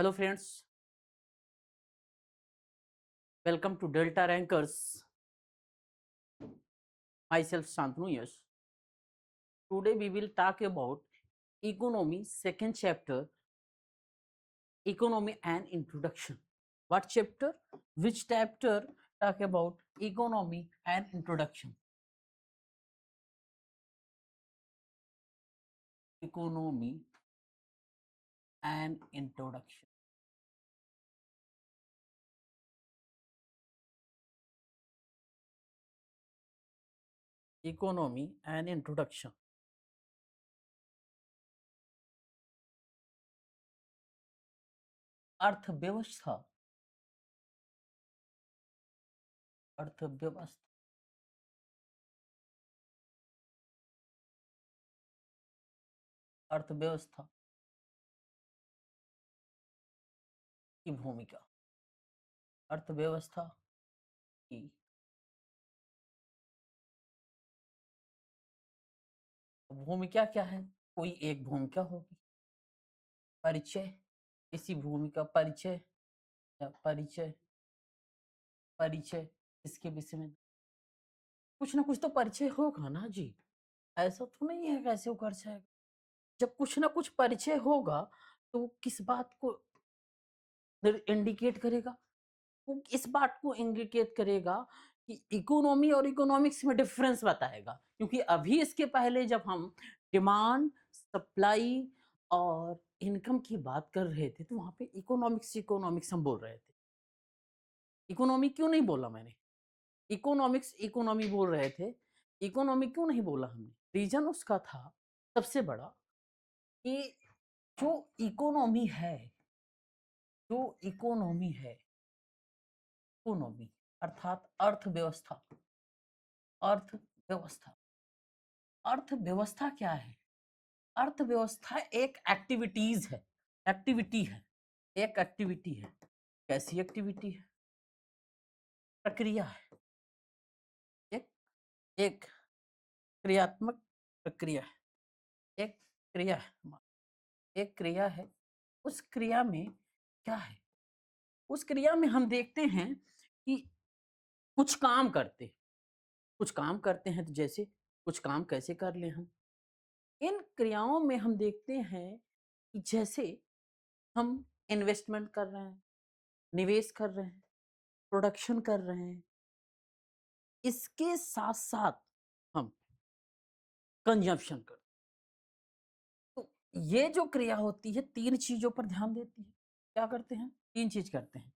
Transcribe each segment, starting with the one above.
Hello friends, welcome to Delta Rankers. Myself Shantanu Yash. Today we will talk about economy second chapter, economy and introduction. What chapter? Which chapter talk about economy and introduction? Economy and introduction. Economy and introduction. अर्थव्यवस्था अर्थव्यवस्था अर्थव्यवस्था की भूमिका अर्थव्यवस्था की भूमिका क्या है? कोई एक भूमिका होगी। परिचय, किसी भूमि का परिचय या परिचय परिचय इसके विषय में कुछ ना कुछ तो परिचय होगा ना जी। ऐसा तो नहीं है कैसे वो कर जाएगा। जब कुछ ना कुछ परिचय होगा तो वो किस बात को इंडिकेट करेगा? वो इस बात को इंडिकेट करेगा कि इकोनॉमी और इकोनॉमिक्स में डिफरेंस बताएगा। क्योंकि अभी इसके पहले जब हम डिमांड, सप्लाई और इनकम की बात कर रहे थे तो वहाँ पे इकोनॉमिक्स हम बोल रहे थे। इकोनॉमी क्यों नहीं बोला मैंने? इकोनॉमिक्स इकोनॉमी बोल रहे थे। इकोनॉमी क्यों नहीं बोला हमने? रीज़न उसका था सबसे बड़ा कि जो इकोनॉमी है जो इकोनॉमी है, इकोनॉमी अर्थात अर्थव्यवस्था। अर्थव्यवस्था अर्थव्यवस्था क्या है? अर्थव्यवस्था एक एक्टिविटीज है, एक्टिविटी है, एक एक्टिविटी है। कैसी एक्टिविटी है? प्रक्रिया है, एक एक क्रियात्मक प्रक्रिया है, एक क्रिया है, एक क्रिया है। उस क्रिया में क्या है? उस क्रिया में हम देखते हैं कि कुछ काम करते कुछ काम करते हैं। तो जैसे कुछ काम कैसे कर लें हम? इन क्रियाओं में हम देखते हैं कि जैसे हम इन्वेस्टमेंट कर रहे हैं, निवेश कर रहे हैं, प्रोडक्शन कर रहे हैं, इसके साथ साथ हम कंजम्पशन कर। तो ये जो क्रिया होती है तीन चीजों पर ध्यान देती है। क्या करते हैं? तीन चीज करते हैं।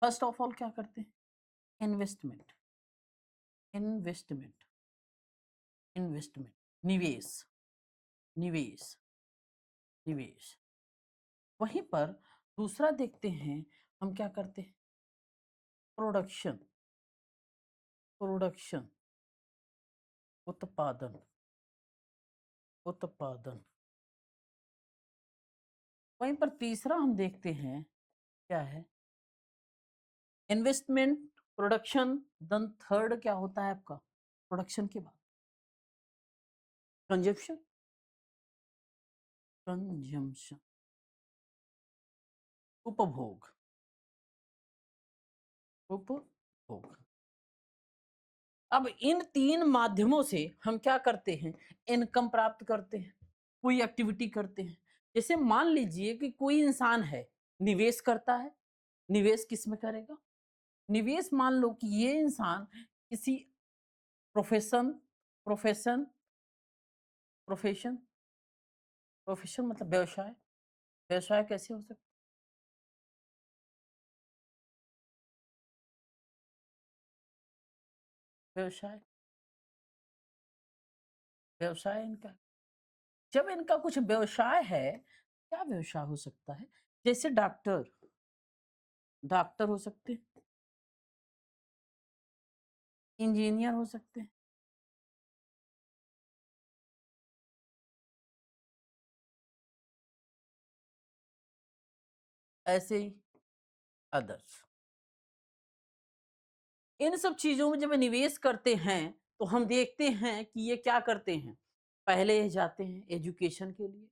फर्स्ट ऑफ ऑल क्या करते हैं? इन्वेस्टमेंट, इन्वेस्टमेंट, इन्वेस्टमेंट, निवेश, निवेश, निवेश। वहीं पर दूसरा देखते हैं हम क्या करते हैं? प्रोडक्शन, प्रोडक्शन, उत्पादन, उत्पादन। वहीं पर तीसरा हम देखते हैं क्या है? इन्वेस्टमेंट, प्रोडक्शन, देन थर्ड क्या होता है आपका? प्रोडक्शन के बाद कंजप्शन, कंजम्पशन, उपभोग, उपभोग। अब इन तीन माध्यमों से हम क्या करते हैं? इनकम प्राप्त करते हैं, कोई एक्टिविटी करते हैं। जैसे मान लीजिए कि कोई इंसान है, निवेश करता है। निवेश किस में करेगा? निवेश मान लो कि ये इंसान किसी प्रोफेशन प्रोफेशन प्रोफेशन प्रोफेशन मतलब व्यवसाय। व्यवसाय कैसे हो सकता? व्यवसाय, व्यवसाय इनका, जब इनका कुछ व्यवसाय है, क्या व्यवसाय हो सकता है? जैसे डॉक्टर, डॉक्टर हो सकते हैं, इंजीनियर हो सकते हैं, ऐसे ही अदर्स। इन सब चीजों में जब निवेश करते हैं तो हम देखते हैं कि ये क्या करते हैं? पहले ये जाते हैं एजुकेशन के लिए,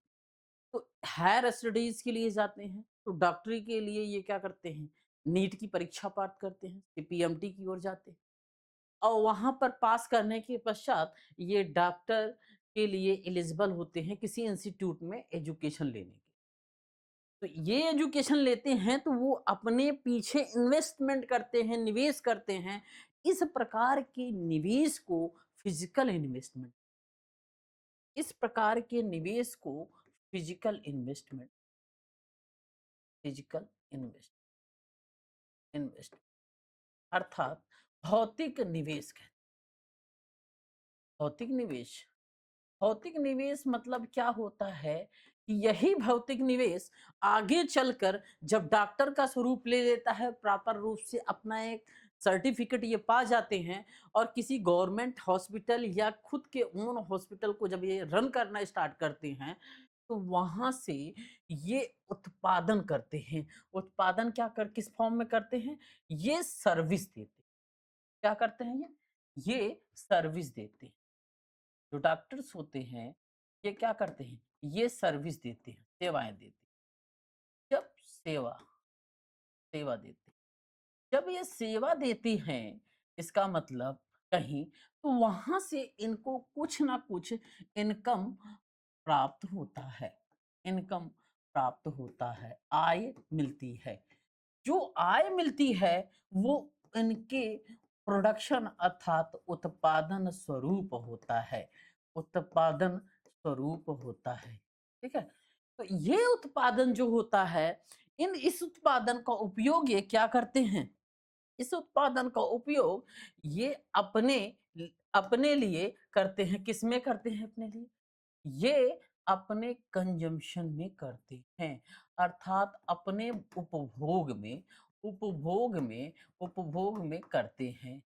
तो हायर स्टडीज के लिए जाते हैं, तो डॉक्टरी के लिए ये क्या करते हैं, नीट की परीक्षा पास करते हैं, पीएमटी की ओर जाते हैं और वहां पर पास करने के पश्चात ये डॉक्टर के लिए एलिजिबल होते हैं किसी इंस्टीट्यूट में एजुकेशन लेने के। तो ये एजुकेशन लेते हैं तो वो अपने पीछे इन्वेस्टमेंट करते हैं, निवेश करते हैं। इस प्रकार के निवेश को फिजिकल इन्वेस्टमेंट, इस प्रकार के निवेश को physical investment, physical invest invest अर्थात भौतिक निवेश कहते हैं। भौतिक निवेश, भौतिक निवेश मतलब क्या होता है कि यही भौतिक निवेश आगे चलकर जब डॉक्टर का स्वरूप ले लेता है, प्रॉपर रूप से अपना एक सर्टिफिकेट ये पा जाते हैं और किसी गवर्नमेंट हॉस्पिटल या खुद के ओन हॉस्पिटल को जब ये रन करना स्टार्ट करते हैं, तो वहां से ये उत्पादन करते हैं। उत्पादन क्या कर किस फॉर्म में करते हैं, ये सर्विस देते हैं। क्या करते हैं ये सर्विस देते हैं। जो डॉक्टर्स होते हैं ये क्या करते हैं, ये सर्विस देते हैं, सेवाएं देते हैं। जब सेवा सेवा देते हैं, जब ये सेवा देती हैं, इसका मतलब कहीं तो वहां से इनको कुछ ना कुछ इनकम प्राप्त होता है। इनकम प्राप्त होता है, आय मिलती है। जो आय मिलती है वो इनके प्रोडक्शन अर्थात उत्पादन स्वरूप होता है। उत्पादन स्वरूप होता है। ठीक है, तो ये उत्पादन जो होता है, इस उत्पादन का उपयोग ये क्या करते हैं, इस उत्पादन का उपयोग ये अपने लिए करते हैं। किस में करते हैं, अपने लिए, ये अपने कंजम्पशन में करते हैं, अर्थात अपने उपभोग में उपभोग में करते हैं।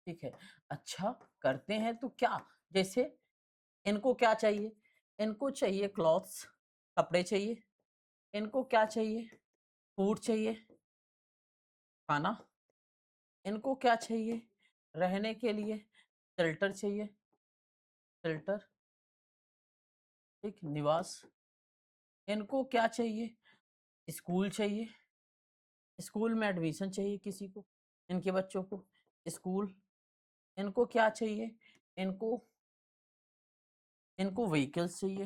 ठीक है, अच्छा करते हैं तो क्या, जैसे इनको क्या चाहिए, इनको चाहिए क्लॉथ्स, कपड़े चाहिए, इनको क्या चाहिए, फूड चाहिए, खाना, इनको क्या चाहिए, रहने के लिए शेल्टर चाहिए, शेल्टर, ठीक, निवास, इनको क्या चाहिए, स्कूल चाहिए, स्कूल में एडमिशन चाहिए किसी को, इनके बच्चों को स्कूल, इनको क्या चाहिए, इनको इनको व्हीकल्स चाहिए,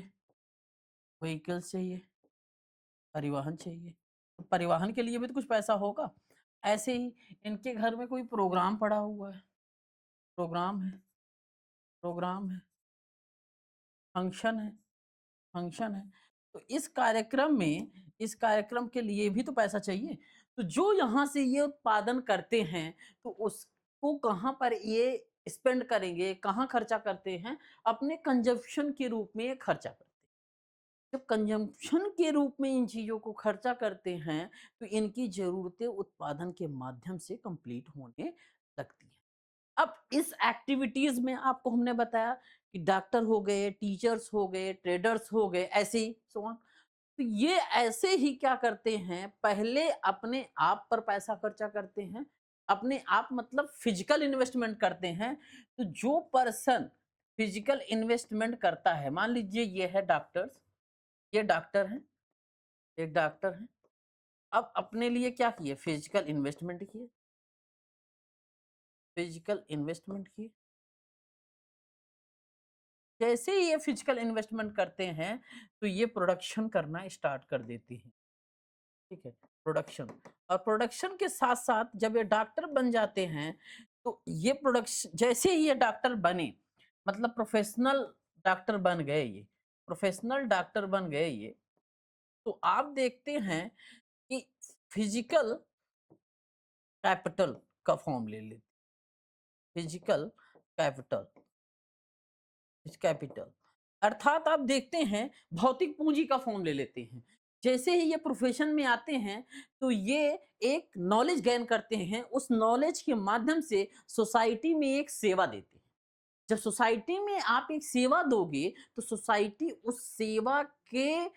व्हीकल्स चाहिए, परिवहन चाहिए। तो परिवहन के लिए भी तो कुछ पैसा होगा। ऐसे ही इनके घर में कोई प्रोग्राम पड़ा हुआ है, प्रोग्राम है, प्रोग्राम है, फंक्शन है, फंक्शन है। तो इस कार्यक्रम के लिए भी तो पैसा चाहिए। तो जो यहाँ से ये उत्पादन करते हैं, तो उसको कहाँ पर ये स्पेंड करेंगे, कहाँ खर्चा करते हैं, अपने कंजप्शन के रूप में ये खर्चा करते हैं। जब कंजम्पशन के रूप में इन चीज़ों को खर्चा करते हैं, तो इनकी ज़रूरतें उत्पादन के माध्यम से कंप्लीट होने लगती हैं। अब इस एक्टिविटीज़ में आपको हमने बताया कि डॉक्टर हो गए, टीचर्स हो गए, ट्रेडर्स हो गए, ऐसे ही सो ऑन। तो ये ऐसे ही क्या करते हैं, पहले अपने आप पर पैसा खर्चा करते हैं। अपने आप मतलब फिजिकल इन्वेस्टमेंट करते हैं। तो जो पर्सन फिजिकल इन्वेस्टमेंट करता है, मान लीजिए ये है डॉक्टर्स, ये डॉक्टर हैं, एक डॉक्टर हैं। अब अपने लिए क्या किए, फिजिकल इन्वेस्टमेंट किए, फिजिकल इन्वेस्टमेंट किए। जैसे ही ये फिजिकल इन्वेस्टमेंट करते हैं, तो ये प्रोडक्शन करना स्टार्ट कर देती हैं। ठीक है, प्रोडक्शन, और प्रोडक्शन के साथ साथ जब ये डॉक्टर बन जाते हैं, तो ये प्रोडक्शन जैसे ही ये डॉक्टर बने, मतलब प्रोफेशनल डॉक्टर बन गए, ये प्रोफेशनल डॉक्टर बन गए ये, तो आप देखते हैं कि फिजिकल कैपिटल का फॉर्म ले लेते, फिजिकल कैपिटल, कैपिटल अर्थात आप देखते हैं भौतिक पूंजी का फॉर्म ले लेते हैं। जैसे ही ये प्रोफेशन में आते हैं, तो ये एक नॉलेज गेन करते हैं, उस नॉलेज के माध्यम से सोसाइटी में एक सेवा देते हैं। जब सोसाइटी में आप एक सेवा दोगे, तो सोसाइटी उस सेवा के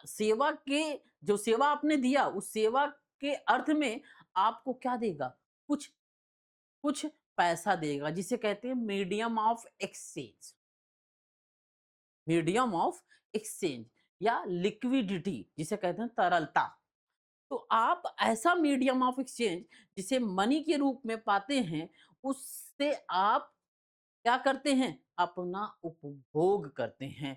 सेवा के जो सेवा आपने दिया, उस सेवा के अर्थ में आपको क्या देगा, कुछ कुछ पैसा देगा, जिसे कहते हैं medium of exchange, medium of exchange. या लिक्विडिटी जिसे कहते हैं तरलता। तो आप ऐसा मीडियम ऑफ एक्सचेंज जिसे मनी के रूप में पाते हैं, उससे आप क्या करते हैं? अपना उपभोग करते हैं।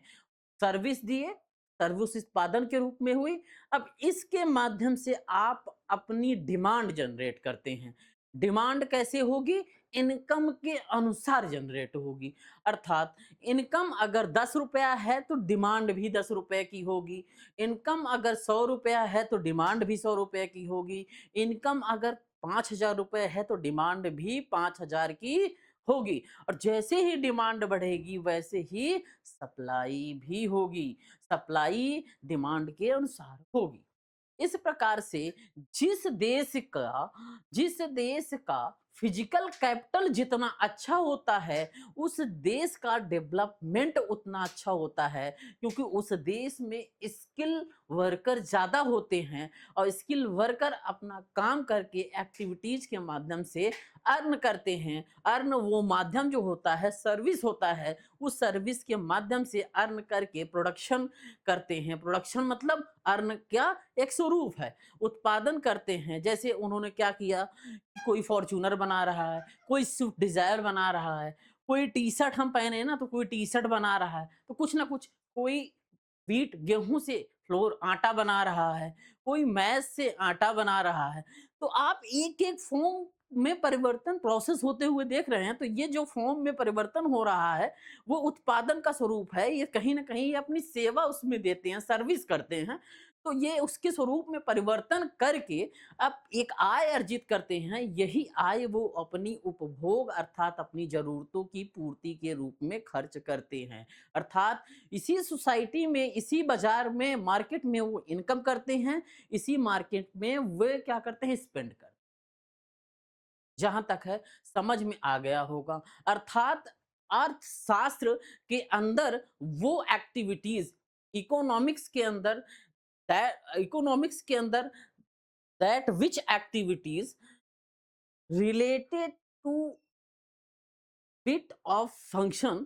सर्विस दिए, सर्विस उत्पादन के रूप में हुई। अब इसके माध्यम से आप अपनी डिमांड जनरेट करते हैं। डिमांड कैसे होगी? इनकम के अनुसार जनरेट होगी। अर्थात इनकम अगर ₹10 है तो डिमांड भी ₹10 की होगी। इनकम अगर ₹100 है तो डिमांड भी ₹100 की होगी। इनकम अगर ₹5000 है तो डिमांड भी 5000 की होगी। और जैसे ही डिमांड बढ़ेगी वैसे ही सप्लाई भी होगी। सप्लाई डिमांड के अनुसार होगी। इस प्रकार से जिस देश का फिजिकल कैपिटल जितना अच्छा होता है, उस देश का डेवलपमेंट उतना अच्छा होता है, क्योंकि उस देश में स्किल वर्कर ज़्यादा होते हैं और स्किल वर्कर अपना काम करके एक्टिविटीज़ के माध्यम से अर्न करते हैं। अर्न वो माध्यम जो होता है, सर्विस होता है, उस सर्विस के माध्यम से अर्न करके प्रोडक्शन करते हैं। प्रोडक्शन मतलब अर्न क्या? एक स्वरूप है। उत्पादन करते हैं। जैसे उन्होंने क्या किया, कोई फॉर्च्यूनर बना रहा है, कोई स्विफ्ट डिज़ायर बना रहा है, कोई टी-शर्ट हम पहने हैं ना तो कोई टी-शर्ट बना रहा है। तो कुछ ना कुछ कोई व्हीट गेहूँ से फ्लोर आटा बना रहा है, कोई मैज़ से आटा बना रहा है। तो आप एक-एक फ़ॉर्म में परिवर्तन प्रोसेस होते हुए देख रहे हैं, तो ये जो फ़ॉर्म में परिवर्तन हो रहा है, वो उत्पादन का स्वरूप है। ये कहीं न कहीं ये अपनी सेवा उसमें देते हैं, सर्विस करते हैं। तो ये उसके स्वरूप में परिवर्तन करके अब एक आय अर्जित करते हैं। यही आय वो अपनी उपभोग अर्थात अपनी ज़रूरतों की पूर्ति के रूप में खर्च करते हैं। अर्थात इसी सोसाइटी में, इसी बाज़ार में, मार्केट में वो इनकम करते हैं, इसी मार्केट में वे क्या करते हैं? स्पेंड करते हैं। जहाँ तक है समझ में आ गया होगा। अर्थात अर्थशास्त्र के अंदर वो एक्टिविटीज़ इकोनॉमिक्स के अंदर इकोनॉमिक्स के अंदर that which activities related to bit of function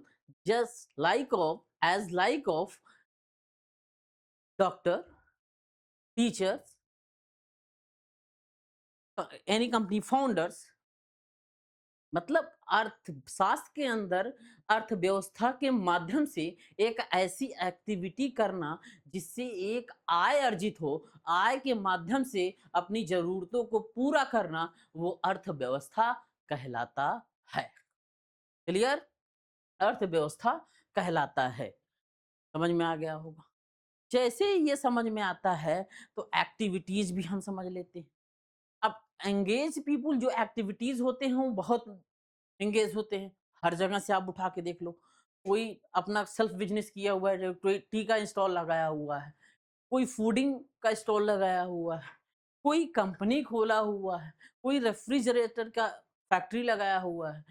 just like of as like of doctor, teachers, any company founders। मतलब अर्थशास्त्र के अंदर अर्थव्यवस्था के माध्यम से एक ऐसी एक्टिविटी करना जिससे एक आय अर्जित हो, आय के माध्यम से अपनी ज़रूरतों को पूरा करना, वो अर्थव्यवस्था कहलाता है। क्लियर? अर्थव्यवस्था कहलाता है। समझ में आ गया होगा। जैसे ही ये समझ में आता है तो एक्टिविटीज़ भी हम समझ लेते हैं। अब एंगेज पीपल जो एक्टिविटीज़ होते हैं वो बहुत एंगेज होते हैं। हर जगह से आप उठा के देख लो। कोई अपना सेल्फ बिज़नेस किया हुआ है, जो कोई टी का स्टॉल लगाया हुआ है, कोई फूडिंग का स्टॉल लगाया हुआ है, कोई कंपनी खोला हुआ है, कोई रेफ्रिजरेटर का फैक्ट्री लगाया हुआ है।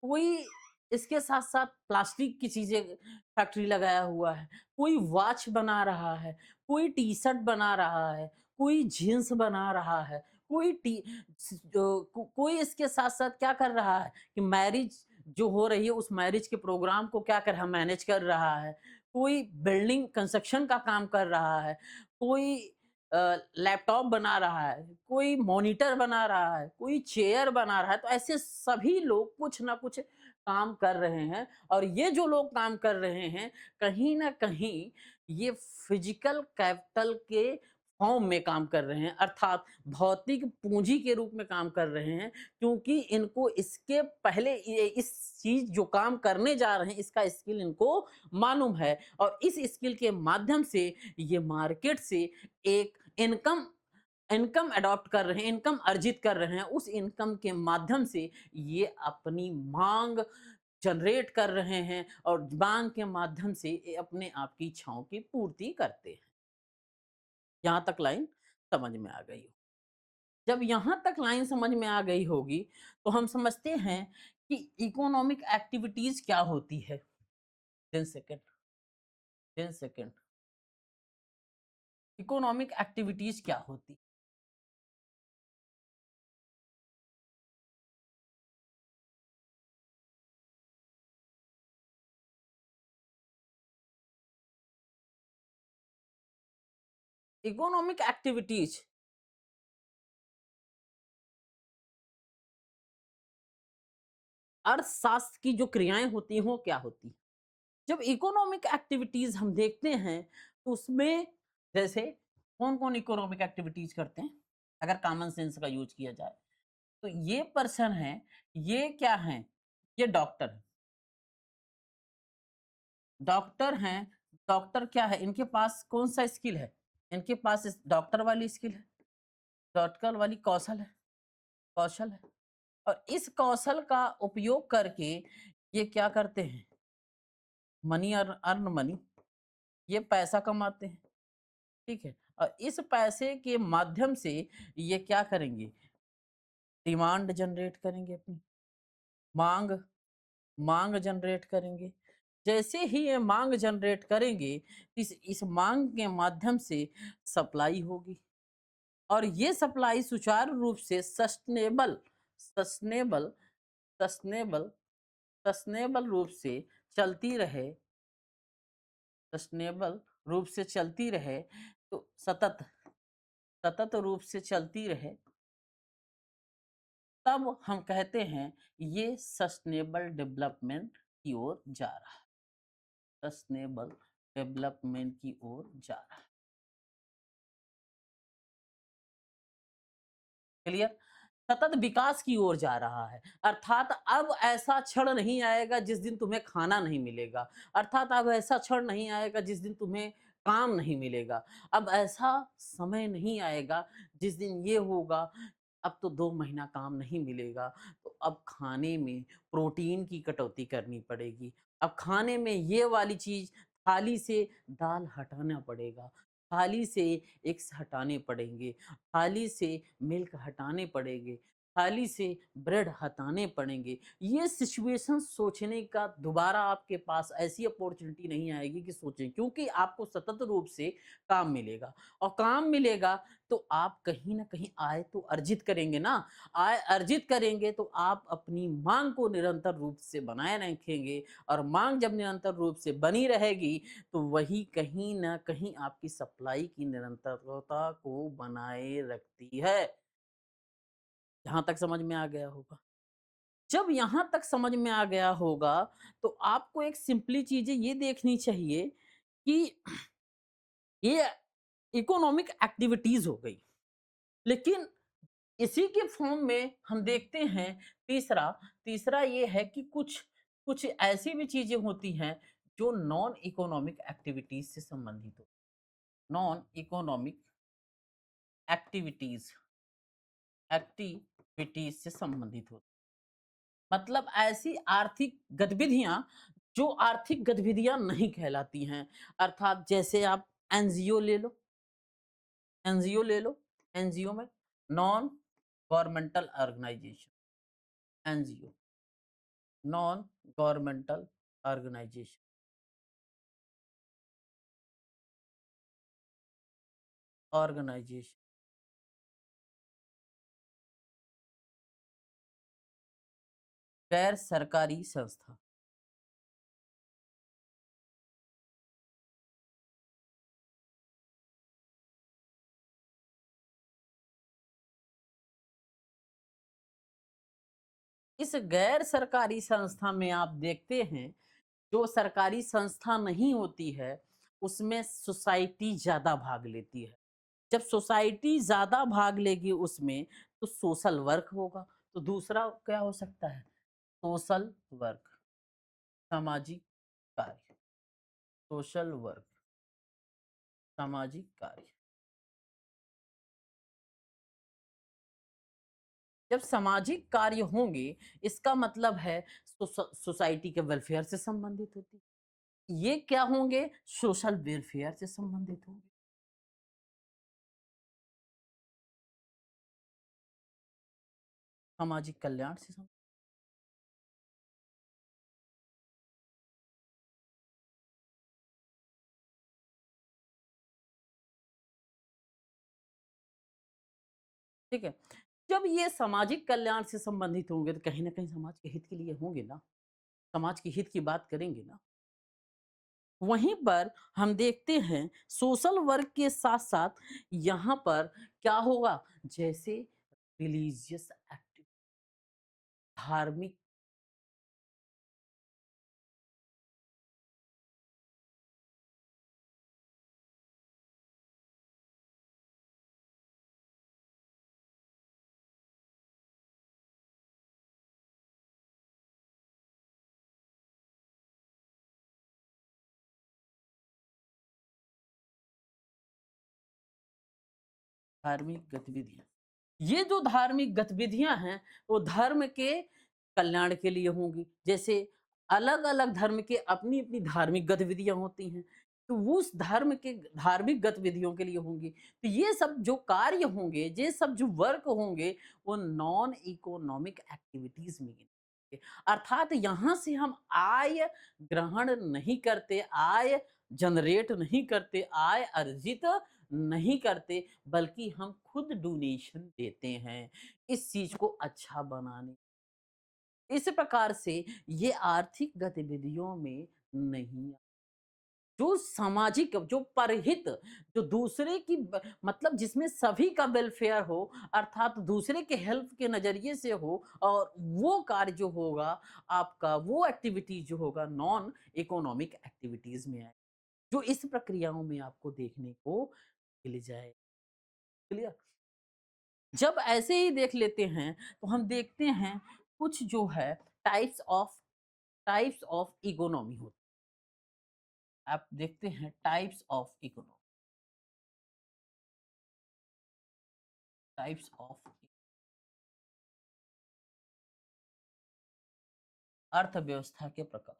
कोई इसके साथ-साथ प्लास्टिक की चीज़ें फैक्ट्री लगाया हुआ है, कोई वॉच बना रहा है, कोई टी-शर्ट बना रहा है, कोई जीन्स बना रहा है, कोई टी स को कोई इसके साथ-साथ क्या कर रहा है कि मैरिज जो हो रही है, उस मैरिज के प्रोग्राम को क्या कर रहा है, मैनेज कर रहा है। कोई बिल्डिंग कंस्ट्रक्शन का काम कर रहा है, कोई लैपटॉप बना रहा है, कोई मॉनिटर बना रहा है, कोई चेयर बना रहा है। तो ऐसे सभी लोग कुछ ना कुछ काम कर रहे हैं और ये जो लोग काम कर रहे हैं, कहीं न कहीं ये फिज़िकल कैपिटल के फॉर्म में काम कर रहे हैं, अर्थात भौतिक पूँजी के रूप में काम कर रहे हैं, क्योंकि इनको इसके पहले ये इस चीज़ जो काम करने जा रहे हैं, इसका स्किल इनको मालूम है और इस स्किल के माध्यम से ये मार्केट से एक इनकम इनकम अडॉप्ट कर रहे हैं, इनकम अर्जित कर रहे हैं। उस इनकम के माध्यम से ये अपनी माँग जनरेट कर रहे हैं और माँग के माध्यम से ये अपने आप की इच्छाओं की पूर्ति करते हैं। यहाँ तक लाइन समझ में आ गई हो। जब यहाँ तक लाइन समझ में आ गई होगी, तो हम समझते हैं कि इकोनॉमिक एक्टिविटीज़ क्या होती है? 10 सेकंड, 10 सेकंड। इकोनॉमिक एक्टिविटीज़ क्या होती? इकोनॉमिक एक्टिविटीज अर्थशास्त्र की जो क्रियाएं होती हैं वो क्या होती हैं? जब इकोनॉमिक एक्टिविटीज हम देखते हैं तो उसमें जैसे कौन कौन इकोनॉमिक एक्टिविटीज करते हैं अगर कॉमन सेंस का यूज किया जाए तो ये पर्सन है, ये क्या है, ये डॉक्टर है। डॉक्टर हैं, डॉक्टर क्या है, इनके पास कौन सा स्किल है, इनके पास इस डॉक्टर वाली स्किल है, डॉक्टर वाली कौशल है, कौशल है। और इस कौशल का उपयोग करके ये क्या करते हैं, मनी अर्न मनी, ये पैसा कमाते हैं, ठीक है। और इस पैसे के माध्यम से ये क्या करेंगे, डिमांड जनरेट करेंगे अपनी, मांग मांग जनरेट करेंगे। जैसे ही ये मांग जनरेट करेंगे, इस मांग के माध्यम से सप्लाई होगी और ये सप्लाई सुचारू रूप से सस्टेनेबल सस्टेनेबल सस्टेनेबल रूप से चलती रहे, सस्टेनेबल रूप से चलती रहे, तो सतत सतत रूप से चलती रहे, तब हम कहते हैं ये सस्टेनेबल डेवलपमेंट की ओर जा रहा है, सस्टेनेबल डेवलपमेंट की ओर जा रहा है। क्लियर? सतत विकास की ओर जा रहा है। अर्थात अब ऐसा क्षण नहीं आएगा जिस दिन तुम्हें खाना नहीं मिलेगा। अर्थात अब ऐसा क्षण नहीं आएगा जिस दिन तुम्हें काम नहीं मिलेगा। अब ऐसा समय नहीं आएगा जिस दिन ये होगा, अब तो 2 महीना काम नहीं मिलेगा, तो अब खाने में प्रोटीन की कटौती करनी पड़ेगी। अब खाने में ये वाली चीज़, थाली से दाल हटाना पड़ेगा, थाली से एग्स हटाने पड़ेंगे, थाली से मिल्क हटाने पड़ेंगे, थाली से ब्रेड हटाने पड़ेंगे। ये सिचुएशन सोचने का दोबारा आपके पास ऐसी अपॉर्च्युनिटी नहीं आएगी कि सोचें, क्योंकि आपको सतत रूप से काम मिलेगा और काम मिलेगा तो आप कहीं न कहीं आय तो अर्जित करेंगे ना। आय अर्जित करेंगे तो आप अपनी माँग को निरंतर रूप से बनाए रखेंगे और माँग जब निरंतर रूप से बनी रहेगी तो वही कहीं न कहीं आपकी सप्लाई की निरंतरता को बनाए रखती है। यहाँ तक समझ में आ गया होगा। जब यहाँ तक समझ में आ गया होगा, तो आपको एक सिंपली चीज़ें ये देखनी चाहिए कि ये इकोनॉमिक एक्टिविटीज़ हो गई। लेकिन इसी के फॉर्म में हम देखते हैं तीसरा, तीसरा ये है कि कुछ कुछ ऐसी भी चीज़ें होती हैं जो नॉन इकोनॉमिक एक्टिविटीज़ से संबंधित हो। नॉन इकोनॉमिक एक्टिविटीज़ एक्टिविटीज़ से संबंधित हो। मतलब ऐसी आर्थिक गतिविधियाँ जो आर्थिक गतिविधियाँ नहीं कहलाती हैं। अर्थात जैसे आप एनजीओ ले लो, एनजीओ ले लो, एनजीओ में non governmental organisation, NGO, non governmental organisation, organisation, गैर सरकारी संस्था। इस गैर सरकारी संस्था में आप देखते हैं, जो सरकारी संस्था नहीं होती है, उसमें सोसाइटी ज़्यादा भाग लेती है। जब सोसाइटी ज़्यादा भाग लेगी उसमें, तो सोशल वर्क होगा। तो दूसरा क्या हो सकता है? सोशल वर्क, सामाजिक कार्य, सोशल वर्क, सामाजिक कार्य। जब सामाजिक कार्य होंगे, इसका मतलब है सोसाइटी के वेलफेयर से संबंधित होती है। ये क्या होंगे? सोशल वेलफेयर से संबंधित होंगे, सामाजिक कल्याण से संबंधित। ठीक है। जब ये सामाजिक कल्याण से संबंधित होंगे, तो कहीं न कहीं समाज के हित के लिए होंगे ना, समाज के हित की बात करेंगे ना। वहीं पर हम देखते हैं सोशल वर्क के साथ-साथ यहाँ पर क्या होगा, जैसे रिलीजियस एक्टिव धार्मिक धार्मिक गतिविधियाँ। ये जो धार्मिक गतिविधियाँ हैं, वो धर्म के कल्याण के लिए होंगी। जैसे अलग-अलग धर्म के अपनी-अपनी धार्मिक गतिविधियाँ होती हैं, तो वो उस धर्म के धार्मिक गतिविधियों के लिए होंगी। तो ये सब जो कार्य होंगे, ये सब जो वर्क होंगे, वो नॉन इकोनॉमिक एक्टिविटीज़ में गिनेंगे। अर्थात यहाँ से हम आय ग्रहण नहीं करते, आय जनरेट नहीं करते, आय अर्जित नहीं करते, बल्कि हम खुद डोनेशन देते हैं इस चीज को अच्छा बनाने। इस प्रकार से ये आर्थिक गतिविधियों में नहीं, जो सामाजिक जो परहित, जो दूसरे की मतलब जिसमें सभी का वेलफेयर हो, अर्थात दूसरे के हेल्प के नजरिए से हो, और वो कार्य जो होगा आपका, वो एक्टिविटी जो होगा नॉन इकोनॉमिक एक्टिविटीज में आए, जो इस प्रक्रियाओं में आपको देखने को मिल जाए। क्लियर? जब ऐसे ही देख लेते हैं, तो हम देखते हैं कुछ जो है टाइप्स ऑफ इकोनॉमी होती है। आप देखते हैं टाइप्स ऑफ अर्थव्यवस्था के प्रकार।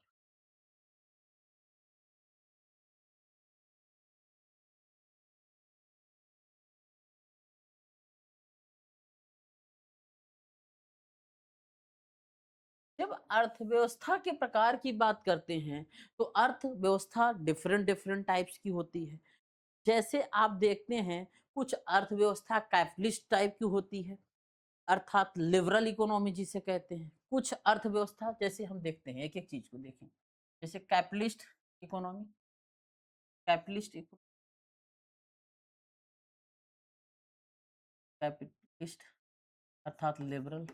जब अर्थव्यवस्था के प्रकार की बात करते हैं, तो अर्थव्यवस्था डिफरेंट डिफरेंट टाइप्स की होती है। जैसे आप देखते हैं, कुछ अर्थव्यवस्था कैपिटलिस्ट टाइप की होती है, अर्थात लिबरल इकोनॉमी जिसे कहते हैं। कुछ अर्थव्यवस्था जैसे हम देखते हैं, एक-एक चीज़ को देखें। जैसे इकोनॉमी कैपिटलिस्ट इको कैपिटलिस्ट अर्थात लिबरल,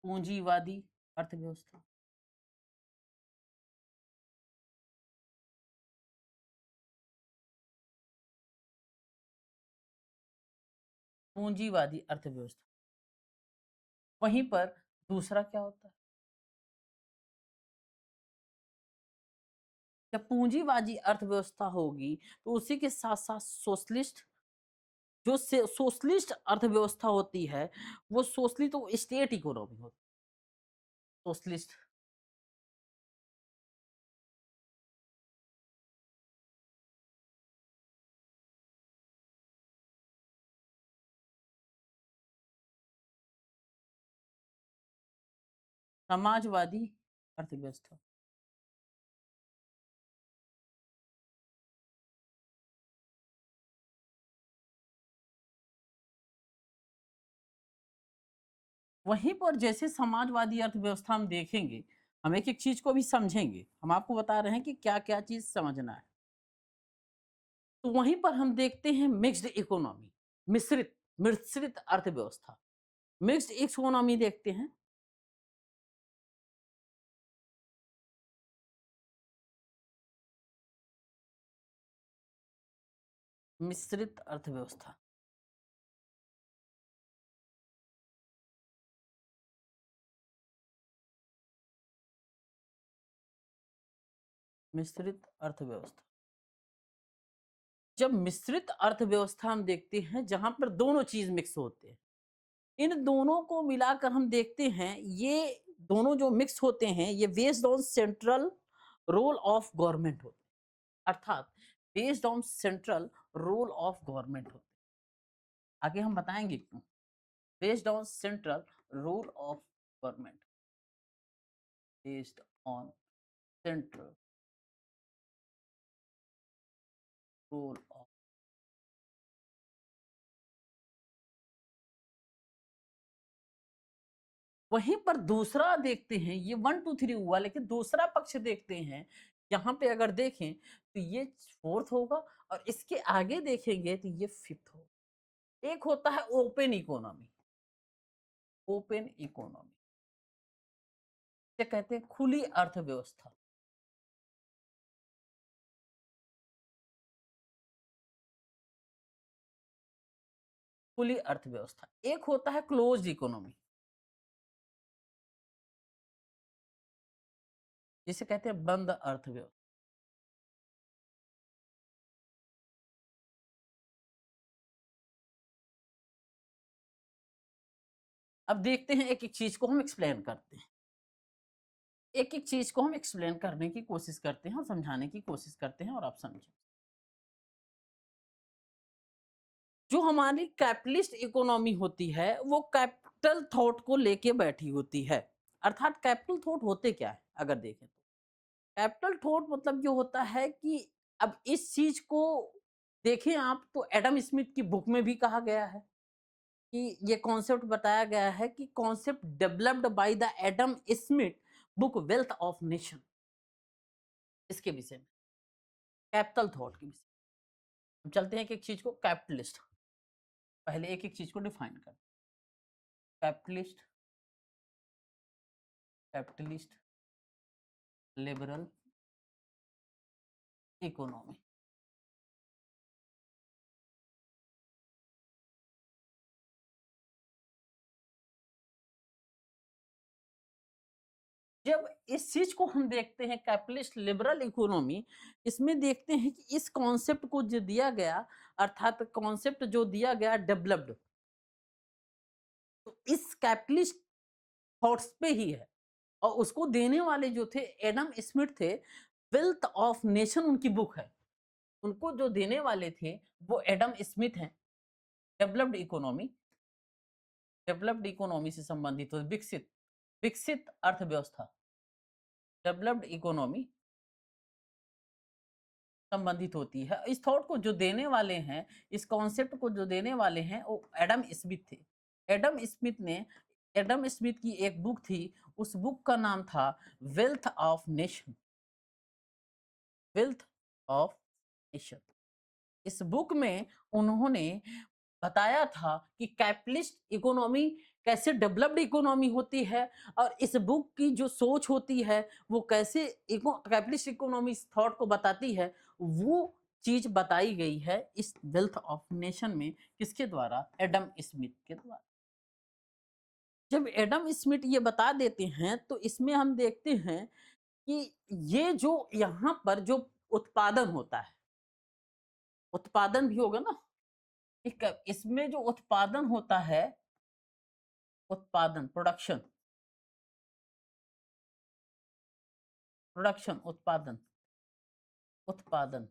पूंजीवादी अर्थव्यवस्था, पूंजीवादी अर्थव्यवस्था। वहीं पर दूसरा क्या होता है? जब पूंजीवादी अर्थव्यवस्था होगी, तो उसी के साथ-साथ सोशलिस्ट अर्थव्यवस्था होती है, वो सोशलिस्ट तो स्टेट इकोनॉमी होती है, सोशलिस्ट समाजवादी अर्थव्यवस्था। वहीं पर जैसे समाजवादी अर्थव्यवस्था हम देखेंगे, हम एक-एक चीज़ को भी समझेंगे। हम आपको बता रहे हैं कि क्या-क्या चीज़ समझना है। तो वहीं पर हम देखते हैं मिक्स्ड इकोनॉमी, मिश्रित मिश्रित अर्थव्यवस्था। मिक्स्ड इकोनॉमी देखते हैं, मिश्रित अर्थव्यवस्था, मिश्रित अर्थव्यवस्था। जब मिश्रित अर्थव्यवस्था हम देखते हैं, जहाँ पर दोनों चीज़ मिक्स होते हैं। इन दोनों को मिलाकर हम देखते हैं, ये दोनों जो मिक्स होते हैं, ये based on central role of government होते हैं। अर्थात based on central role of government होते हैं। आगे हम बताएँगे क्यों। Based on central role of government, based on central role of वहीं पर दूसरा देखते हैं, ये 1 2 3 हुआ, लेकिन दूसरा पक्ष देखते हैं। यहाँ पे अगर देखें तो ये 4th होगा और इसके आगे देखेंगे तो ये 5th होगा। एक होता है ओपन इकोनॉमी, ओपन इकोनॉमी इसे कहते हैं खुली अर्थव्यवस्था। खुली अर्थव्यवस्था। एक होता है क्लोज्ड इकोनॉमी, जिसे कहते हैं बंद अर्थव्यवस्था। अब देखते हैं एक-एक चीज को हम एक्सप्लेन करते हैं। एक-एक चीज को हम एक्सप्लेन करने की कोशिश करते हैं और समझाने की कोशिश करते हैं और आप समझें। जो हमारी कैपिटलिस्ट इकोनॉमी होती है, वो कैपिटल थॉट को लेके बैठी होती है। अर्थात कैपिटल थॉट होते क्या है? अगर देखें तो कैपिटल थॉट मतलब ये होता है कि अब इस चीज को देखें आप तो एडम स्मिथ की बुक में भी कहा गया है कि ये कॉन्सेप्ट बताया गया है कि concept developed by the Adam Smith book wealth of nation, इसके विषय में कैपिटल थॉट के विषय हम चलते हैं कि एक चीज को कैपिटलिस्ट, पहले एक एक चीज को डिफाइन कर। Capitalist, capitalist liberal economy. जब इस चीज को हम देखते हैं कैपिटलिस्ट लिबरल इकोनॉमी, इसमें देखते हैं कि इस कॉन्सेप्ट को जो दिया गया, अर्थात कॉन्सेप्ट जो दिया गया डेवलप्ड, तो इस कैपिटलिस्ट थॉट्स पे ही है। और उसको देने वाले जो थे एडम स्मिथ थे। वेल्थ ऑफ नेशन उनकी बुक है। उनको जो देने वाले थे वो एडम स्मिथ हैं। डेवलप्ड इकोनॉमी, डेवलप्ड इकोनॉमी से संबंधित हो, विकसित, विकसित अर्थव्यवस्था, डेवलप्ड इकोनॉमी संबंधित होती है। इस थॉट को जो देने वाले हैं, इस कॉन्सेप्ट को जो देने वाले हैं वो एडम स्मिथ थे। एडम स्मिथ ने, एडम स्मिथ की एक बुक थी, उस बुक का नाम था wealth of nation, wealth of nation. इस बुक में उन्होंने बताया था कि कैपिटलिस्ट इकोनॉमी कैसे डेवलप्ड इकोनॉमी होती है और इस बुक की जो सोच होती है वो कैसे कैपिटलिस्ट इकोनॉमी थॉट को बताती है, वो चीज बताई गई है इस वेल्थ ऑफ नेशन में। किसके द्वारा? एडम स्मिथ के द्वारा। जब एडम स्मिथ ये बता देते हैं तो इसमें हम देखते हैं कि ये जो यहाँ पर जो उत्पादन होता है, उत्पादन भी होगा ना, ठीक है, इसमें जो उत्पादन होता है, उत्पादन, प्रोडक्शन, प्रोडक्शन, उत्पादन, उत्पादन,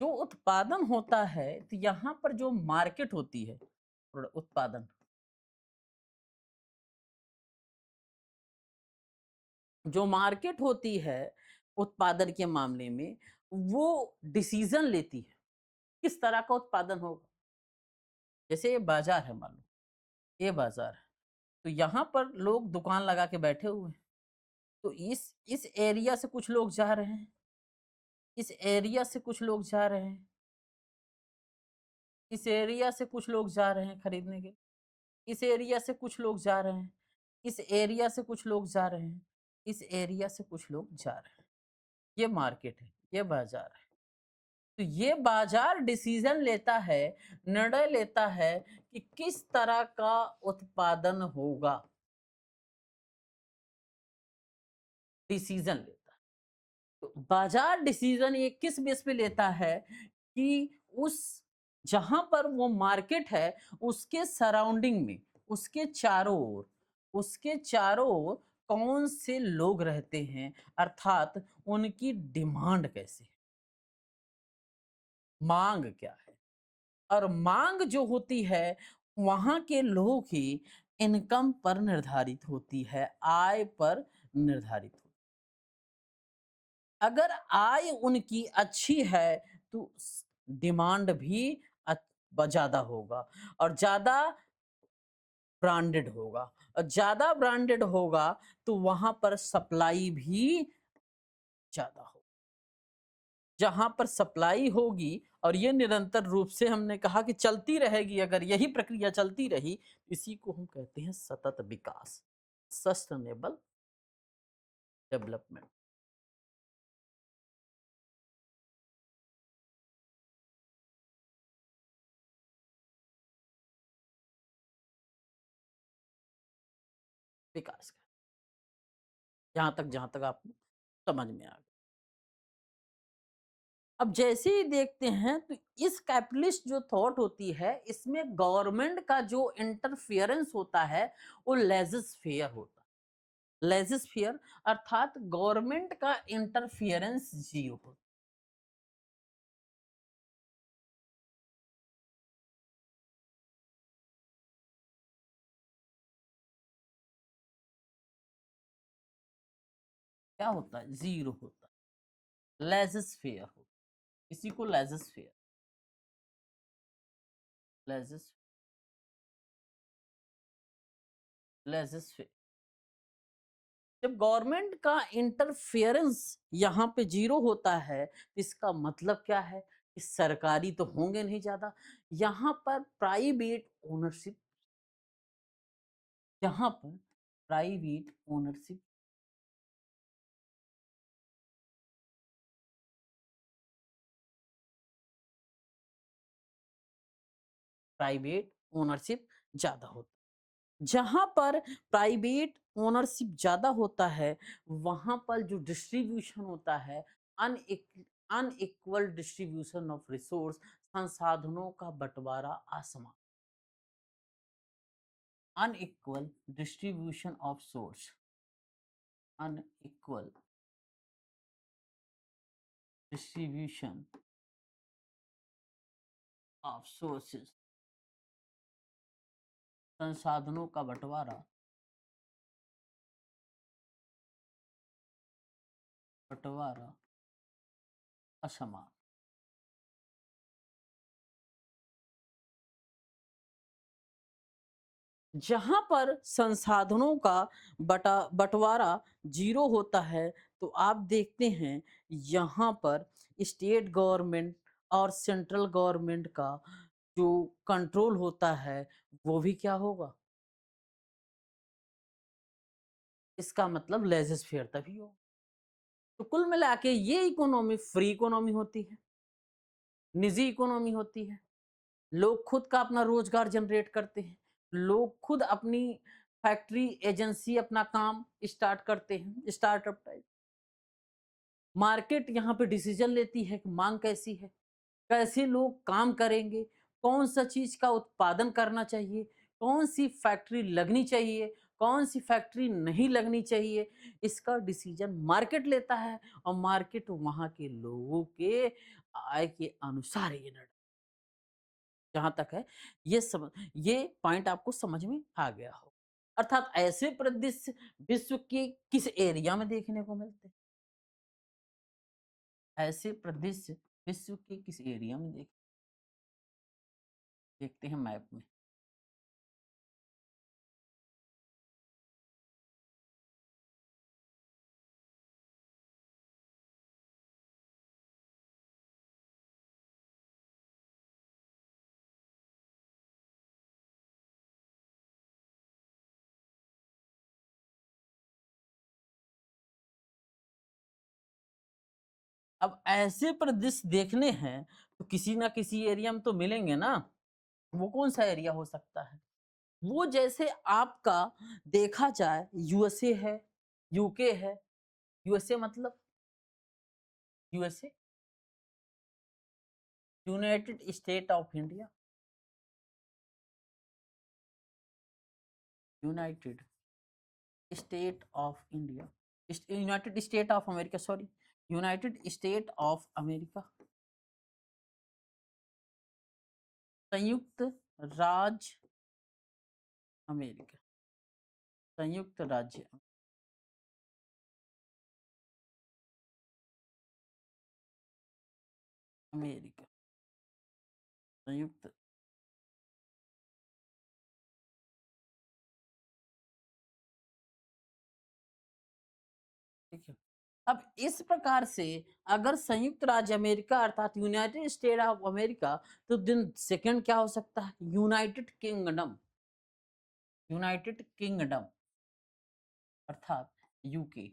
जो उत्पादन होता है तो यहाँ पर जो मार्केट होती है, उत्पादन, जो मार्केट होती है उत्पादन के मामले में, वो डिसीजन लेती है किस तरह का उत्पादन होगा। जैसे ये बाजार है, मान लो ये बाजार है, तो यहाँ पर लोग दुकान लगा के बैठे हुए हैं। तो इस एरिया से कुछ लोग जा रहे हैं, इस एरिया से कुछ लोग जा रहे हैं, इस एरिया से कुछ लोग जा रहे हैं खरीदने के, इस एरिया से कुछ लोग जा रहे हैं, इस एरिया से कुछ लोग जा रहे हैं, इस एरिया से कुछ लोग जा रहे हैं। ये मार्केट है, ये बाजार है। तो ये बाजार डिसीजन लेता है, निर्णय लेता है कि किस तरह का उत्पादन होगा, डिसीजन लेता है। तो बाजार डिसीजन ये किस बेस पे लेता है कि उस, जहां पर वो मार्केट है उसके सराउंडिंग में, उसके चारों ओर, उसके चारों ओर कौन से लोग रहते हैं, अर्थात उनकी डिमांड कैसे है, मांग क्या है। और मांग जो होती है वहां के लोगों की इनकम पर निर्धारित होती है, आय पर निर्धारित होती है। अगर आय उनकी अच्छी है तो डिमांड भी ज्यादा होगा, और ज्यादा ब्रांडेड होगा, और ज्यादा ब्रांडेड होगा तो वहां पर सप्लाई भी ज्यादा हो। जहां पर सप्लाई होगी और ये निरंतर रूप से हमने कहा कि चलती रहेगी, अगर यही प्रक्रिया चलती रही, इसी को हम कहते हैं सतत विकास, सस्टेनेबल डेवलपमेंट। विकास का, जहां तक आपको समझ में आ गया। अब जैसे ही देखते हैं तो इस कैपिटलिस्ट जो थॉट होती है, इसमें गवर्नमेंट का जो इंटरफियरेंस होता है वो लेजिस फेयर होता है। लेजिस फेयर अर्थात गवर्नमेंट का इंटरफियरेंस जीरो होता है। क्या होता है? जीरो होता है, लेजिस फेयर होता है। इसी को लेजिस फेयर, लेजिस लेजिस फेयर। जब गवर्नमेंट का इंटरफेरेंस यहाँ पे जीरो होता है तो इसका मतलब क्या है कि सरकारी तो होंगे नहीं ज्यादा, यहाँ पर प्राइवेट ओनरशिप, यहाँ पर प्राइवेट ओनरशिप, प्राइवेट ओनरशिप ज्यादा होता है। जहां पर प्राइवेट ओनरशिप ज्यादा होता है वहां पर जो डिस्ट्रीब्यूशन होता है, अनइक्वल डिस्ट्रीब्यूशन ऑफ रिसोर्स, संसाधनों का बंटवारा असमान, unequal distribution of source, unequal distribution of sources, संसाधनों का बंटवारा, बंटवारा असमान। जहां पर संसाधनों का बंटवारा जीरो होता है तो आप देखते हैं यहाँ पर स्टेट गवर्नमेंट और सेंट्रल गवर्नमेंट का जो कंट्रोल होता है वो भी क्या होगा? इसका मतलब लेजिस फेयर तभी हो। तो कुल मिला के ये इकोनॉमी फ्री इकोनॉमी होती है, निजी इकोनॉमी होती है। लोग खुद का अपना रोजगार जनरेट करते हैं, लोग खुद अपनी फैक्ट्री एजेंसी अपना काम स्टार्ट करते हैं, स्टार्टअप टाइप। मार्केट यहाँ पे डिसीजन लेती है कि मांग कैसी है, कैसे लोग काम करेंगे, कौन सा चीज का उत्पादन करना चाहिए, कौन सी फैक्ट्री लगनी चाहिए, कौन सी फैक्ट्री नहीं लगनी चाहिए, इसका डिसीजन मार्केट लेता है। और मार्केट वहां के लोगों के आय के अनुसार ये निर्णय, जहां तक है ये पॉइंट आपको समझ में आ गया हो। अर्थात ऐसे परिदृश्य विश्व के किस एरिया में देखने को मिलते हैं? ऐसे परिदृश्य विश्व के किस एरिया में देखते हैं मैप में। अब ऐसे परिदृश्य देखने हैं तो किसी ना किसी एरिया में तो मिलेंगे ना। वो कौन सा एरिया हो सकता है? वो जैसे आपका देखा जाए यूएसए है, यूके है। यूएसए मतलब USA, United state of India, United state of India, United state of America, sorry, United state of America, संयुक्त राज्य अमेरिका, संयुक्त राज्य अमेरिका, संयुक्त अब इस प्रकार से अगर संयुक्त राज्य अमेरिका अर्थात यूनाइटेड स्टेट ऑफ अमेरिका, तो दिन सेकंड क्या हो सकता है? यूनाइटेड किंगडम, यूनाइटेड किंगडम अर्थात यूके।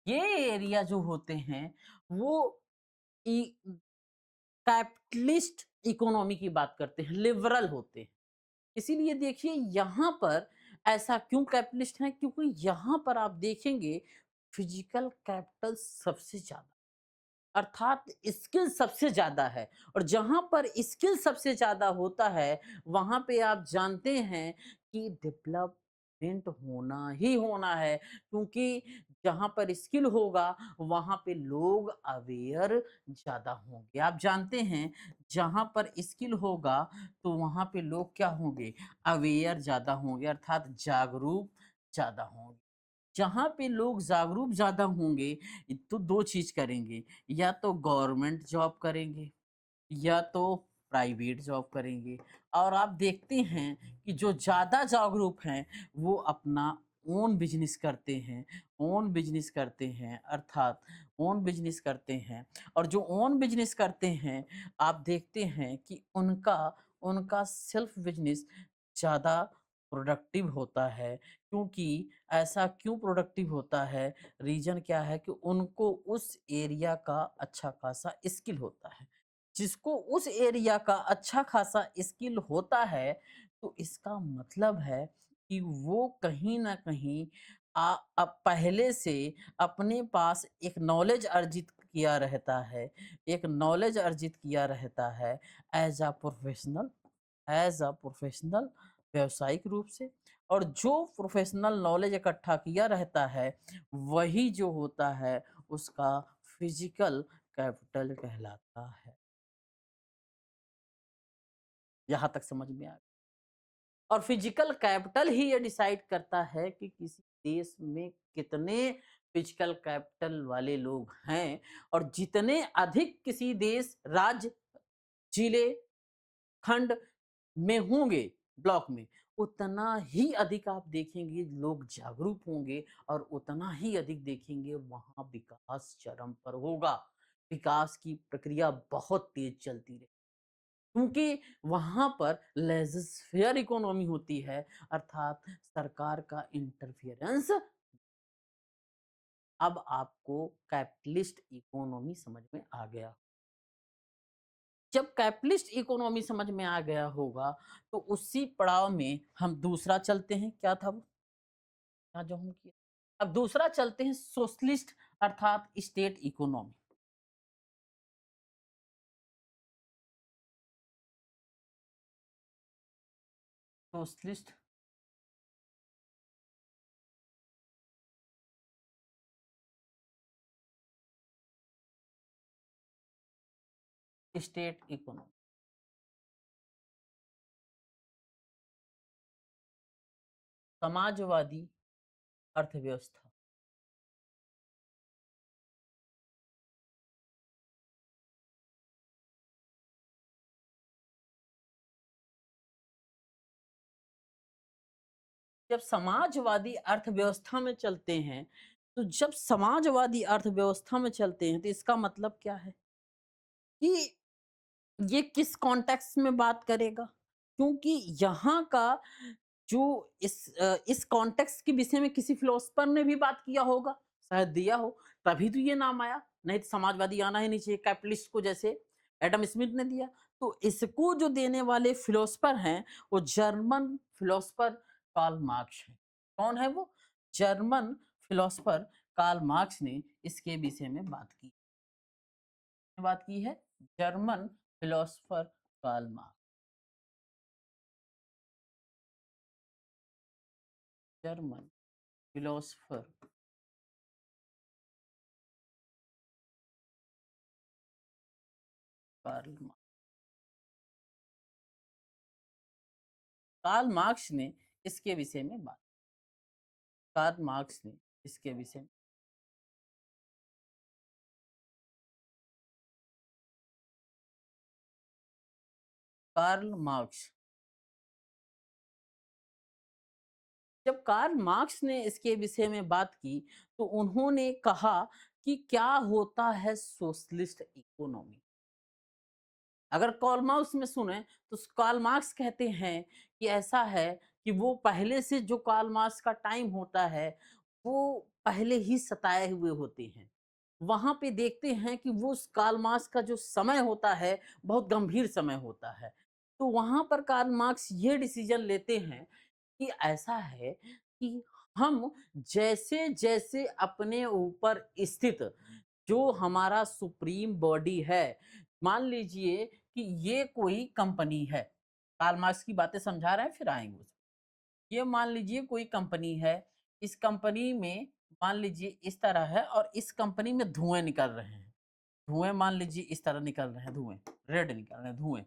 ये एरिया जो होते हैं वो कैपिटलिस्ट इकोनॉमी की बात करते हैं, लिबरल होते हैं। इसीलिए देखिए यहाँ पर ऐसा क्यों कैपिटलिस्ट है, क्योंकि यहाँ पर आप देखेंगे फिजिकल कैपिटल सबसे ज्यादा, अर्थात स्किल सबसे ज़्यादा है। और जहाँ पर स्किल सबसे ज़्यादा होता है, वहाँ पे आप जानते हैं कि डेवलपमेंट होना ही होना है, क्योंकि जहाँ पर स्किल होगा, वहाँ पे लोग अवेयर ज़्यादा होंगे। आप जानते हैं, जहाँ पर स्किल होगा, तो वहाँ पे लोग क्या होंगे? अवेयर ज़्यादा होंगे, अर्थात जागरूक ज़्यादा होंगे। जहाँ पे लोग जागरूक ज़्यादा होंगे, तो 2 चीज़ करेंगे, या तो गवर्नमेंट जॉब करेंगे, या तो प्राइवेट जॉब करेंगे। और आप देखते हैं कि जो ज़्यादा जागरूक हैं, वो अपना ओन बिज़नेस करते हैं, ओन बिज़नेस करते हैं, अर्थात ओन बिज़नेस करते हैं। और जो ओन बिज़नेस करते हैं, आप देखते हैं कि उनका उनका सेल्फ बिज़नेस ज़्यादा प्रोडक्टिव होता है। क्योंकि ऐसा क्यों प्रोडक्टिव होता है? रीज़न क्या है कि उनको उस एरिया का अच्छा खासा स्किल होता है। जिसको उस एरिया का अच्छा खासा स्किल होता है, तो इसका मतलब है कि वो कहीं न कहीं पहले से अपने पास एक नॉलेज अर्जित किया रहता है, एक नॉलेज अर्जित किया रहता है as a professional, as a professional व्यावसायिक रूप से। और जो प्रोफ़ेशनल नॉलेज इकट्ठा किया रहता है, वही जो होता है उसका फ़िज़िकल कैपिटल कहलाता है। यहाँ तक समझ में आ गया। और फिजिकल कैपिटल ही ये डिसाइड करता है कि किसी देश में कितने फिजिकल कैपिटल वाले लोग हैं। और जितने अधिक किसी देश, राज्य, जिले, खंड में होंगे, ब्लॉक में, उतना ही अधिक आप देखेंगे लोग जागरूक होंगे, और उतना ही अधिक देखेंगे वहां विकास चरम पर होगा। विकास की प्रक्रिया बहुत तेज चलती है, क्योंकि वहाँ पर लेज़र इकोनॉमी होती है, अर्थात सरकार का इंटरफेरेंस। अब आपको कैपिटलिस्ट इकोनॉमी समझ में आ गया। जब कैपिटलिस्ट इकोनॉमी समझ में आ गया होगा, तो उसी पड़ाव में हम दूसरा चलते हैं। क्या था वो? क्या जो हम किया? अब दूसरा चलते हैं सोशलिस्ट, अर्थात state economy. Socialist state economy, Samajwadi अर्थव्यवस्था। जब समाजवादी अर्थव्यवस्था में चलते हैं, तो जब समाजवादी अर्थव्यवस्था में चलते हैं, तो इसका मतलब क्या है कि ये किस कॉन्टेक्स्ट में बात करेगा? क्योंकि यहाँ का जो इस कॉन्टेक्स्ट के विषय में किसी फिलोसोफर ने भी बात किया होगा, शायद दिया हो, तभी तो ये नाम आया, नहीं तो समाजवादी आना ही नहीं चाहिए कैपिटलिस्ट को, जैसे एडम स्मिथ ने दिया। तो इसको जो देने वाले फिलोसोफर हैं, वो जर्मन फिलोसोफर कार्ल मार्क्स हैं। कौन है वो? जर्मन फिलोसोफर कार्ल मार्क्स ने इसके विषय में बात की है। German philosopher Karl Marx, German philosopher Karl Marx. Karl Marx ने इसके विषय में बात कार्ल मार्क्स ने इसके विषय में कार्ल मार्क्स। जब कार्ल मार्क्स ने इसके विषय में बात की, तो उन्होंने कहा कि क्या होता है सोशलिस्ट इकोनॉमी। अगर कार्ल मार्क्स में सुने तो कार्ल मार्क्स कहते हैं कि ऐसा है कि वो पहले से जो कार्ल मार्क्स का टाइम होता है, वो पहले ही सताए हुए होते हैं। वहाँ पे देखते हैं कि वो उस कार्ल मार्क्स का जो समय होता है, बहुत गंभीर समय होता है। तो वहाँ पर कार्ल मार्क्स ये डिसीजन लेते हैं कि ऐसा है कि हम जैसे-जैसे अपने ऊपर स्थित जो हमारा सुप्रीम बॉडी है, मान लीजिए कि ये कोई कंपनी है। कार्ल मार्क्स की बातें समझा रहे हैं, फिर आएँगे उस ये मान लीजिए कोई कंपनी है, इस कंपनी में मान लीजिए इस तरह है और इस कंपनी में धुएँ निकल रहे हैं। धुएँ मान लीजिए इस तरह निकल रहे हैं धुएँ, रेड निकल रहे हैं धुएँ।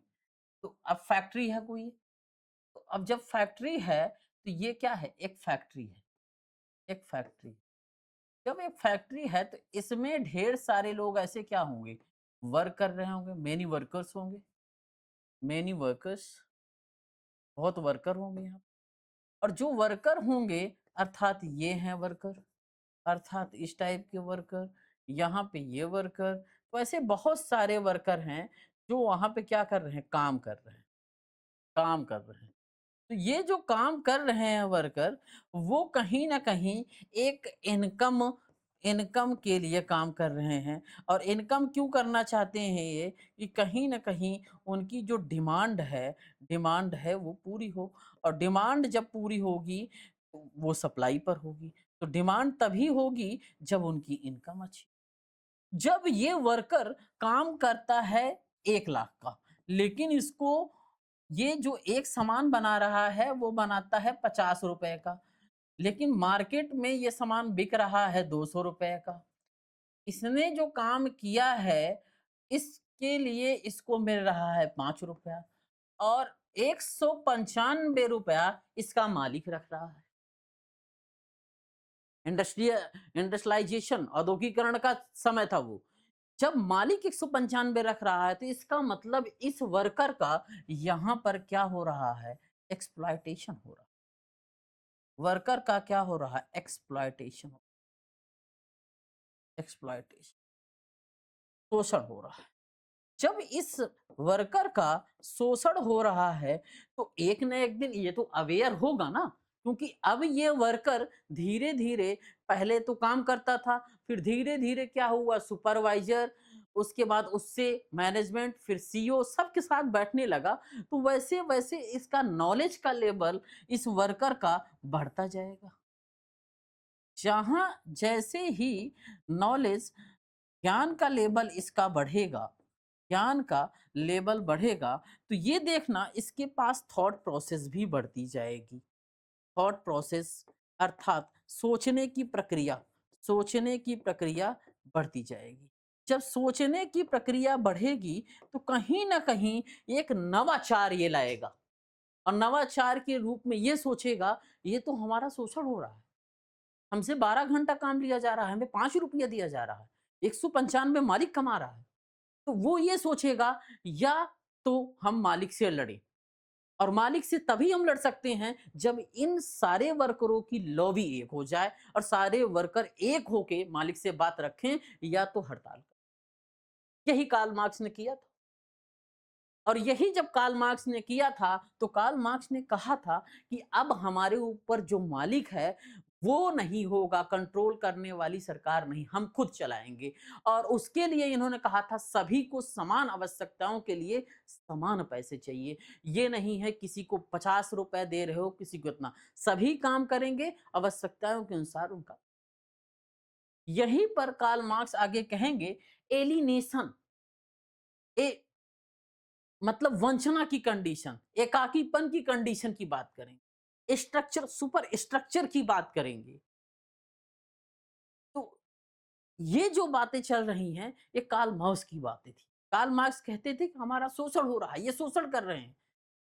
तो अब फैक्ट्री है कोई, तो अब जब फैक्ट्री है, तो ये क्या है? एक फैक्ट्री है, एक फैक्ट्री। जब एक फैक्ट्री है तो इसमें ढेर सारे लोग ऐसे क्या होंगे? वर्क कर रहे होंगे, मेनी वर्कर्स होंगे, मेनी वर्कर्स, बहुत वर्कर होंगे यहाँ। और जो वर्कर होंगे अर्थात ये हैं वर्कर, अर्थात इस टाइप के वर्कर, यहाँ पे ये वर्कर, तो ऐसे बहुत सारे वर्कर हैं जो वहाँ पे क्या कर रहे हैं? काम कर रहे हैं, काम कर रहे हैं। तो ये जो काम कर रहे हैं वर्कर, वो कहीं न कहीं एक इनकम इनकम के लिए काम कर रहे हैं और इनकम क्यों करना चाहते हैं ये कि कहीं न कहीं उनकी जो डिमांड है वो पूरी हो और डिमांड जब पूरी होगी, तो वो सप्लाई पर होगी। तो डिमांड तभी होगी जब उनकी इनकम अच्छी। जब ये वर्कर काम करता है 1 लाख का, लेकिन इसको ये जो एक सामान बना रहा है, वो बनाता है ₹50 का, लेकिन मार्केट में ये सामान बिक रहा है ₹200 का। इसने जो काम किया है, इसके लिए इसको मिल रहा है ₹5 और ₹195 इसका मालिक रख रहा है। इंडस्ट्रियलाइजेशन औद्योगीकरण का समय था वो। जब मालिक 195 रख रहा है तो इसका मतलब इस वर्कर का यहाँ पर क्या हो रहा है? एक्सप्लॉयटेशन हो रहा है। वर्कर का क्या हो रहा है? एक्सप्लॉयटेशन, एक्सप्लॉयटेशन, शोषण हो रहा है। जब इस वर्कर का शोषण हो रहा है तो एक न एक दिन ये तो अवेयर होगा ना, क्योंकि अब ये वर्कर धीरे धीरे पहले तो काम करता था, फिर धीरे धीरे क्या हुआ? सुपरवाइजर, उसके बाद उससे मैनेजमेंट, फिर सीईओ सबके साथ बैठने लगा, तो वैसे वैसे इसका नॉलेज का लेवल इस वर्कर का बढ़ता जाएगा। जहां जैसे ही नॉलेज, ज्ञान का लेवल इसका बढ़ेगा, ज्ञान का लेवल बढ़ेगा, तो ये देखना इसके पास थॉट प्रोसेस भी बढ़ती जाएगी। थॉट प्रोसेस अर्थात सोचने की प्रक्रिया बढ़ती जाएगी। जब सोचने की प्रक्रिया बढ़ेगी, तो कहीं न कहीं एक नवाचार ये लाएगा और नवाचार के रूप में ये सोचेगा, ये तो हमारा शोषण हो रहा है। हमसे 12 घंटा काम लिया जा रहा है, हमें ₹5 दिया जा रहा है। 195 मालिक कमा रहा है। तो वो ये सोचेगा या तो हम मालिक से लड़ें और मालिक से तभी हम लड़ सकते हैं जब इन सारे वर्करों की लॉबी एक हो जाए और सारे वर्कर एक होके मालिक से बात रखें या तो हड़ताल करें। यही कार्ल मार्क्स ने किया था। और यही जब कार्ल मार्क्स ने किया था, तो कार्ल मार्क्स ने कहा था कि अब हमारे ऊपर जो मालिक है, वो नहीं होगा, कंट्रोल करने वाली सरकार नहीं, हम खुद चलाएँगे। और उसके लिए इन्होंने कहा था सभी को समान आवश्यकताओं के लिए समान पैसे चाहिए। ये नहीं है किसी को ₹50 दे रहे हो, किसी को इतना। सभी काम करेंगे आवश्यकताओं के अनुसार उनका। यहीं पर कार्ल मार्क्स आगे कहेंगे एलिनेशन, ए मतलब वंचना की कंडीशन, एकाकीपन की कंडीशन की बात करेंगे, स्ट्रक्चर सुपर स्ट्रक्चर की बात करेंगे। तो ये जो बातें चल रही हैं, ये कार्ल मार्क्स की बातें थी। कार्ल मार्क्स कहते थे कि हमारा शोषण हो रहा है, ये शोषण कर रहे हैं।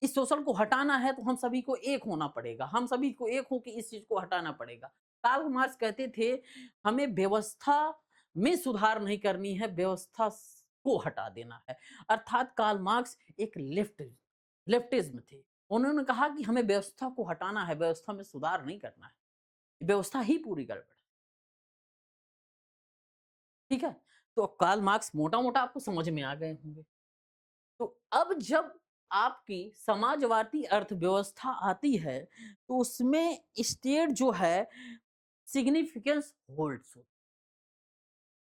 इस शोषण को हटाना है तो हम सभी को एक होना पड़ेगा। हम सभी को एक होके इस चीज़ को हटाना पड़ेगा। कार्ल मार्क्स कहते थे हमें व्यवस्था में सुधार नहीं करनी है, व्यवस्था को हटा देना है। अर्थात कार्ल मार्क्स एक लेफ्ट लेफ्टिज्म थे। उन्होंने कहा कि हमें व्यवस्था को हटाना है, व्यवस्था में सुधार नहीं करना है, व्यवस्था ही पूरी गड़बड़ है। ठीक है? तो कार्ल मार्क्स मोटा-मोटा आपको समझ में आ गए होंगे। तो अब जब आपकी समाजवादी अर्थव्यवस्था आती है, तो उसमें स्टेट जो है सिग्निफिकेंस होल्ड्स हो,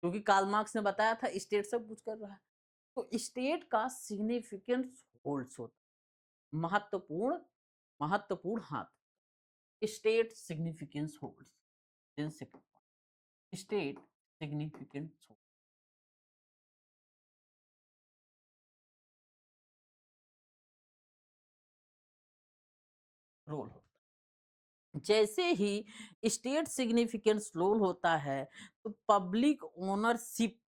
क्योंकि कार्ल मार्क्स ने बताया था स्टेट सब कुछ कर रहा है। तो स्टेट का सिग्निफिकेंस होल्ड्स होता है, महत्वपूर्ण महत्वपूर्ण हाथ। State significance holds, then second point, state significance role होता है। जैसे ही स्टेट सिग्निफिकेंस रोल होता है, तो पब्लिक ओनरशिप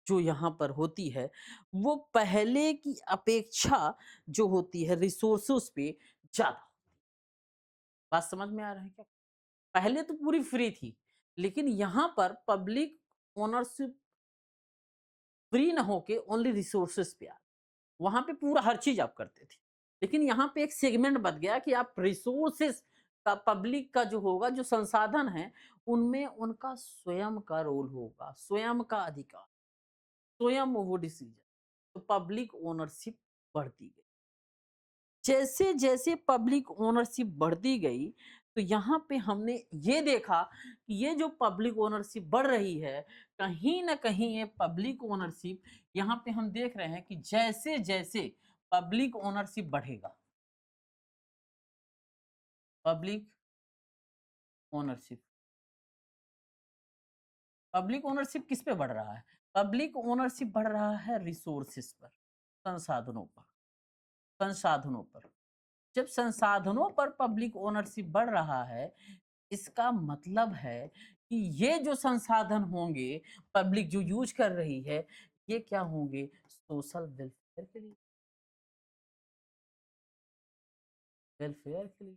जो यहाँ पर होती है, वो पहले की अपेक्षा जो होती है रिसोर्सेस पे ज़्यादा। बात समझ में आ रहा है क्या? पहले तो पूरी फ्री थी, लेकिन यहाँ पर पब्लिक ओनरशिप फ्री ना होके ओनली रिसोर्सेस पे आ, वहाँ पे पूरा हर चीज़ आप करते थे। लेकिन यहाँ पे एक सेगमेंट बच गया कि आप रिसोर्सेस का पब्लिक का जो होगा, जो संसाधन है, उनमें उनका स्वयं का रोल होगा, स्वयं का अधिकार, स्वयं वो डिसीजन। तो पब्लिक ओनरशिप बढ़ती गई। जैसे-जैसे पब्लिक ओनरशिप बढ़ती गई, तो यहाँ पे हमने ये देखा कि ये जो पब्लिक ओनरशिप बढ़ रही है, कहीं न कहीं ये पब्लिक ओनरशिप, यहाँ पे हम देख रहे हैं कि जैसे-जैसे पब्लिक ओनरशिप बढ़ेगा, पब्लिक ओनरशिप, पब्लिक ओनरशिप किस पे बढ़ रहा है? पब्लिक ओनरशिप बढ़ रहा है रिसोर्सेस पर, संसाधनों पर, संसाधनों पर। जब संसाधनों पर पब्लिक ओनरशिप बढ़ रहा है, इसका मतलब है कि ये जो संसाधन होंगे, पब्लिक जो यूज़ कर रही है, ये क्या होंगे? सोशल वेलफेयर के लिए, वेलफेयर के लिए,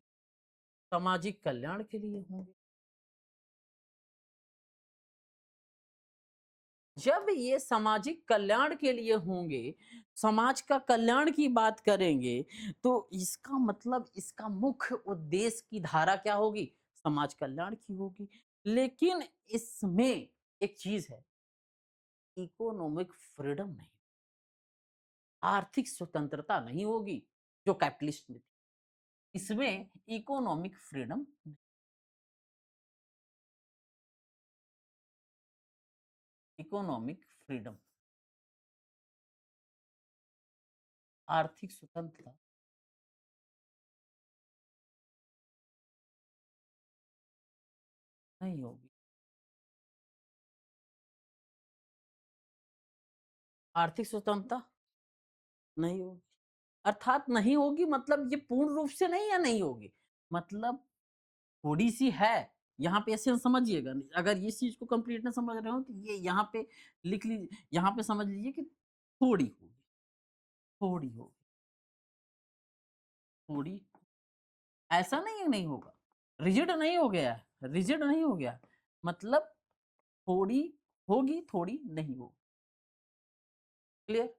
सामाजिक कल्याण के लिए होंगे। जब ये सामाजिक कल्याण के लिए होंगे, समाज का कल्याण की बात करेंगे, तो इसका मतलब इसका मुख्य उद्देश्य की धारा क्या होगी? समाज कल्याण की होगी। लेकिन इसमें एक चीज़ है, इकोनॉमिक फ्रीडम नहीं, आर्थिक स्वतंत्रता नहीं होगी, जो कैपिटलिस्ट में थी। इसमें इकोनॉमिक फ्रीडम, इकोनॉमिक फ्रीडम, आर्थिक स्वतंत्रता नहीं होगी। आर्थिक स्वतंत्रता नहीं होगी। अर्थात नहीं होगी, मतलब ये पूर्ण रूप से नहीं या नहीं होगी, मतलब थोड़ी-सी है। यहाँ पे ऐसे समझिएगा, अगर इस चीज़ को कंप्लीट ना समझ रहे हो, तो ये यहाँ पे लिख लीजिए, यहाँ पे समझ लीजिए कि थोड़ी होगी, थोड़ी होगी, थोड़ी, ऐसा नहीं है नहीं होगा। रिजिड नहीं हो गया है, रिजिड नहीं हो गया, मतलब थोड़ी होगी, थोड़ी नहीं होगी। क्लियर?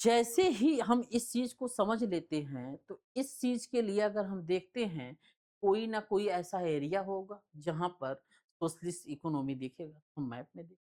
जैसे ही हम इस चीज़ को समझ लेते हैं, तो इस चीज़ के लिए अगर हम देखते हैं, कोई ना कोई ऐसा एरिया होगा, जहाँ पर सोशलिस्ट इकोनॉमी दिखेगा, हम मैप में देख,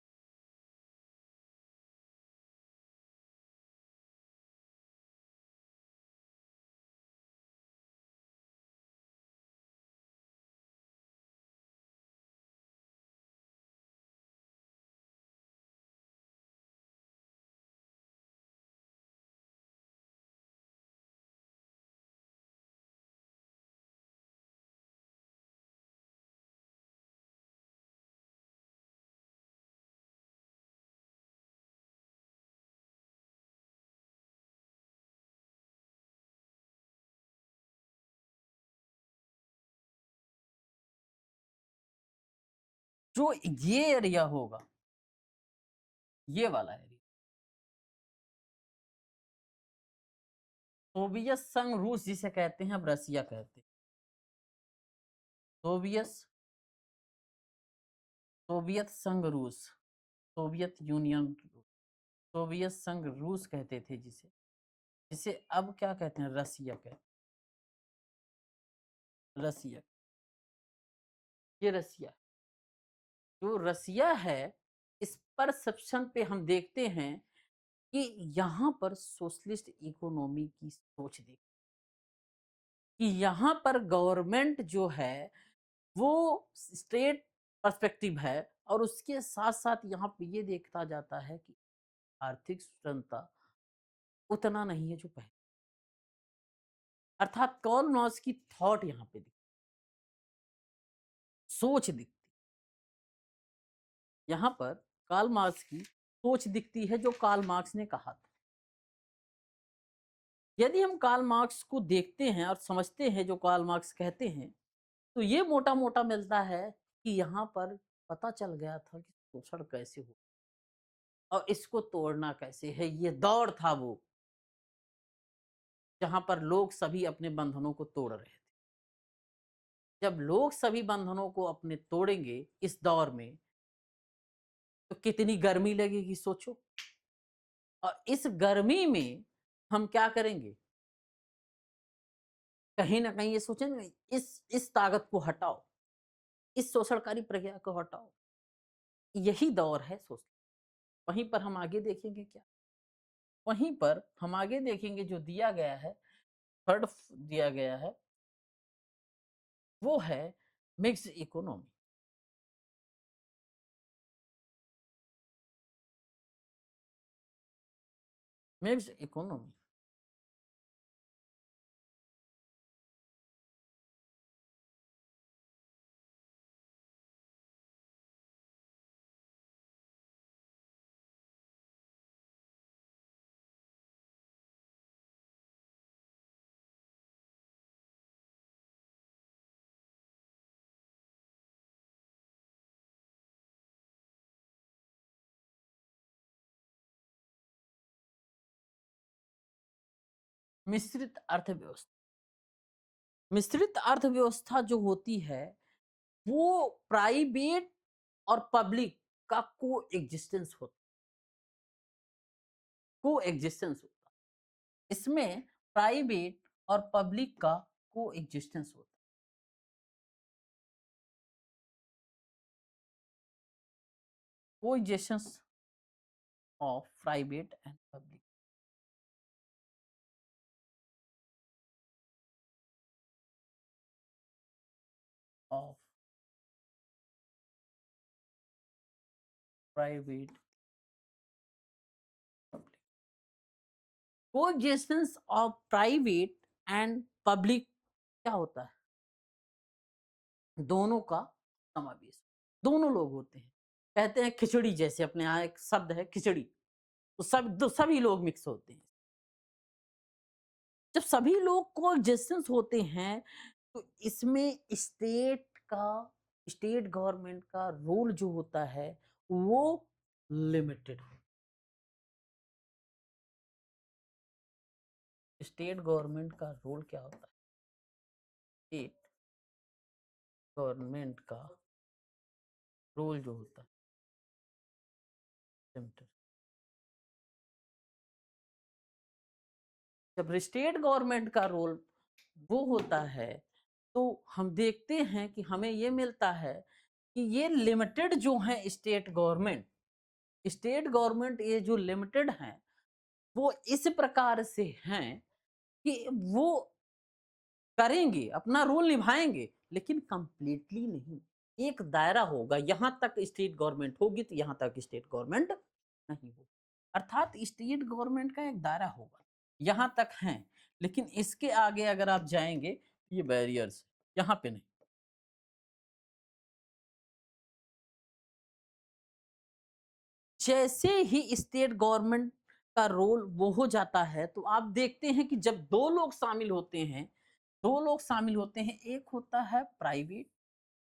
जो ये एरिया होगा, ये वाला एरिया, सोवियत संघ रूस जिसे कहते हैं, अब रसिया कहते हैं। सोवियत सोवियत संघ रूस, सोवियत यूनियन, सोवियत संघ रूस कहते थे जिसे। इसे अब क्या कहते हैं, रसिया कहते हैं, रसिया, ये रसिया, जो रसिया है, इस परसेप्शन पे हम देखते हैं कि यहाँ पर सोशलिस्ट इकोनॉमी की सोच देखी, कि यहाँ पर गवर्नमेंट जो है वो स्टेट पर्सपेक्टिव है, और उसके साथ साथ यहाँ पे ये देखा जाता है कि आर्थिक स्वतंत्रता उतना नहीं है जो पहले, अर्थात कार्ल मार्क्स की थॉट यहाँ पे दिखती, सोच दिखती, यहाँ पर कार्ल मार्क्स की सोच दिखती है जो कार्ल मार्क्स ने कहा था। यदि हम कार्ल मार्क्स को देखते हैं और समझते हैं जो कार्ल मार्क्स कहते हैं, तो ये मोटा मोटा मिलता है कि यहाँ पर पता चल गया था कि शोषण कैसे हो और इसको तोड़ना कैसे है। ये दौर था वो, जहां पर लोग सभी अपने बंधनों को तोड़ रहे थे। जब लोग सभी बंधनों को अपने तोड़ेंगे इस दौर में, तो कितनी गर्मी लगेगी सोचो। और इस गर्मी में हम क्या करेंगे, कहीं ना कहीं ये सोचेंगे इस ताकत को हटाओ, इस शोषणकारी प्रक्रिया को हटाओ। यही दौर है सोच। वहीं पर हम आगे देखेंगे क्या, वहीं पर हम आगे देखेंगे जो दिया गया है, थर्ड दिया गया है, वो है मिक्स्ड इकोनॉमी। मिक्स्ड इकोनॉमी, मिश्रित अर्थव्यवस्था। मिश्रित अर्थव्यवस्था जो होती है, वो प्राइवेट और पब्लिक का को एग्जिस्टेंस होता, को एग्जिस्टेंस होता। इसमें प्राइवेट और पब्लिक का को एग्जिस्टेंस होता, coexistence of private and public, of private public, coexistence of private and public क्या होता है, दोनों का समावेश, दोनों लोग होते हैं। कहते हैं खिचड़ी, जैसे अपने यहाँ एक शब्द है खिचड़ी, तो सभी लोग मिक्स होते हैं। जब सभी लोग को एग्जिस्टेंस होते हैं, तो इसमें स्टेट गवर्नमेंट का रोल जो होता है वो लिमिटेड हो। स्टेट गवर्नमेंट का रोल क्या होता है, स्टेट गवर्नमेंट का रोल जो होता है लिमिटेड। जब स्टेट गवर्नमेंट का रोल वो होता है, तो हम देखते हैं कि हमें ये मिलता है कि ये लिमिटेड जो है स्टेट गवर्नमेंट ये जो लिमिटेड हैं, वो इस प्रकार से हैं कि वो करेंगे, अपना रोल निभाएंगे, लेकिन कंप्लीटली नहीं। एक दायरा होगा, यहां तक स्टेट गवर्नमेंट होगी तो यहां तक स्टेट गवर्नमेंट नहीं होगी। अर्थात स्टेट गवर्नमेंट का एक दायरा होगा, यहां तक है, लेकिन इसके आगे अगर आप जाएंगे, ये बैरियर्स यहां पे नहीं। जैसे ही स्टेट गवर्नमेंट का रोल वो हो जाता है, तो आप देखते हैं कि जब दो लोग शामिल होते हैं, एक होता है प्राइवेट,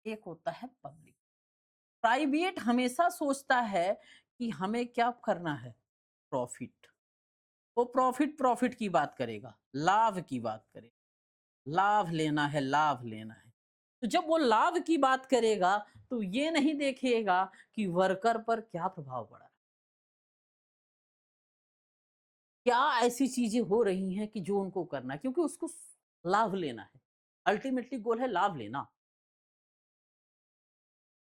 एक होता है पब्लिक। प्राइवेट हमेशा सोचता है कि हमें क्या करना है, प्रॉफिट। वो प्रॉफिट की बात करेगा, लाभ की बात करेगा, लाभ लेना है, लाभ लेना है। तो जब वो लाभ की बात करेगा, तो ये नहीं देखेगा कि वर्कर पर क्या प्रभाव पड़ा, क्या ऐसी चीजें हो रही हैं कि जो उनको करना है, क्योंकि उसको लाभ लेना है। अल्टीमेटली गोल है लाभ लेना।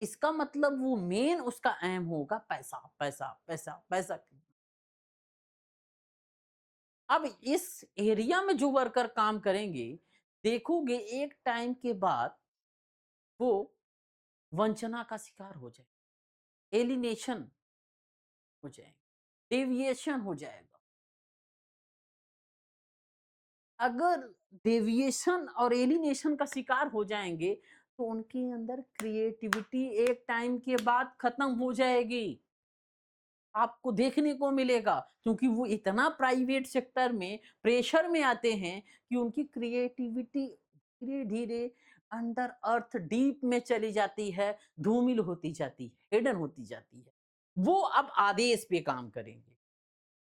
इसका मतलब वो मेन उसका एम होगा पैसा, पैसा, पैसा, पैसा। अब इस एरिया में जो वर्कर काम करेंगे, देखोगे एक टाइम के बाद वो वंचना का शिकार हो जाए, एलिनेशन हो जाएंगे, डेविएशन हो जाएगा। अगर डेविएशन और एलिनेशन का शिकार हो जाएंगे, तो उनके अंदर क्रिएटिविटी एक टाइम के बाद खत्म हो जाएगी। आपको देखने को मिलेगा, क्योंकि वो इतना प्राइवेट सेक्टर में प्रेशर में आते हैं कि उनकी क्रिएटिविटी धीरे धीरे अंडर अर्थ डीप में चली जाती है, धूमिल होती जाती है, हिडन होती जाती है। वो अब आदेश पे काम करेंगे,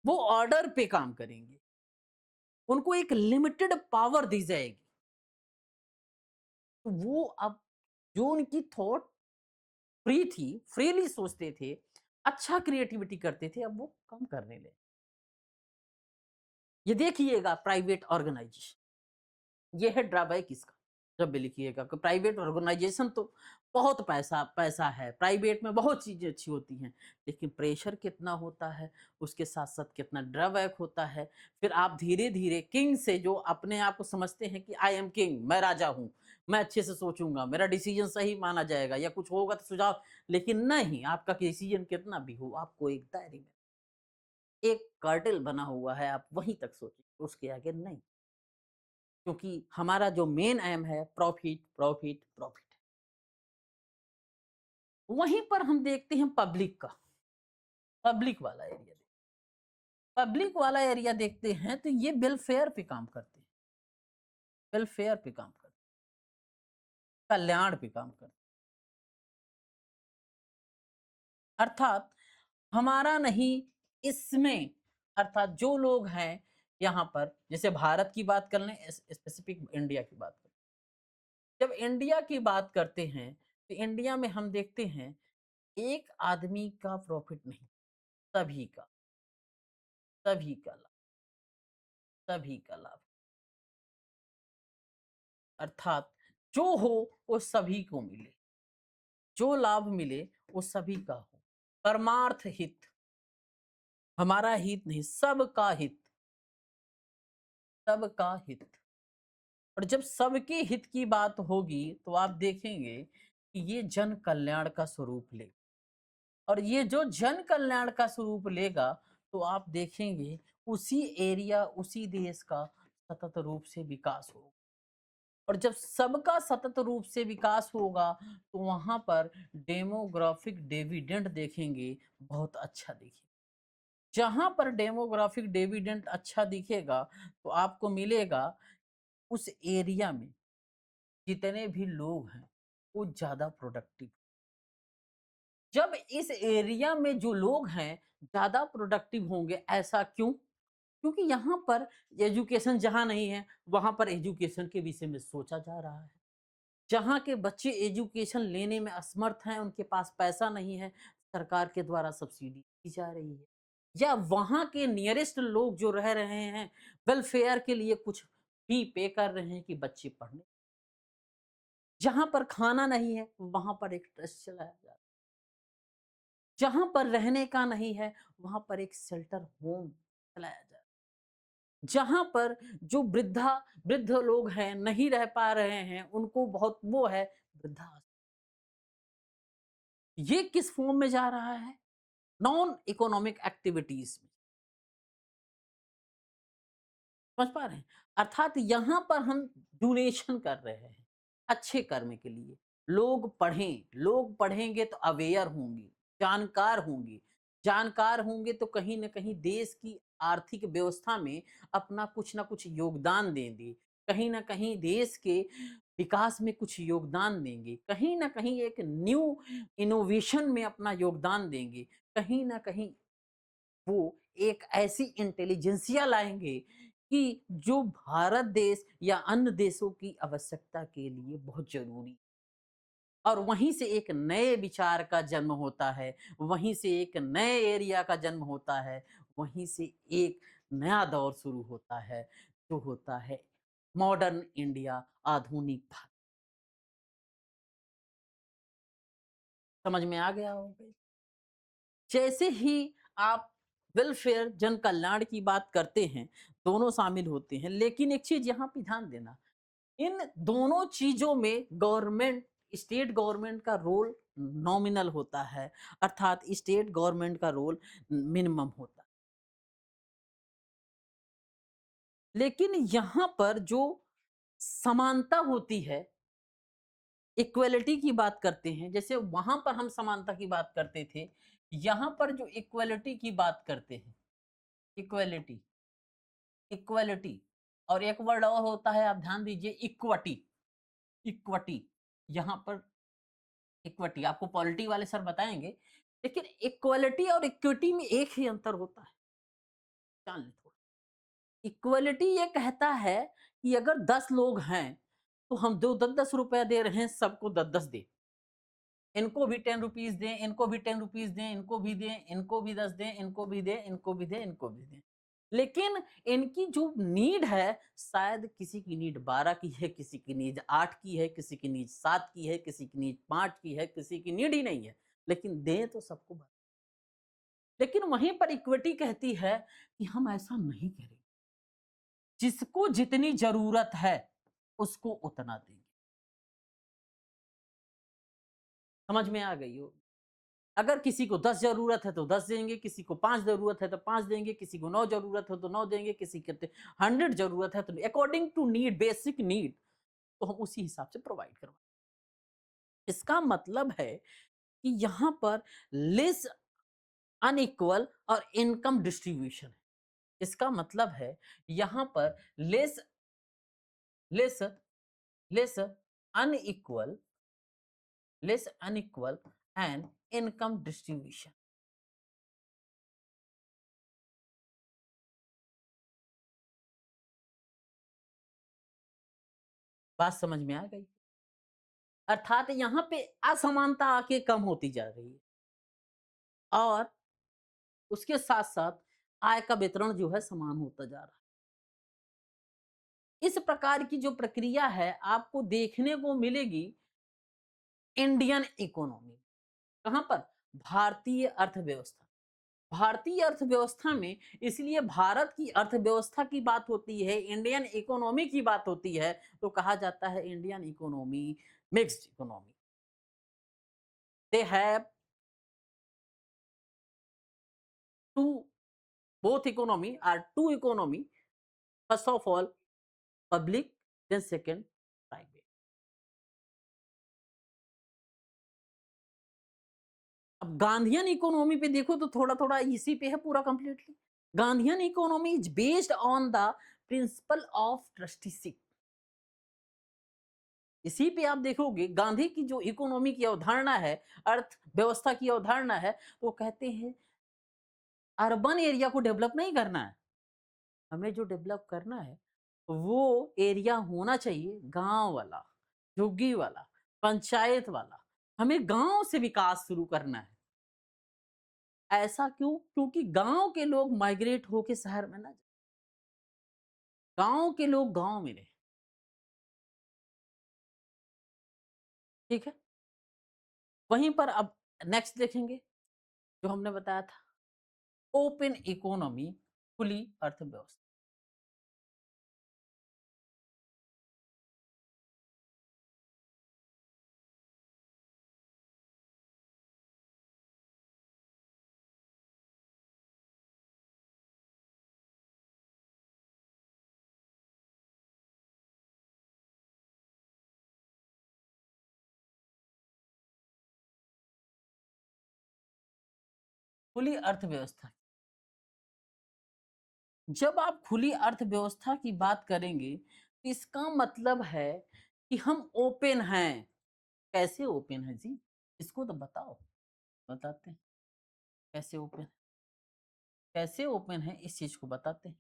वो ऑर्डर पे काम करेंगे, उनको एक लिमिटेड पावर दी जाएगी। तो वो अब जो उनकी थॉट फ्री थी, फ्रीली सोचते थे, अच्छा क्रिएटिविटी करते थे, अब वो कम करने लगे। ये देखिएगा प्राइवेट ऑर्गेनाइजेशन, ये है ड्रॉबैक इसका। जब भी लिखिएगा कि प्राइवेट ऑर्गेनाइजेशन तो बहुत पैसा पैसा है, प्राइवेट में बहुत चीजें अच्छी होती हैं, लेकिन प्रेशर कितना होता है, उसके साथ साथ कितना ड्रॉबैक होता है। फिर आप धीरे धीरे किंग से, जो अपने आप को समझते हैं कि आई एम किंग, मैं राजा हूं, मैं अच्छे से सोचूंगा, मेरा डिसीजन सही माना जाएगा, या कुछ होगा तो सुझाव, लेकिन नहीं, आपका डिसीजन कितना भी हो, आपको एक दायरे में, एक कार्टेल बना हुआ है, आप वहीं तक सोचिए, उसके आगे नहीं। क्योंकि हमारा जो मेन एम है प्रॉफिट, प्रॉफिट, प्रॉफिट। वहीं पर हम देखते हैं पब्लिक का, पब्लिक वाला एरिया, पब्लिक वाला एरिया देखते हैं तो ये वेलफेयर पे काम करते हैं, वेलफेयर पे काम करते हैं, कल्याण पे काम करते हैं। अर्थात हमारा नहीं, इसमें, अर्थात जो लोग हैं यहाँ पर, जैसे भारत की बात कर लें, स्पेसिफिक इंडिया की बात करें। जब इंडिया की बात करते हैं, तो इंडिया में हम देखते हैं एक आदमी का प्रॉफिट नहीं, सभी का, सभी का लाभ, सभी का लाभ। अर्थात जो हो वो सभी को मिले, जो लाभ मिले वो सभी का हो। परमार्थ हित, हमारा हित नहीं, सबका हित, सबका हित। और जब सबके हित की बात होगी, तो आप देखेंगे कि ये जन कल्याण का स्वरूप ले, और ये जो जन कल्याण का स्वरूप लेगा, तो आप देखेंगे उसी एरिया, उसी देश का सतत रूप से विकास होगा। और जब सबका सतत रूप से विकास होगा, तो वहां पर डेमोग्राफिक डिविडेंड देखेंगे, बहुत अच्छा दिखेगा। जहां पर डेमोग्राफिक डिविडेंड अच्छा दिखेगा, तो आपको मिलेगा उस एरिया में जितने भी लोग हैं वो ज्यादा प्रोडक्टिव। जब इस एरिया में जो लोग हैं ज्यादा प्रोडक्टिव होंगे, ऐसा क्यों? क्योंकि यहाँ पर एजुकेशन जहाँ नहीं है, वहां पर एजुकेशन के विषय में सोचा जा रहा है। जहाँ के बच्चे एजुकेशन लेने में असमर्थ हैं, उनके पास पैसा नहीं है, सरकार के द्वारा सब्सिडी दी जा रही है। या वहाँ के नियरेस्ट लोग जो रह रहे हैं, वेलफेयर के लिए कुछ फी पे कर रहे हैं कि बच्चे पढ़ने। जहाँ पर खाना नहीं है, वहाँ पर एक ट्रस्ट चलाया जा रहा है। जहाँ पर रहने का नहीं है, वहाँ पर एक शेल्टर होम चलाया जा रहा है। जहाँ पर जो वृद्ध लोग हैं, नहीं रह पा रहे हैं, उनको बहुत वो है, वृद्धाश्रम। ये किस फॉर्म में जा रहा है? नॉन इकोनॉमिक एक्टिविटीज में। समझ पा रहे हैं? अर्थात यहाँ पर हम डोनेशन कर रहे हैं अच्छे कर्म के लिए। लोग पढ़ें, लोग पढ़ेंगे तो अवेयर होंगे, जानकार होंगे, जानकार होंगे तो कहीं ना कहीं देश की आर्थिक व्यवस्था में अपना कुछ ना कुछ योगदान देंगे, कहीं ना कहीं देश के विकास में कुछ योगदान देंगे, कहीं ना कहीं एक न्यू इनोवेशन में अपना योगदान देंगे, कहीं ना कहीं वो एक ऐसी इंटेलिजेंसिया लाएंगे कि जो भारत देश या अन्य देशों की आवश्यकता के लिए बहुत जरूरी। और वहीं से एक नए विचार का जन्म होता है, वहीं से एक नए एरिया का जन्म होता है, वहीं से एक नया दौर शुरू होता है, जो होता है मॉडर्न इंडिया, आधुनिक भारत। समझ में आ गया होगा? जैसे ही आप वेलफेयर, जन कल्याण की बात करते हैं, दोनों शामिल होते हैं, लेकिन एक चीज़ यहाँ पे ध्यान देना, इन दोनों चीज़ों में गवर्नमेंट, स्टेट गवर्नमेंट का रोल नॉमिनल होता है, अर्थात स्टेट गवर्नमेंट का रोल मिनिमम होता है। लेकिन यहाँ पर जो समानता होती है, इक्वालिटी की बात करते हैं, जैसे वहाँ पर हम समानता की बात करते थे, यहाँ पर जो इक्वालिटी की बात करते हैं, इक्वालिटी, इक्वालिटी, और एक वर्ड और होता है, आप ध्यान दीजिए, इक्विटी, इक्विटी। यहाँ पर इक्विटी आपको पॉलिटी वाले सर बताएँगे, लेकिन इक्वालिटी और इक्विटी में एक ही अंतर होता है, जान लें थोड़ा। इक्वालिटी ये कहता है कि अगर 10 लोग हैं, तो हम जो 10-10 रुपया दे रहे हैं, सबको 10-10 दें। इनको भी 10 रुपीज़ दें, इनको भी 10 रुपीज़ दें, इनको भी दें, इनको भी 10 दें, इनको भी दें, इनको भी दें, इनको भी दें। लेकिन इनकी जो नीड है, शायद किसी की नीड 12 की है, किसी की नीड 8 की है, किसी की नीड 7 की है, किसी की नीड 5 की है, किसी की नीड ही नहीं है। लेकिन दें तो सबको बराबर। लेकिन वहीं पर इक्विटी कहती है कि हम ऐसा नहीं करेंगे। जिसको जितनी ज़रूरत है, उसको उतना देंगे। समझ में आ गई हो? अगर किसी को 10 ज़रूरत है तो 10 देंगे, किसी को 5 ज़रूरत है तो 5 देंगे, किसी को 9 ज़रूरत है तो 9 देंगे, किसी को 100 ज़रूरत है तो according to need, basic need, तो हम उसी हिसाब से प्रोवाइड करवाएँ। इसका मतलब है कि यहाँ पर लेस अनइक्वल और इनकम डिस्ट्रीब्यूशन है। इसका मतलब है यहाँ पर less less less unequal and income distribution. बात समझ में आ गई? अर्थात यहाँ पे असमानता आके कम होती जा रही है और उसके साथ-साथ आय का वितरण जो है समान होता जा रहा है। इस प्रकार की जो प्रक्रिया है आपको देखने को मिलेगी इंडियन इकोनॉमी। कहाँ पर? भारतीय अर्थव्यवस्था। भारतीय अर्थव्यवस्था में इसलिए भारत की अर्थव्यवस्था की बात होती है, इंडियन इकोनॉमी की बात होती है, तो कहा जाता है Indian economy mixed economy. They have two, both economy are two economy. First of all public, then second private. अब गांधीयन इकोनॉमी पे देखो तो थोड़ा थोड़ा इसी पे है पूरा completely. Gandhian economy is based on the principle of trusteeship. इसी पे आप देखोगे गांधी की जो इकोनॉमी की अवधारणा है, अर्थव्यवस्था की अवधारणा है, वो कहते हैं अर्बन एरिया को डेवलप नहीं करना है, हमें जो डेवलप करना है वो एरिया होना चाहिए गांव वाला, झुग्गी वाला, पंचायत वाला। हमें गांव से विकास शुरू करना है। ऐसा क्यों? क्योंकि गांव के लोग माइग्रेट होके शहर में ना जाए, गांव के लोग गांव में रहे। ठीक है, वहीं पर अब नेक्स्ट देखेंगे जो हमने बताया था, ओपन इकोनॉमी, खुली अर्थव्यवस्था। खुली अर्थव्यवस्था, जब आप खुली अर्थव्यवस्था की बात करेंगे तो इसका मतलब है कि हम ओपन हैं। कैसे ओपन है जी? इसको तो बताओ। बताते हैं कैसे ओपन, कैसे ओपन है इस चीज को बताते हैं।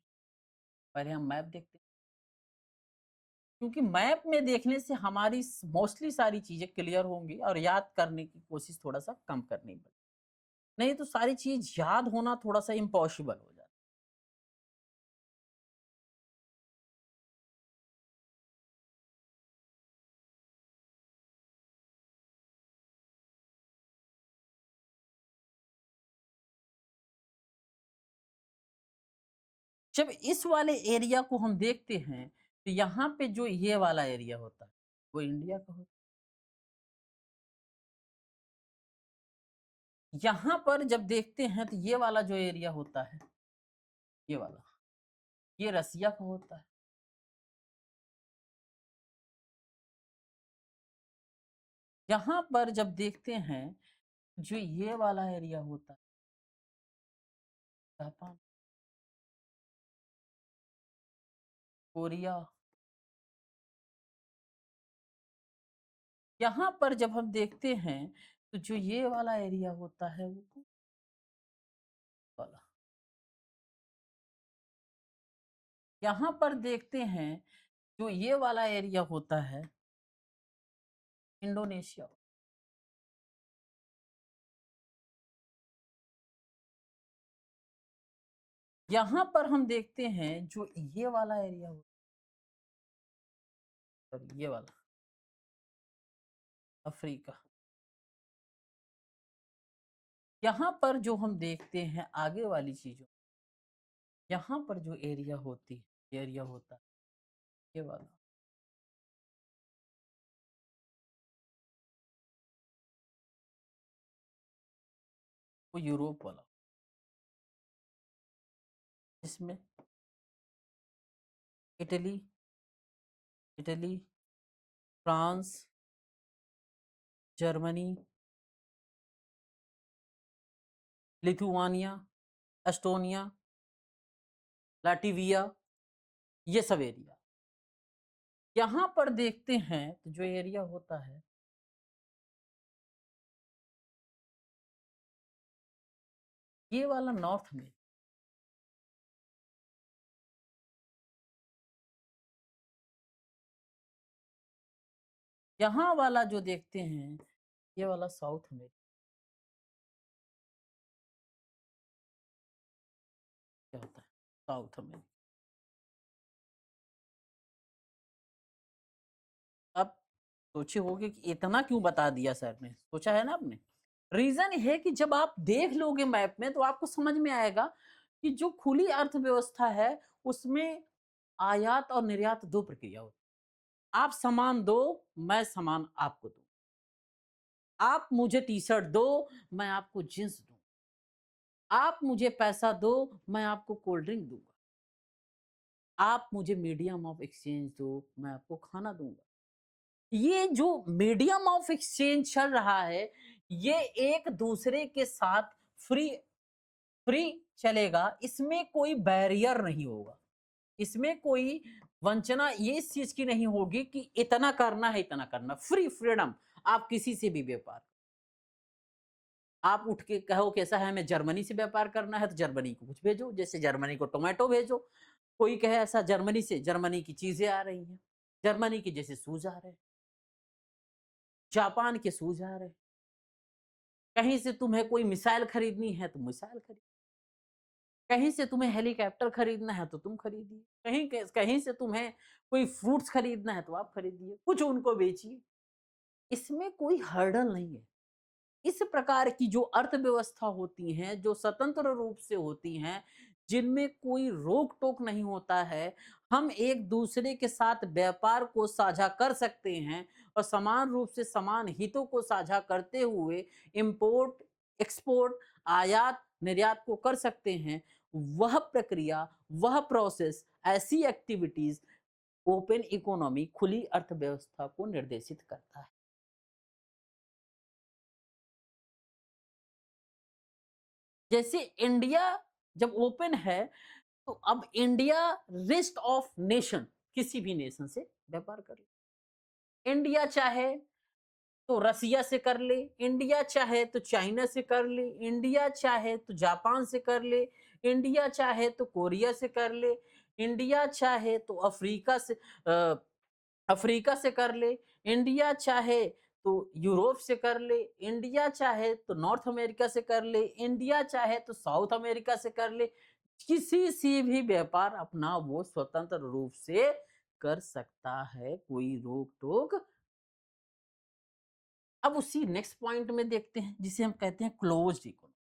पहले हम मैप देखते हैं, क्योंकि मैप में देखने से हमारी मोस्टली सारी चीजें क्लियर होंगी और याद करने की कोशिश थोड़ा सा कम करनी पड़ेगी। नहीं तो सारी चीज याद होना थोड़ा सा इम्पॉसिबल हो जाता है। जब इस वाले एरिया को हम देखते हैं तो यहाँ पे जो ये वाला एरिया होता है वो इंडिया का होता है। यहाँ पर जब देखते हैं तो ये वाला जो एरिया होता है, ये वाला, ये रसिया का होता है। यहाँ पर जब देखते हैं जो ये वाला एरिया होता है, जापान, कोरिया। यहाँ पर जब हम देखते हैं तो जो ये वाला एरिया होता है वो वाला, यहाँ पर देखते हैं जो ये वाला एरिया होता है इंडोनेशिया। यहाँ पर हम देखते हैं जो ये वाला एरिया होता है, ये वाला अफ्रीका। यहाँ पर जो हम देखते हैं आगे वाली चीजों, यहाँ पर जो एरिया होती है, एरिया होता है ये वाला, वो यूरोप वाला, जिसमें Italy, Italy, France, Germany, Lithuania, Estonia, Latvia, ये सब एरिया। यहाँ पर देखते हैं तो जो एरिया होता है ये वाला नॉर्थ में, यहाँ वाला जो देखते हैं ये वाला साउथ में, क्या होता है साउथ में। अब सोचे होगे कि इतना क्यों बता दिया सर ने, सोचा है ना आपने। रीजन है कि जब आप देख लोगे मैप में तो आपको समझ में आएगा कि जो खुली अर्थव्यवस्था है उसमें आयात और निर्यात दो प्रक्रिया होती है। आप सामान दो, मैं सामान आपको दूं। आप मुझे टी शर्ट दो, मैं आपको जींस दूं। आप मुझे पैसा दो, मैं आपको कोल्ड ड्रिंक दूंगा। आप मुझे मीडियम ऑफ एक्सचेंज दो, मैं आपको खाना दूंगा। ये जो मीडियम ऑफ एक्सचेंज चल रहा है ये एक दूसरे के साथ फ्री फ्री चलेगा, इसमें कोई बैरियर नहीं होगा, इसमें कोई वंचना ये इस चीज की नहीं होगी कि इतना करना है इतना करना, फ्री फ्रीडम। आप किसी से भी व्यापार, आप उठ के कहो कैसा है हमें जर्मनी से व्यापार करना है तो जर्मनी को कुछ भेजो, जैसे जर्मनी को टोमेटो भेजो। कोई कहे ऐसा जर्मनी से, जर्मनी की चीजें आ रही हैं, जर्मनी के जैसे शूज आ रहे हैं, जापान के शूज आ रहे हैं। कहीं से तुम्हें कोई मिसाइल खरीदनी है तो मिसाइल खरीद, कहीं से तुम्हें हेलीकॉप्टर खरीदना है तो तुम खरीदिए, कहीं से तुम्हें कोई फ्रूट्स खरीदना है तो आप खरीदिए, कुछ उनको बेचिए। इसमें कोई हर्डल नहीं है। इस प्रकार की जो अर्थव्यवस्था होती हैं, जो स्वतंत्र रूप से होती हैं, जिनमें कोई रोक-टोक नहीं होता है, हम एक-दूसरे के साथ व्यापार को साझा कर सकते हैं और समान रूप से समान हितों को साझा करते हुए इम्पोर्ट, एक्सपोर्ट, आयात, निर्यात को कर सकते हैं। वह प्रक्रिया, वह प्रोसेस, ऐसी एक्टिविटीज़ ओपन इकोनॉमी, खुली अर्थव्यवस्था को निर्देशित करता है। जैसे इंडिया जब ओपन है तो अब इंडिया रेस्ट ऑफ नेशन किसी भी नेशन से व्यापार कर ले। इंडिया चाहे तो रसिया से कर ले, इंडिया चाहे तो चाइना से कर ले, इंडिया चाहे तो जापान से कर ले, इंडिया चाहे तो कोरिया से कर ले, इंडिया चाहे तो अफ्रीका से कर ले, इंडिया चाहे तो यूरोप से कर ले, इंडिया चाहे तो नॉर्थ अमेरिका से कर ले, इंडिया चाहे तो साउथ अमेरिका से कर ले। किसी से भी व्यापार अपना वो स्वतंत्र रूप से कर सकता है, कोई रोक टोक। अब उसी नेक्स्ट पॉइंट में देखते हैं जिसे हम कहते हैं क्लोज्ड इकोनॉमी।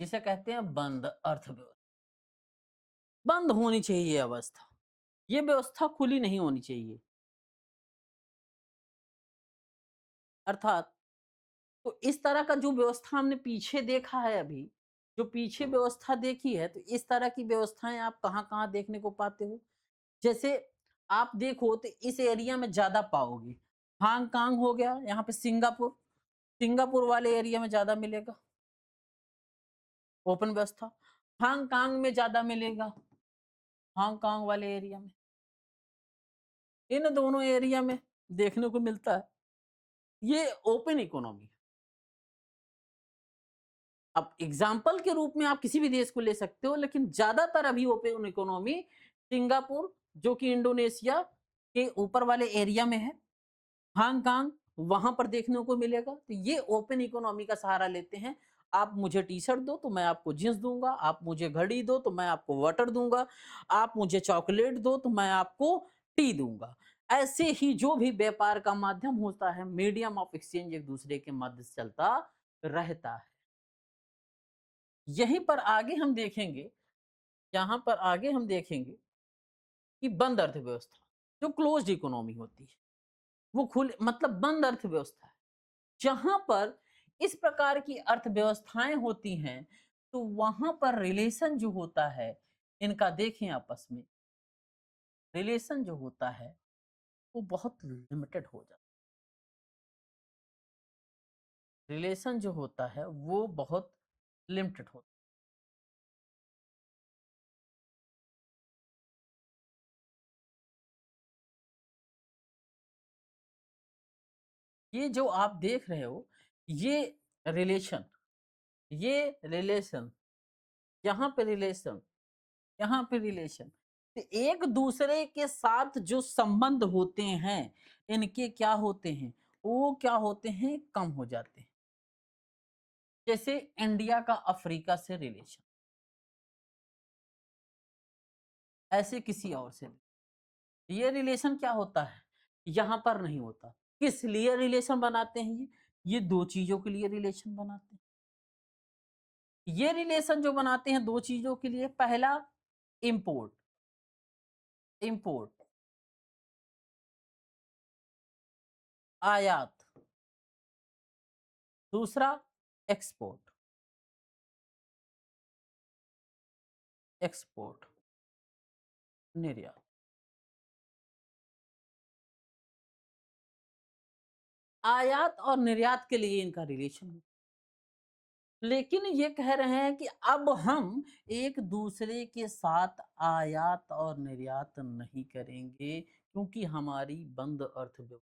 जिसे कहते हैं बंद अर्थव्यवस्था। बंद होनी चाहिए ये अवस्था, ये व्यवस्था खुली नहीं होनी चाहिए। अर्थात तो इस तरह का जो व्यवस्था हमने पीछे देखा है अभी, जो पीछे व्यवस्था देखी है, तो इस तरह की व्यवस्थाएँ आप कहाँ-कहाँ देखने को पाते हो? जैसे आप देखो तो इस एरिया में ज़्यादा पाओगे। हांगकांग हो गया, यहाँ पे सिंगापुर, सिंगापुर वाले एरिया में ज़्यादा मिलेगा ओपन व्यवस्था। हांगकांग में ज़्यादा मिलेगा, हांगकांग वाले एरिया में। इन दोनों एरिया में देखने को मिलता है, ये ओपन इकोनॉमी है। अब एग्जाम्पल के रूप में आप किसी भी देश को ले सकते हो, लेकिन ज़्यादातर अभी ओपन इकोनॉमी सिंगापुर, जो कि इंडोनेशिया के ऊपर वाले एरिया में है, हांगकांग वहाँ पर देखने को मिलेगा। तो ये ओपन इकोनॉमी का सहारा लेते हैं। आप मुझे टी-शर्ट दो तो मैं आपको जीन्स दूँगा, आप मुझे घड़ी दो तो मैं आपको वाटर दूँगा, आप मुझे चॉकलेट दो तो मैं आपको टी दूँगा। ऐसे ही जो भी व्यापार का माध्यम होता है, मीडियम ऑफ एक्सचेंज एक-दूसरे के मध्य चलता रहता है। यहीं पर आगे हम देखेंगे, यहाँ पर आगे हम देखेंगे कि बंद अर्थव्यवस्था, जो क्लोज़्ड इकोनॉमी होती है, वो खुल मतलब बंद अर्थव्यवस्था है। जहाँ पर इस प्रकार की अर्थव्यवस्थाएँ होती हैं, तो वहाँ पर रिलेशन जो होता है, इनका देखें आपस में, रिलेशन जो होता है, वो बहुत लिमिटेड हो जाता है। रिलेशन जो होता है, वो बहुत लिमिटेड होता है। ये जो आप देख रहे हो, ये रिलेशन, ये रिलेशन, यहाँ पे रिलेशन, यहाँ पे रिलेशन, तो एक दूसरे के साथ जो संबंध होते हैं, इनके क्या होते हैं, वो क्या होते हैं, कम हो जाते हैं। जैसे इंडिया का अफ्रीका से रिलेशन, ऐसे किसी और से नहीं। ये रिलेशन क्या होता है, यहाँ पर नहीं होता। किस लिए रिलेशन बनाते हैं ये दो चीजों के लिए रिलेशन बनाते हैं। ये रिलेशन जो बनाते हैं दो चीजों के लिए, पहला इंपोर्ट, इंपोर्ट, आयात, दूसरा एक्सपोर्ट, एक्सपोर्ट, निर्यात। आयात और निर्यात के लिए इनका रिलेशन है। लेकिन ये कह रहे हैं कि अब हम एक दूसरे के साथ आयात और निर्यात नहीं करेंगे, क्योंकि हमारी बंद अर्थव्यवस्था,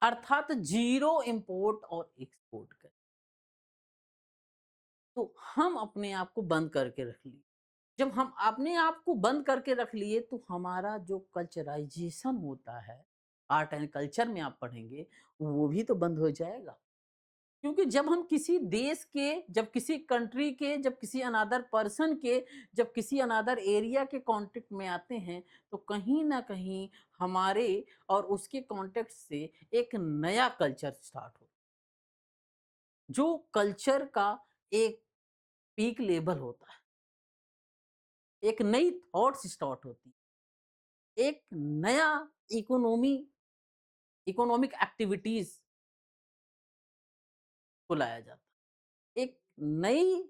अर्थात जीरो इंपोर्ट और एक्सपोर्ट करें। तो हम अपने आप को बंद करके रख लिए। जब हम अपने आप को बंद करके रख लिए, तो हमारा जो कल्चराइजेशन होता है, आर्ट एंड कल्चर में आप पढ़ेंगे, वो भी तो बंद हो जाएगा। क्योंकि जब हम किसी देश के, जब किसी कंट्री के, जब किसी अनदर पर्सन के, जब किसी अनदर एरिया के कांटेक्ट में आते हैं, तो कहीं ना कहीं हमारे और उसके कांटेक्ट से एक नया कल्चर स्टार्ट हो, जो कल्चर का एक पीक लेवल होता है, एक नई थॉट्स स्टार्ट होती है, एक नया इकोनॉमी, इकोनॉमिक एक्टिविटीज को लाया जाता है, एक नई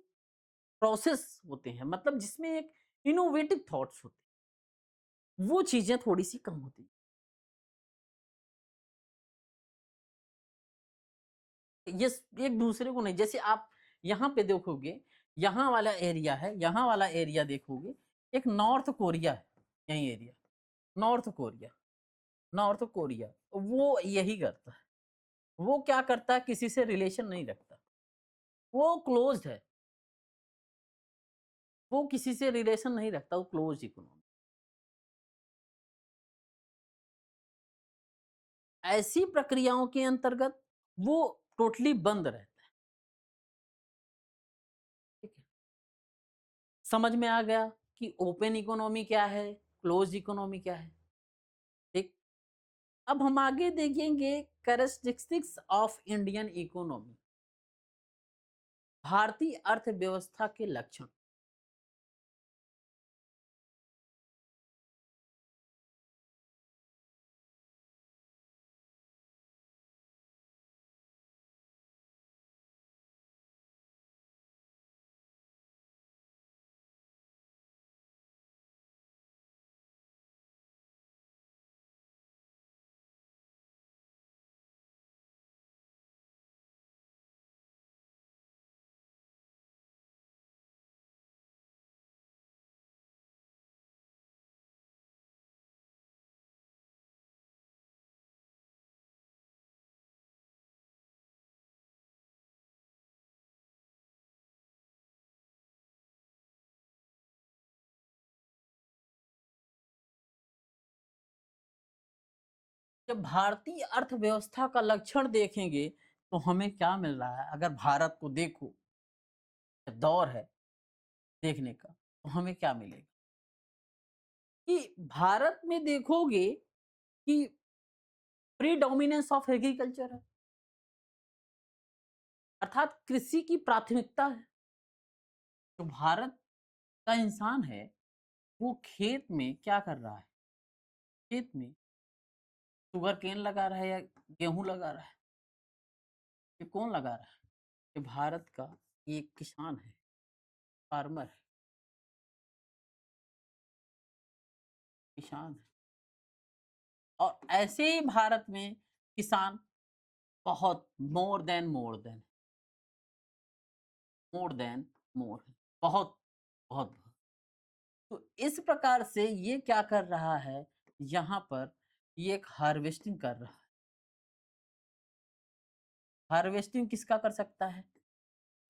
प्रोसेस होते हैं, मतलब जिसमें एक इनोवेटिव थॉट्स होते हैं, वो चीजें थोड़ी सी कम होती हैं। ये एक दूसरे को नहीं, जैसे आप यहाँ पे देखोगे, यहाँ वाला एरिया है, यहाँ वाला एरिया देखोगे, एक नॉर्थ कोरिया है, यही area, north Korea, north Korea, वो यही करता है। वो क्या करता है, किसी से रिलेशन नहीं रखता, वो क्लोज्ड है, वो किसी से रिलेशन नहीं रखता, वो क्लोज इकोनॉमी। ऐसी प्रक्रियाओं के अंतर्गत वो टोटली बंद रहता है। ठीक है, समझ में आ गया कि ओपन इकोनॉमी क्या है, क्लोज इकोनॉमी क्या है। ठीक, अब हम आगे देखेंगे कैरेक्टरिस्टिक्स ऑफ इंडियन इकोनॉमी। भारतीय अर्थव्यवस्था के लक्षण। जब भारतीय अर्थव्यवस्था का लक्षण देखेंगे तो हमें क्या मिल रहा है? अगर भारत को देखो, दौर है देखने का, तो हमें क्या मिलेगा? कि भारत में देखोगे कि प्रीडोमिनेंस ऑफ एग्रीकल्चर है, अर्थात कृषि की प्राथमिकता है। जो भारत का इंसान है, वो खेत में क्या कर रहा है? खेत में शुगर केन लगा रहा है या गेहूं लगा रहा है? ये कौन लगा रहा है? ये भारत का एक किसान है, फार्मर है, किसान है। और ऐसे ही भारत में किसान बहुत मोर देन मोर है, बहुत बहुत। तो इस प्रकार से ये क्या कर रहा है, यहाँ पर ये एक हार्वेस्टिंग कर रहा है। हार्वेस्टिंग किसका कर सकता है?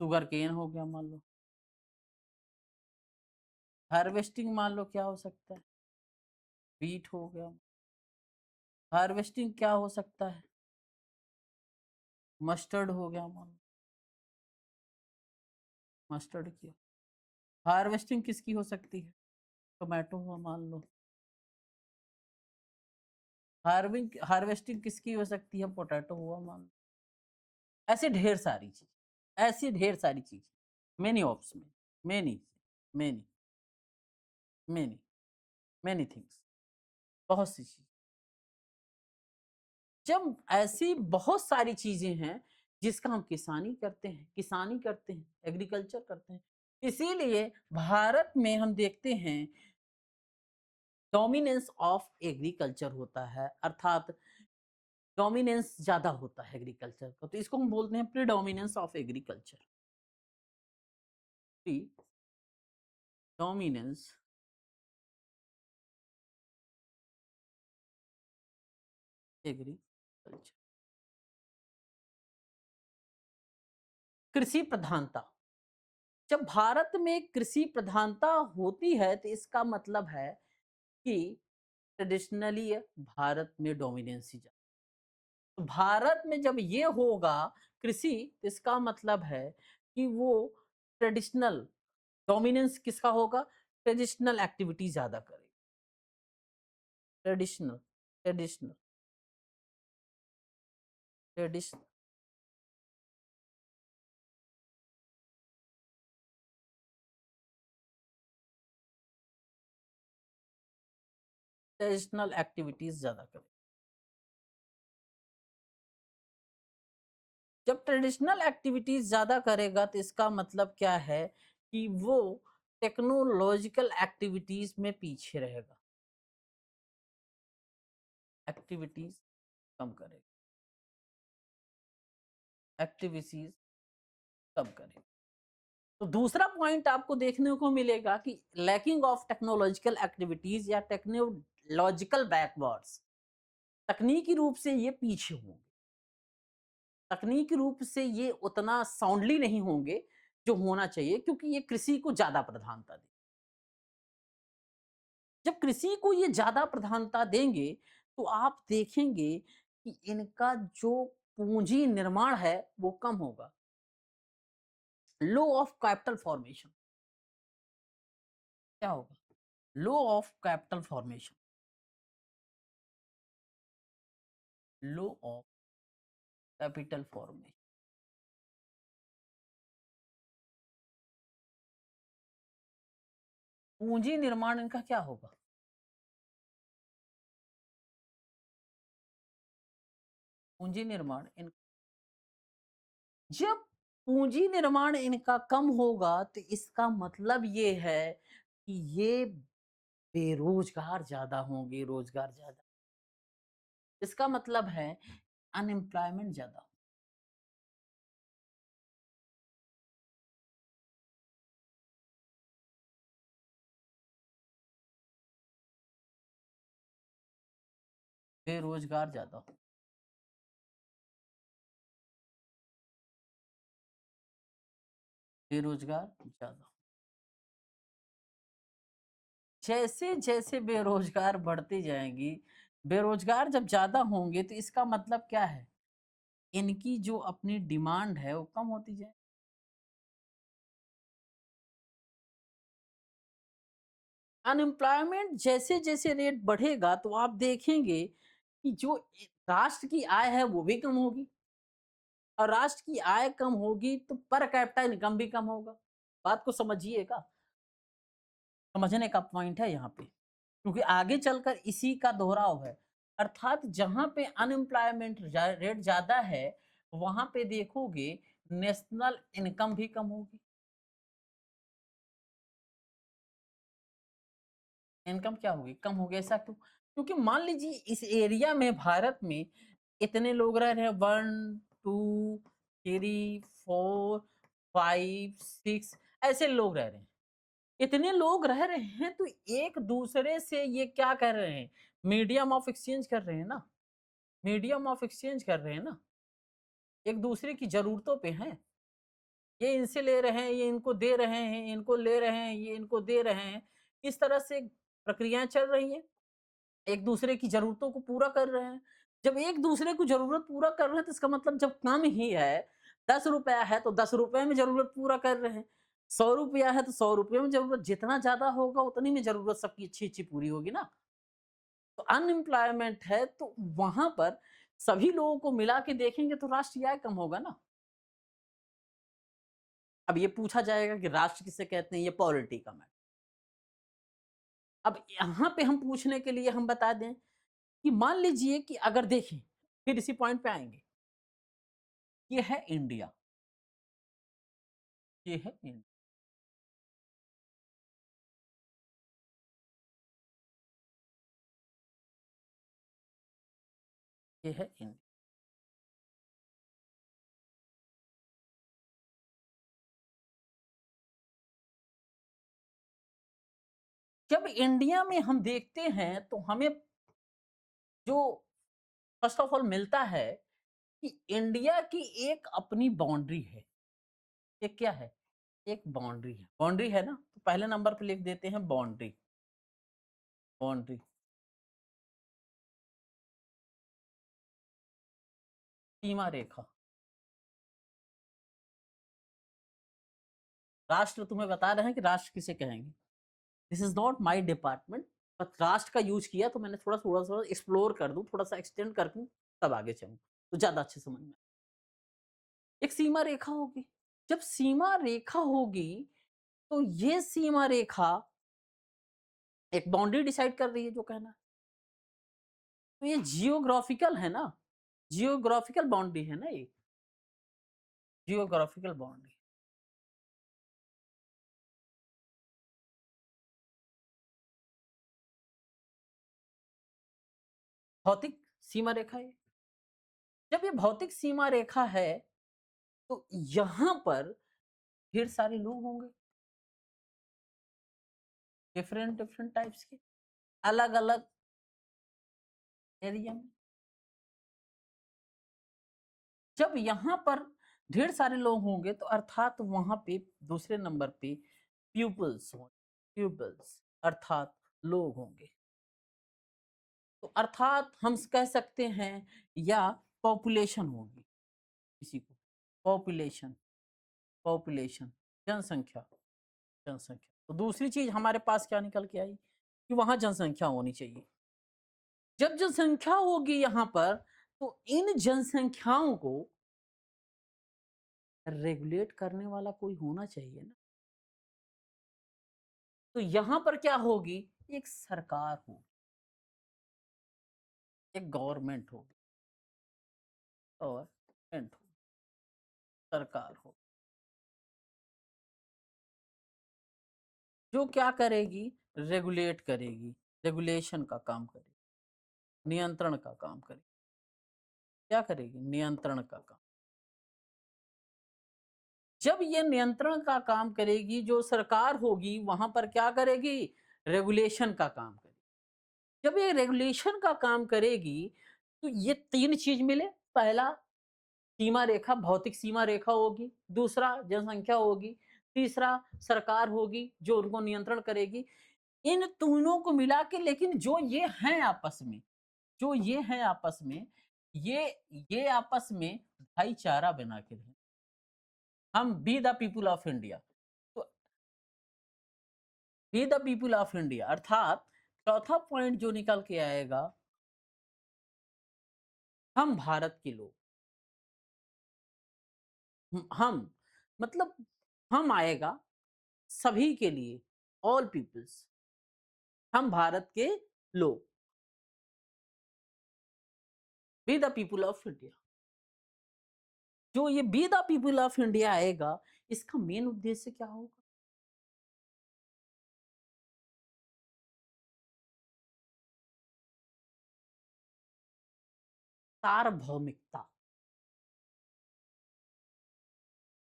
शुगर केन हो गया मान लो। हार्वेस्टिंग मान लो क्या हो सकता है? व्हीट हो गया। हार्वेस्टिंग क्या हो सकता है? मस्टर्ड हो गया मान लो। मस्टर्ड की हार्वेस्टिंग किसकी हो सकती है? टोमेटो हुआ मान लो। हार्वेस्टिंग किसकी हो सकती है? पोटैटो हुआ मान लो। ऐसे ढेर सारी चीज, ऐसी ढेर सारी चीज, many option, many many many many things, बहुत सी चीज। जब ऐसी बहुत सारी चीजें हैं जिसका हम किसानी करते हैं, एग्रीकल्चर करते हैं, इसीलिए भारत में हम देखते हैं डोमिनेंस ऑफ एग्रीकल्चर होता है, अर्थात डोमिनेंस ज्यादा होता है एग्रीकल्चर का, तो इसको हम बोलते हैं predominance of agriculture. Predominance agriculture. कृषि प्रधानता। जब भारत में कृषि प्रधानता होती है तो इसका मतलब है कि ट्रेडिशनली भारत में डोमिनेंसी जा, तो भारत में जब ये होगा कृषि, तो इसका मतलब है कि वो ट्रेडिशनल डोमिनेंस किसका होगा? ट्रेडिशनल एक्टिविटी ज्यादा करेगा। Traditional traditional traditional traditional activities ज्यादा करेगा। जब ट्रेडिशनल एक्टिविटीज ज्यादा करेगा तो इसका मतलब क्या है कि वो टेक्नोलॉजिकल एक्टिविटीज में पीछे रहेगा, एक्टिविटीज कम करेगा, एक्टिविटीज कम करेगा। तो दूसरा पॉइंट आपको देखने को मिलेगा कि लैकिंग ऑफ टेक्नोलॉजिकल एक्टिविटीज या टेक्नोलॉजिकल बैकवर्ड्स, तकनीकी रूप से ये पीछे होंगे, तकनीकी रूप से ये उतना साउंडली नहीं होंगे जो होना चाहिए, क्योंकि ये कृषि को ज्यादा प्रधानता दे। जब कृषि को ये ज्यादा प्रधानता देंगे तो आप देखेंगे कि इनका जो पूंजी निर्माण है वो कम होगा। लो ऑफ कैपिटल फॉर्मेशन क्या होगा? Low of capital formation, low of capital formation. पूंजी निर्माण इनका क्या होगा? पूंजी निर्माण इन जब पूंजी निर्माण इनका कम होगा तो इसका मतलब ये है कि ये बेरोजगार ज्यादा होंगे, रोजगार ज्यादा। इसका मतलब है अनएम्प्लॉयमेंट ज्यादा। बेरोजगार ज्यादा। बेरोजगार ज्यादा। जैसे जैसे बेरोजगार बढ़ती जाएंगी, बेरोजगार जब ज्यादा होंगे तो इसका मतलब क्या है? इनकी जो अपनी डिमांड है वो कम होती जाए। अनएम्प्लॉयमेंट जैसे जैसे रेट बढ़ेगा तो आप देखेंगे कि जो राष्ट्र की आय है वो भी कम होगी, और राष्ट्र की आय कम होगी तो पर कैपिटा इनकम भी कम होगा। बात को समझिएगा, समझने का पॉइंट है यहाँ पे, क्योंकि आगे चलकर इसी का दोहराव है। अर्थात जहां पे अनएम्प्लॉयमेंट रेट ज्यादा है वहां पे देखोगे नेशनल इनकम भी कम होगी। इनकम क्या होगी? कम होगी। ऐसा क्यों? क्योंकि मान लीजिए इस एरिया में, भारत में इतने लोग रह रहे हैं, 1 2 3 4 5 6 ऐसे लोग रह रहे हैं। इतने लोग रह रहे हैं तो एक दूसरे से ये क्या कर रहे हैं? मीडियम ऑफ एक्सचेंज कर रहे हैं ना। मीडियम ऑफ एक्सचेंज कर रहे हैं ना। एक दूसरे की जरूरतों पे हैं। ये इनसे ले रहे हैं, ये इनको दे रहे हैं, इनको ले रहे हैं, ये इनको दे रहे हैं। इस तरह से प्रक्रियाएं चल रही हैं। एक दूसरे की जरूरतों को पूरा कर रहे हैं। जब एक दूसरे को जरूरत पूरा कर रहे हैं तो इसका मतलब जब कम ही है, 10 रुपया है तो 10 रुपए में जरूरत पूरा कर रहे हैं। 100 रुपया है तो 100 रुपये में जरूरत, जितना ज्यादा होगा उतनी में जरूरत सबकी अच्छी अच्छी पूरी होगी ना। तो अनएम्प्लॉयमेंट है तो वहां पर सभी लोगों को मिला के देखेंगे तो राष्ट्रीय आय कम होगा ना। अब ये पूछा जाएगा कि राष्ट्र किसे कहते हैं, ये पॉलिटी का मैटर। अब यहाँ पे हम पूछने के लिए हम बता दें कि मान लीजिए कि अगर देखें, फिर इसी पॉइंट पे आएंगे, ये है इंडिया, ये है इंडिया, ये है इंडिया। जब इंडिया में हम देखते हैं तो हमें जो फर्स्ट ऑफ ऑल मिलता है कि इंडिया की एक अपनी बाउंड्री है। ये क्या है? एक बाउंड्री है। बाउंड्री है ना, तो पहले नंबर पे लिख देते हैं बाउंड्री। बाउंड्री, सीमा रेखा। राष्ट्र तुम्हें बता रहे हैं कि राष्ट्र किसे कहेंगे। This is not my department, but राष्ट्र का यूज किया तो मैंने थोड़ा थोड़ा थोड़ा एक्सप्लोर कर दूं, थोड़ा सा एक्सटेंड कर दूं, तब आगे चलूं तो ज्यादा अच्छे समझ में। एक सीमा रेखा होगी। जब सीमा रेखा होगी तो ये सीमा रेखा एक बाउंड्री डिसाइड कर रही है, जो कहना है। तो ये जियोग्राफिकल है ना, जियोग्राफिकल बाउंड्री है ना ये, जियोग्राफिकल बाउंड्री। भौतिक सीमा रेखा है। जब ये भौतिक सीमा रेखा है तो यहां पर ढेर सारे लोग होंगे, डिफरेंट डिफरेंट टाइप्स के, अलग अलग एरिया में। जब यहाँ पर ढेर सारे लोग होंगे तो अर्थात वहां पे दूसरे नंबर पे प्यूपल्स होंगे। प्यूपल्स अर्थात लोग होंगे। तो अर्थात हम कह सकते हैं, या पॉपुलेशन होगी किसी को। पॉपुलेशन, पॉपुलेशन, जनसंख्या, जनसंख्या। तो दूसरी चीज हमारे पास क्या निकल के आई कि वहां जनसंख्या होनी चाहिए। जब जनसंख्या होगी यहाँ पर तो इन जनसंख्याओं को रेगुलेट करने वाला कोई होना चाहिए ना। तो यहां पर क्या होगी, एक सरकार होगी, एक गवर्नमेंट होगी, गवर्नमेंट होगी, सरकार होगी, जो क्या करेगी, रेगुलेट करेगी, रेगुलेशन का काम करेगी, नियंत्रण का काम करेगी। क्या करेगी, नियंत्रण का काम। जब ये नियंत्रण का काम करेगी, जो सरकार होगी वहां पर क्या करेगी, रेगुलेशन का काम करेगी। जब ये रेगुलेशन का काम करेगी तो ये तीन चीज मिले, पहला सीमा रेखा, भौतिक सीमा रेखा होगी, दूसरा जनसंख्या होगी, तीसरा सरकार होगी जो उनको नियंत्रण करेगी। इन तीनों को मिला के, लेकिन जो ये हैं आपस में, जो ये हैं आपस में, ये ये आपस में भाईचारा बना के रहे। हम be the people of India, तो be the people of India अर्थात चौथा पॉइंट जो निकल के आएगा, हम भारत के लोग, हम मतलब हम आएगा सभी के लिए, ऑल पीपल्स, हम भारत के लोग, B the people of India. जो ये B the people of India आएगा, इसका मेन उद्देश्य क्या होगा, सार्वभौमिकता।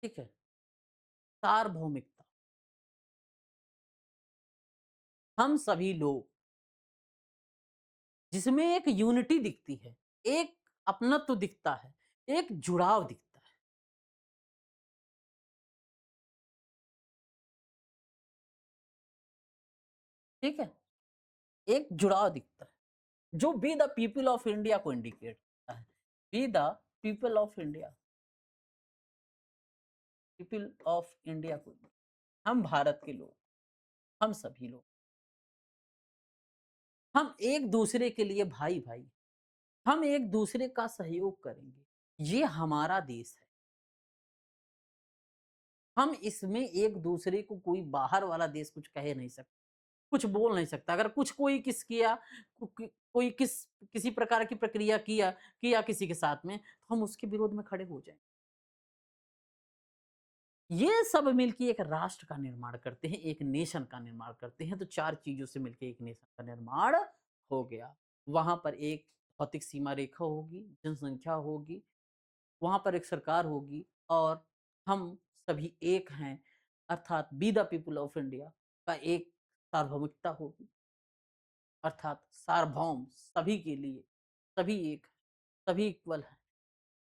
ठीक है, सार्वभौमिकता, हम सभी लोग, जिसमें एक यूनिटी दिखती है, एक अपनत्व दिखता है, एक जुड़ाव दिखता है। ठीक है, एक जुड़ाव दिखता है जो be the people of India को इंडिकेट करता है। Be the people of India, people of India को, हम भारत के लोग, हम सभी लोग, हम एक दूसरे के लिए भाई भाई, हम एक दूसरे का सहयोग करेंगे। ये हमारा देश है, हम इसमें एक दूसरे को, कोई बाहर वाला देश कुछ कह नहीं सकता, कुछ बोल नहीं सकता। अगर कुछ कोई किस किया, कोई किसी प्रकार की प्रक्रिया किया किया किसी के साथ में, तो हम उसके विरोध में खड़े हो जाएं। ये सब मिलके एक राष्ट्र का निर्माण करते हैं, एक नेशन का निर्माण करते हैं। तो चार चीजों से मिलके एक नेशन का निर्माण हो गया। वहां पर एक भौतिक सीमा रेखा होगी, जनसंख्या होगी, वहां पर एक सरकार होगी, और हम सभी एक हैं, अर्थात B the people of India का एक सार्वभौमिकता होगी, अर्थात सार्वभौम, सभी के लिए, सभी एक, सभी इक्वल है।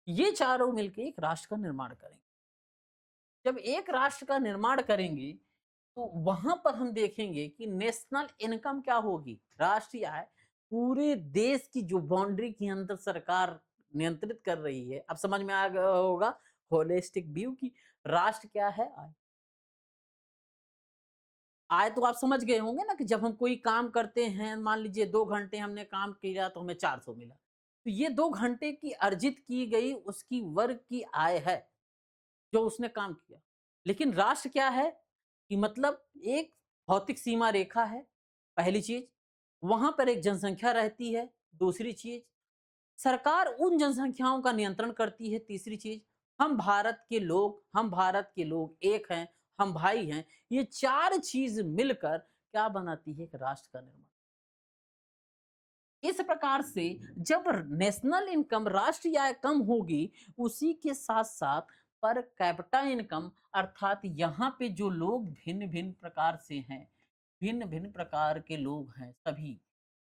ये चारों मिलके एक राष्ट्र का निर्माण करेंगे। जब एक राष्ट्र का निर्माण करेंगे, तो वहां पर हम देखेंगे कि नेशनल इनकम क्या होगी, राष्ट्रीय आय, पूरे देश की जो बाउंड्री के अंदर सरकार नियंत्रित कर रही है। अब समझ में आ गया होगा होलिस्टिक व्यू की राष्ट्र क्या है, आय। आय तो आप समझ गए होंगे ना, कि जब हम कोई काम करते हैं, मान लीजिए 2 घंटे हमने काम किया तो हमें 400 मिला, तो ये 2 घंटे की अर्जित की गई उसकी वर्ग की आय है, जो उसने काम किया। लेकिन राष्ट्र क्या है, कि मतलब एक भौतिक सीमा रेखा है, पहली चीज, वहां पर एक जनसंख्या रहती है, दूसरी चीज, सरकार उन जनसंख्याओं का नियंत्रण करती है, तीसरी चीज, हम भारत के लोग एक हैं, हम भाई हैं। ये चार चीज मिलकर क्या बनाती है, एक राष्ट्र का निर्माण। इस प्रकार से जब नेशनल इनकम, राष्ट्रीय आय कम होगी, उसी के साथ साथ पर कैपिटा इनकम, अर्थात यहाँ पे जो लोग भिन्न भिन्न प्रकार से हैं, भिन्न भिन्न प्रकार के लोग हैं सभी,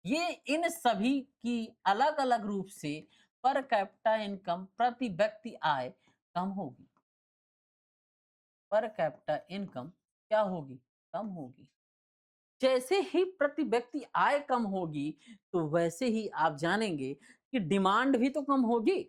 ये इन सभी की अलग अलग रूप से पर कैपिटा इनकम, प्रति व्यक्ति आय कम होगी। पर कैपिटा इनकम क्या होगी, कम होगी। जैसे ही प्रति व्यक्ति आय कम होगी, तो वैसे ही आप जानेंगे कि डिमांड भी तो कम होगी,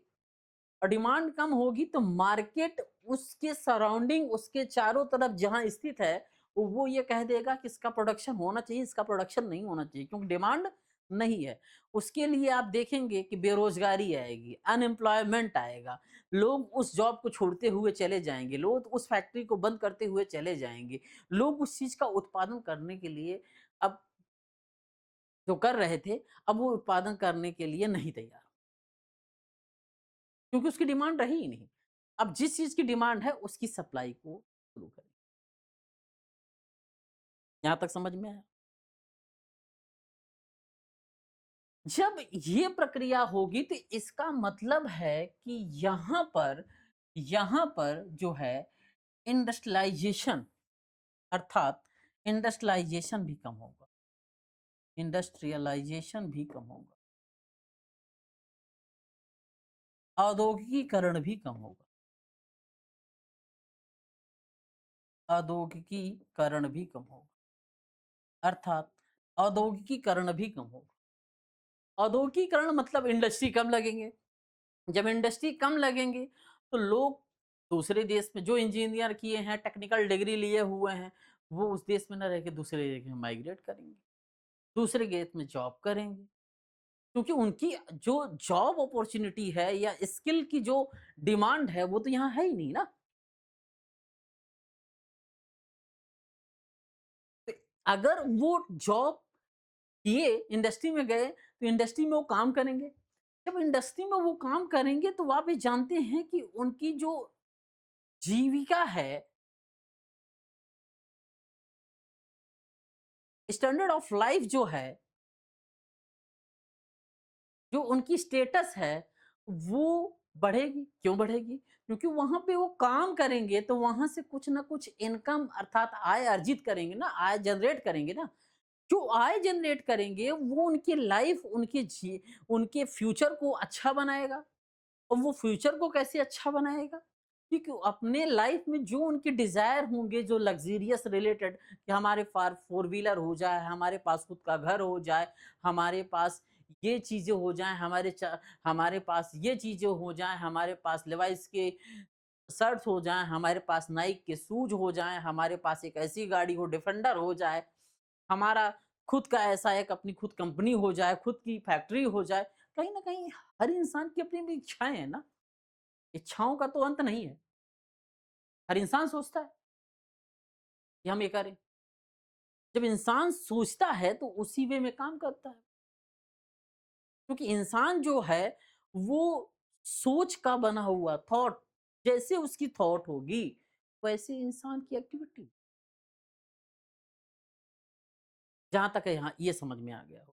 और डिमांड कम होगी तो मार्केट उसके सराउंडिंग, उसके चारों तरफ जहां स्थित है, वो ये कह देगा कि इसका प्रोडक्शन होना चाहिए, इसका प्रोडक्शन नहीं होना चाहिए, क्योंकि डिमांड नहीं है। उसके लिए आप देखेंगे कि बेरोज़गारी आएगी, अनएम्प्लॉयमेंट आएगा, लोग उस जॉब को छोड़ते हुए चले जाएँगे, लोग उस फैक्ट्री को बंद करते हुए चले जाएँगे। लोग उस चीज़ का उत्पादन करने के लिए अब जो कर रहे थे, अब वो उत्पादन करने के लिए नहीं तैयार, क्योंकि उसकी डिमांड रही ही नहीं। अब जिस चीज़ की डिमांड है, उसकी सप्लाई को शुरू करें। यहाँ तक समझ में आया? जब ये प्रक्रिया होगी तो इसका मतलब है कि यहाँ पर जो है इंडस्ट्रियलाइजेशन, अर्थात इंडस्ट्रियलाइजेशन भी कम होगा, इंडस्ट्रियलाइजेशन भी कम होगा, औद्योगिकीकरण भी कम होगा, औद्योगिकीकरण भी कम होगा, अर्थात औद्योगिकीकरण भी कम होगा। औद्योगिकीकरण मतलब इंडस्ट्री कम लगेंगे। जब इंडस्ट्री कम लगेंगे तो लोग दूसरे देश में जो इंजीनियर किए हैं, टेक्निकल डिग्री लिए हुए हैं, वो उस देश में ना रह के दूसरे जगह माइग्रेट करेंगे, दूसरे देश में जॉब करेंगे, क्योंकि उनकी जो जॉब अपॉर्चुनिटी है या स्किल की जो डिमांड है वो तो यहाँ है ही नहीं ना। तो अगर वो जॉब किए, इंडस्ट्री में गए, तो इंडस्ट्री में वो काम करेंगे। जब इंडस्ट्री में वो काम करेंगे तो आप ये जानते हैं कि उनकी जो जीविका है, स्टैंडर्ड ऑफ लाइफ जो है, जो उनकी स्टेटस है, वो बढ़ेगी। क्यों बढ़ेगी? क्योंकि वहाँ पे वो काम करेंगे तो वहाँ से कुछ न कुछ इनकम, अर्थात आय अर्जित करेंगे ना, आय जनरेट करेंगे ना। जो आय जनरेट करेंगे वो उनकी लाइफ, उनके फ्यूचर को अच्छा बनाएगा। और वो फ्यूचर को कैसे अच्छा बनाएगा? क्योंकि अपने लाइफ में जो उनके डिज़ायर होंगे, जो लग्ज़रियस रिलेटेड, कि हमारे पास फ़ोर व्हीलर हो जाए, हमारे पास खुद का घर हो जाए, हमारे पास ये चीज़ें हो जाएँ, हमारे पास ये चीज़ें हो जाएँ, हमारे पास लिवाइस के शर्ट्स हो जाएँ, हमारे पास नाइक के शूज़ हो जाएँ, हमारे पास एक ऐसी गाड़ी हो, डिफेंडर हो जाए, हमारा खुद का ऐसा एक अपनी खुद कंपनी हो जाए, खुद की फैक्ट्री हो जाए। कहीं न कहीं हर इंसान की अपनी-अपनी इच्छाएँ हैं ना। इच्छाओं का तो अंत नहीं है। हर इंसान सोचता है कि हम ये करें। जब इंसान सोचता है तो उसी वे में काम करता है। क्योंकि इंसान जो है वो सोच का बना हुआ, थॉट, जैसे उसकी थॉट होगी वैसे इंसान की एक्टिविटी। जहाँ तक है यहाँ ये समझ में आ गया हो।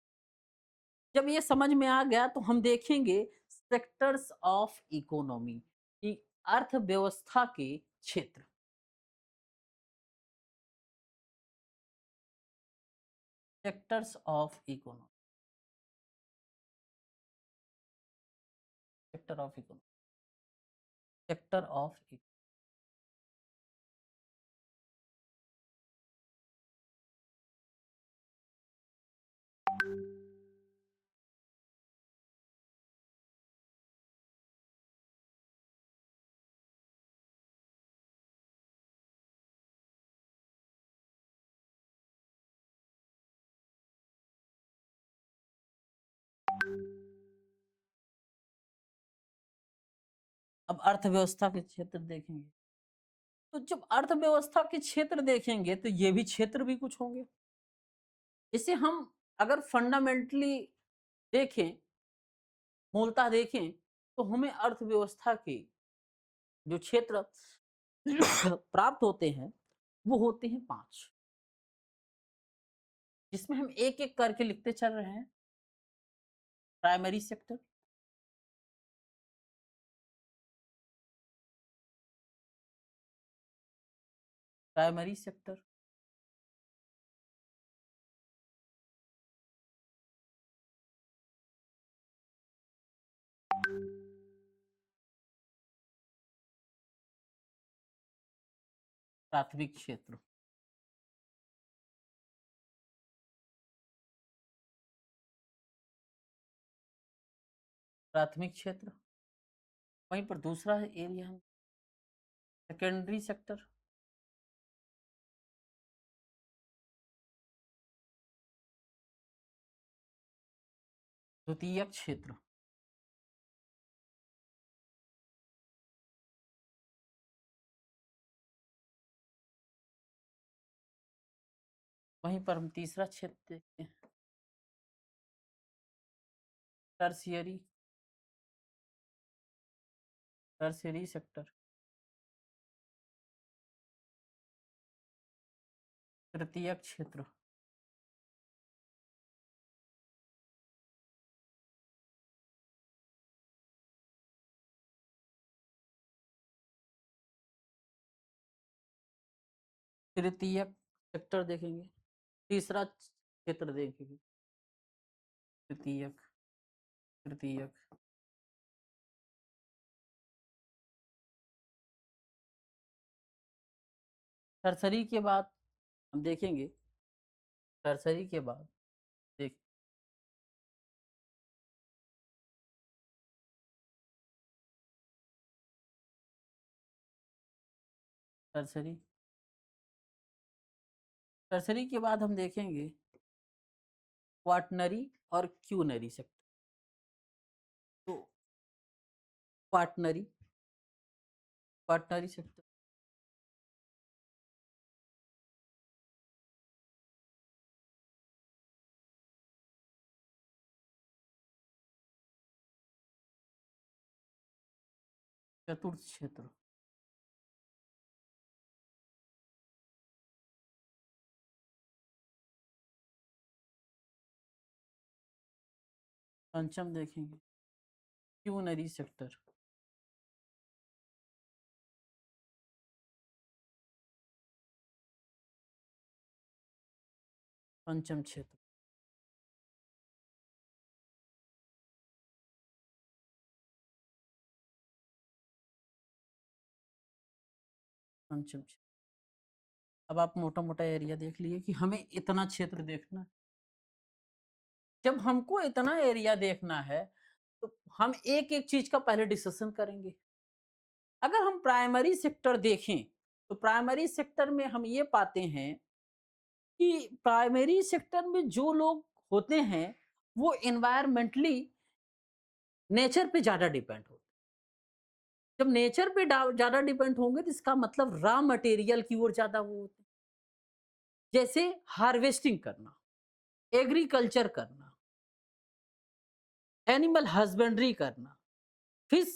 जब ये समझ में आ गया तो हम देखेंगे सेक्टर्स ऑफ इकोनॉमी, कि अर्थव्यवस्था के क्षेत्र, sectors of economy, sector of economy, sector of अब अर्थव्यवस्था के क्षेत्र देखेंगे। तो जब अर्थव्यवस्था के क्षेत्र देखेंगे तो ये भी क्षेत्र भी कुछ होंगे। इसे हम अगर फंडामेंटली देखें, मूलतः देखें, तो हमें अर्थव्यवस्था के जो क्षेत्र प्राप्त होते हैं, वो होते हैं 5, जिसमें हम एक-एक करके लिखते चल रहे हैं। प्राइमरी सेक्टर, प्राइमरी सेक्टर, प्राथमिक क्षेत्र, प्राथमिक क्षेत्र, वहीं पर दूसरा है एरिया सेकेंडरी सेक्टर, द्वितीयक क्षेत्र, वहीं पर हम तीसरा क्षेत्र देखते हैं, टर्शियरी, टर्शियरी सेक्टर, तृतीयक क्षेत्र, तृतीयक सेक्टर देखेंगे, तीसरा क्षेत्र देखेंगे, तृतीयक, तृतीयक, टर्सरी के बाद हम देखेंगे, टर्सरी के बाद देख टर्सरी, टर्सरी के बाद हम देखेंगे क्वाटनरी और क्यूनरी सेक्टर। तो क्वाटनरी, क्वाटनरी सेक्टर, चतुर्थ क्षेत्र, पंचम देखेंगे क्यूनरी सेक्टर, पंचम क्षेत्र, पंचम क्षेत्र। अब आप मोटा मोटा एरिया देख लिए कि हमें इतना क्षेत्र देखना है। जब हमको इतना एरिया देखना है तो हम एक एक चीज का पहले डिस्कशन करेंगे। अगर हम प्राइमरी सेक्टर देखें तो प्राइमरी सेक्टर में हम ये पाते हैं कि प्राइमरी सेक्टर में जो लोग होते हैं वो एनवायरमेंटली नेचर पे ज्यादा डिपेंड होते हैं। जब नेचर पे ज्यादा डिपेंड होंगे तो इसका मतलब रॉ मटेरियल की ओर ज्यादा वो होते हैं। जैसे हार्वेस्टिंग करना, एग्रीकल्चर करना, एनिमल हस्बेंड्री करना, फिश,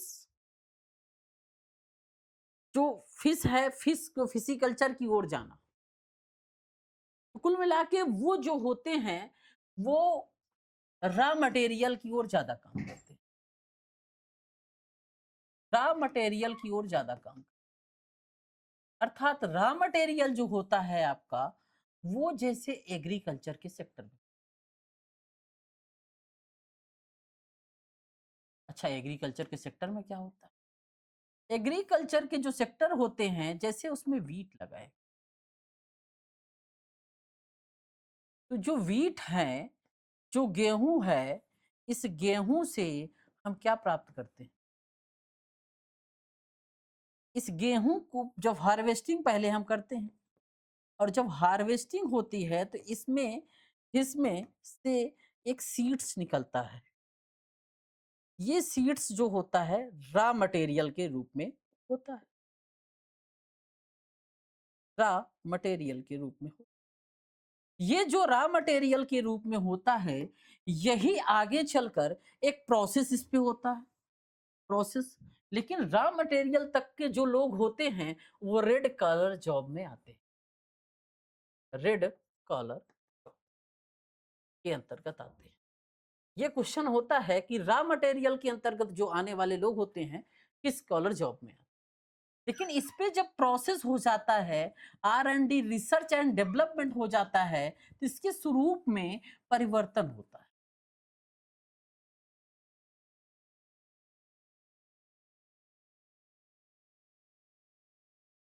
जो फिश है फिश को फिशिकल्चर की ओर जाना। तो कुल मिला के वो जो होते हैं वो रॉ मटेरियल की ओर ज्यादा काम करते हैं, रॉ मटेरियल की ओर ज्यादा काम, अर्थात रॉ मटेरियल जो होता है आपका वो जैसे एग्रीकल्चर के सेक्टर में। अच्छा, एग्रीकल्चर के सेक्टर में क्या होता है? एग्रीकल्चर के जो सेक्टर होते हैं जैसे उसमें वीट लगाए, तो जो वीट है, जो गेहूं है, इस गेहूं से हम क्या प्राप्त करते हैं? इस गेहूं को जब हार्वेस्टिंग पहले हम करते हैं और जब हार्वेस्टिंग होती है तो इसमें इसमें से एक सीड्स निकलता है। ये सीड्स जो होता है रॉ मटेरियल के रूप में होता है, रॉ मटेरियल के रूप में हो। ये जो रॉ मटेरियल के रूप में होता है यही आगे चलकर एक प्रोसेस इस पे होता है, प्रोसेस। लेकिन रॉ मटेरियल तक के जो लोग होते हैं वो रेड कलर जॉब में आते हैं, रेड कलर के अंतर्गत आते हैं। ये क्वेश्चन होता है कि रॉ मटेरियल के अंतर्गत जो आने वाले लोग होते हैं किस कलर जॉब में आते हैं। लेकिन इस पे जब प्रोसेस हो जाता है, R&D, रिसर्च एंड डेवलपमेंट हो जाता है, तो इसके स्वरूप में परिवर्तन होता है।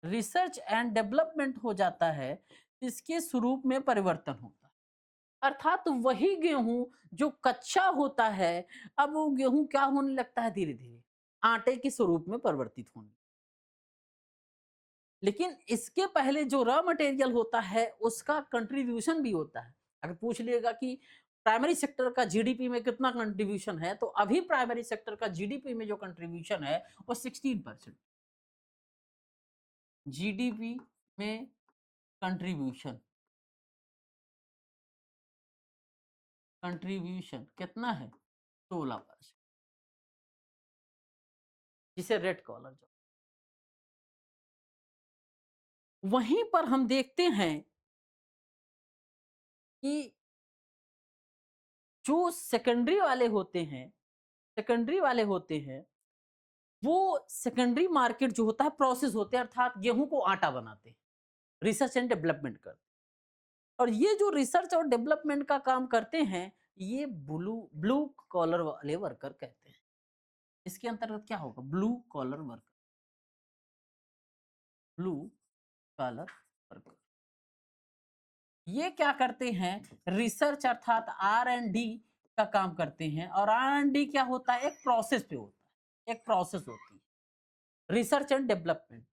रिसर्च एंड डेवलपमेंट हो जाता है तो इसके स्वरूप में परिवर्तन होता है। अर्थात वही गेहूं जो कच्चा होता है अब वो गेहूं क्या होने लगता है, धीरे धीरे आटे के स्वरूप में परिवर्तित होने। लेकिन इसके पहले जो रॉ मटेरियल होता है उसका कंट्रीब्यूशन भी होता है। अगर पूछ लिएगा कि प्राइमरी सेक्टर का जीडीपी में कितना कंट्रीब्यूशन है, तो अभी प्राइमरी सेक्टर का जीडीपी में जो कंट्रीब्यूशन है वो 16%। जीडीपी में कंट्रीब्यूशन कंट्रीब्यूशन कितना है? 16%, जिसे रेड कॉलर जो। वहीं पर हम देखते हैं कि जो सेकेंडरी वाले होते हैं, वो सेकेंडरी मार्केट जो होता है प्रोसेस होते हैं, अर्थात गेहूं को आटा बनाते हैं, रिसर्च एंड डेवलपमेंट करते हैं। और ये जो रिसर्च और डेवलपमेंट का काम करते हैं, ये ब्लू ब्लू कॉलर वाले वर्कर कहते हैं। इसके अंतर्गत क्या होगा? Blue collar worker, blue collar worker. ये क्या करते हैं? रिसर्च अर्थात आर एंड डी का काम करते हैं। और आर एंड डी क्या होता है? एक प्रोसेस पे होता है, एक प्रोसेस होती है, रिसर्च एंड डेवलपमेंट।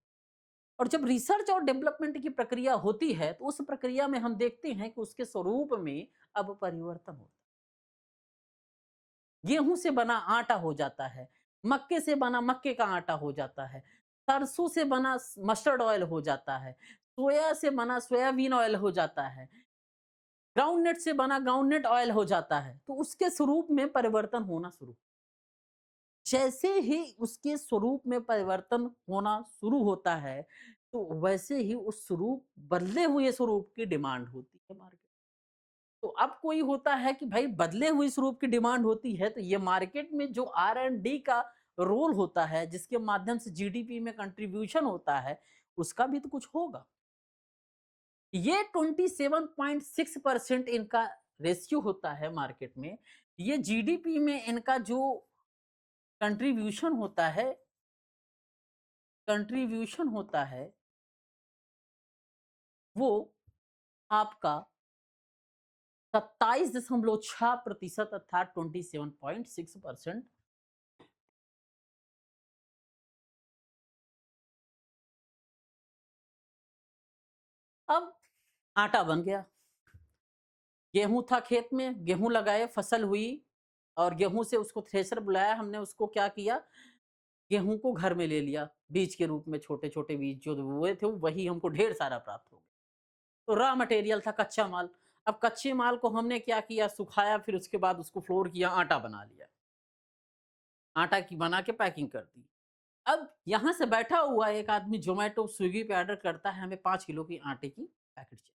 और जब रिसर्च और डेवलपमेंट की प्रक्रिया होती है, तो उस प्रक्रिया में हम देखते हैं कि उसके स्वरूप में अब परिवर्तन होता है। गेहूं से बना आटा हो जाता है, मक्के से बना मक्के का आटा हो जाता है, सरसों से बना मस्टर्ड ऑयल हो जाता है, सोया से बना सोयाबीन ऑयल हो जाता है, ग्राउंडनट से बना ग्राउंडनट ऑयल हो जाता है। तो उसके स्वरूप में परिवर्तन होना शुरू, जैसे ही उसके स्वरूप में परिवर्तन होना शुरू होता है, तो वैसे ही उस स्वरूप बदले हुए स्वरूप की डिमांड होती है मार्केट। तो अब कोई होता है कि भाई बदले हुए स्वरूप की डिमांड होती है, तो ये मार्केट में जो आर एंड डी का रोल होता है, जिसके माध्यम से जीडीपी में कंट्रीब्यूशन होता है, उसका भी तो कुछ होगा। ये 27.6% इनका रेशियो होता है मार्केट में। ये जीडीपी में इनका जो कंट्रीब्यूशन होता है, कंट्रीब्यूशन होता है, वो आपका 27.6% अर्थात 27.6%। अब आटा बन गया, गेहूं था खेत में, गेहूं लगाए, फसल हुई, और गेहूं से उसको थ्रेशर बुलाया, हमने उसको क्या किया, गेहूं को घर में ले लिया, बीज के रूप में छोटे छोटे बीज जो बोए थे वही हमको ढेर सारा प्राप्त हो गया। तो रॉ मटेरियल था कच्चा माल। अब कच्चे माल को हमने क्या किया, सुखाया, फिर उसके बाद उसको फ्लोर किया, आटा बना लिया, आटा की बना के पैकिंग कर दी। अब यहाँ से बैठा हुआ एक आदमी ज़ोमैटो, स्विगी पे ऑर्डर करता है, हमें 5 किलो की आटे की पैकेट चाहिए।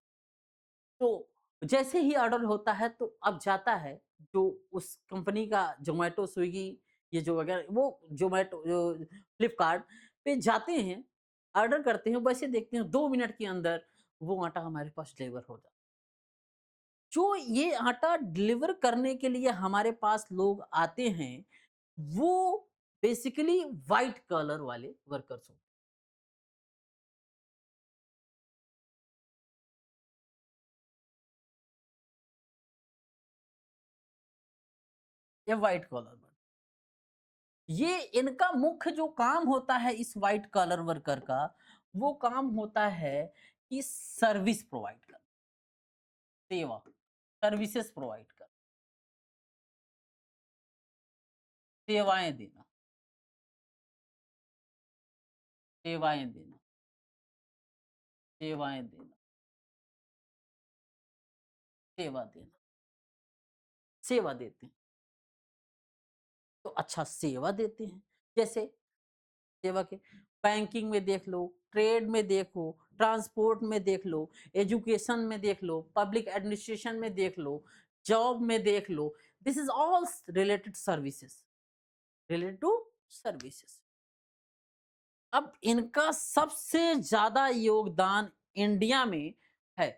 तो जैसे ही ऑर्डर होता है, तो अब जाता है, जो उस कंपनी का ज़ोमैटो, स्विगी, ये जो वगैरह, वो ज़ोमैटो जो फ्लिपकार्ट पे जाते हैं, ऑर्डर करते हैं, वैसे देखते हैं 2 मिनट के अंदर वो आटा हमारे पास डिलीवर हो जाता है। जो ये आटा डिलीवर करने के लिए हमारे पास लोग आते हैं, वो बेसिकली व्हाइट कॉलर वाले वर्कर्स होते हैं। ये व्हाइट कॉलर वर्कर, ये इनका मुख्य जो काम होता है इस व्हाइट कॉलर वर्कर का, वो काम होता है कि सर्विस प्रोवाइड करना, सेवा, सर्विसेज प्रोवाइड करना, सेवाएं देना, सेवाएं देना, सेवाएं देना, सेवा देना, सेवा देते हैं। तो अच्छा, सेवा देते हैं, जैसे सेवा के बैंकिंग में देख लो, ट्रेड में देखो, ट्रांसपोर्ट में देख लो, एजुकेशन में देख लो, पब्लिक एडमिनिस्ट्रेशन में देख लो, जॉब में देख लो। This is all related services, related to services. अब इनका सबसे ज्यादा योगदान इंडिया में है,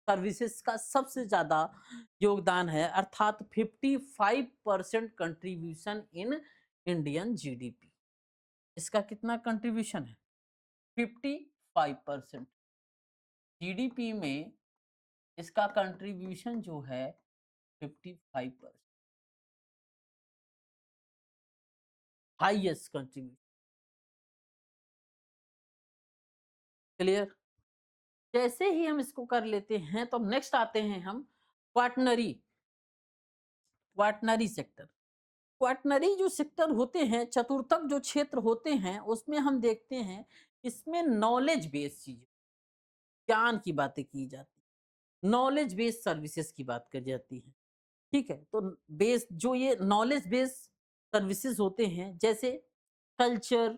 सर्विसेज का सबसे ज्यादा योगदान है, अर्थात 55% कंट्रीब्यूशन इन इंडियन जीडीपी। इसका कितना कंट्रीब्यूशन है? 55%। जीडीपी में इसका कंट्रीब्यूशन जो है 55%, हाईएस्ट कंट्रीब्यूशन। क्लियर? जैसे ही हम इसको कर लेते हैं, तो अब नेक्स्ट आते हैं हम क्वाटनरी। Quaternary sector. क्वाटनरी जो सेक्टर होते हैं, चतुर्थक जो क्षेत्र होते हैं, उसमें हम देखते हैं इसमें नॉलेज बेस्ड चीज़ें, ज्ञान की बातें की जाती हैं, नॉलेज बेस्ड सर्विसेज़ की बात की जाती है। ठीक है? तो बेस जो ये नॉलेज बेस्ड सर्विसेज़ होते हैं, जैसे कल्चर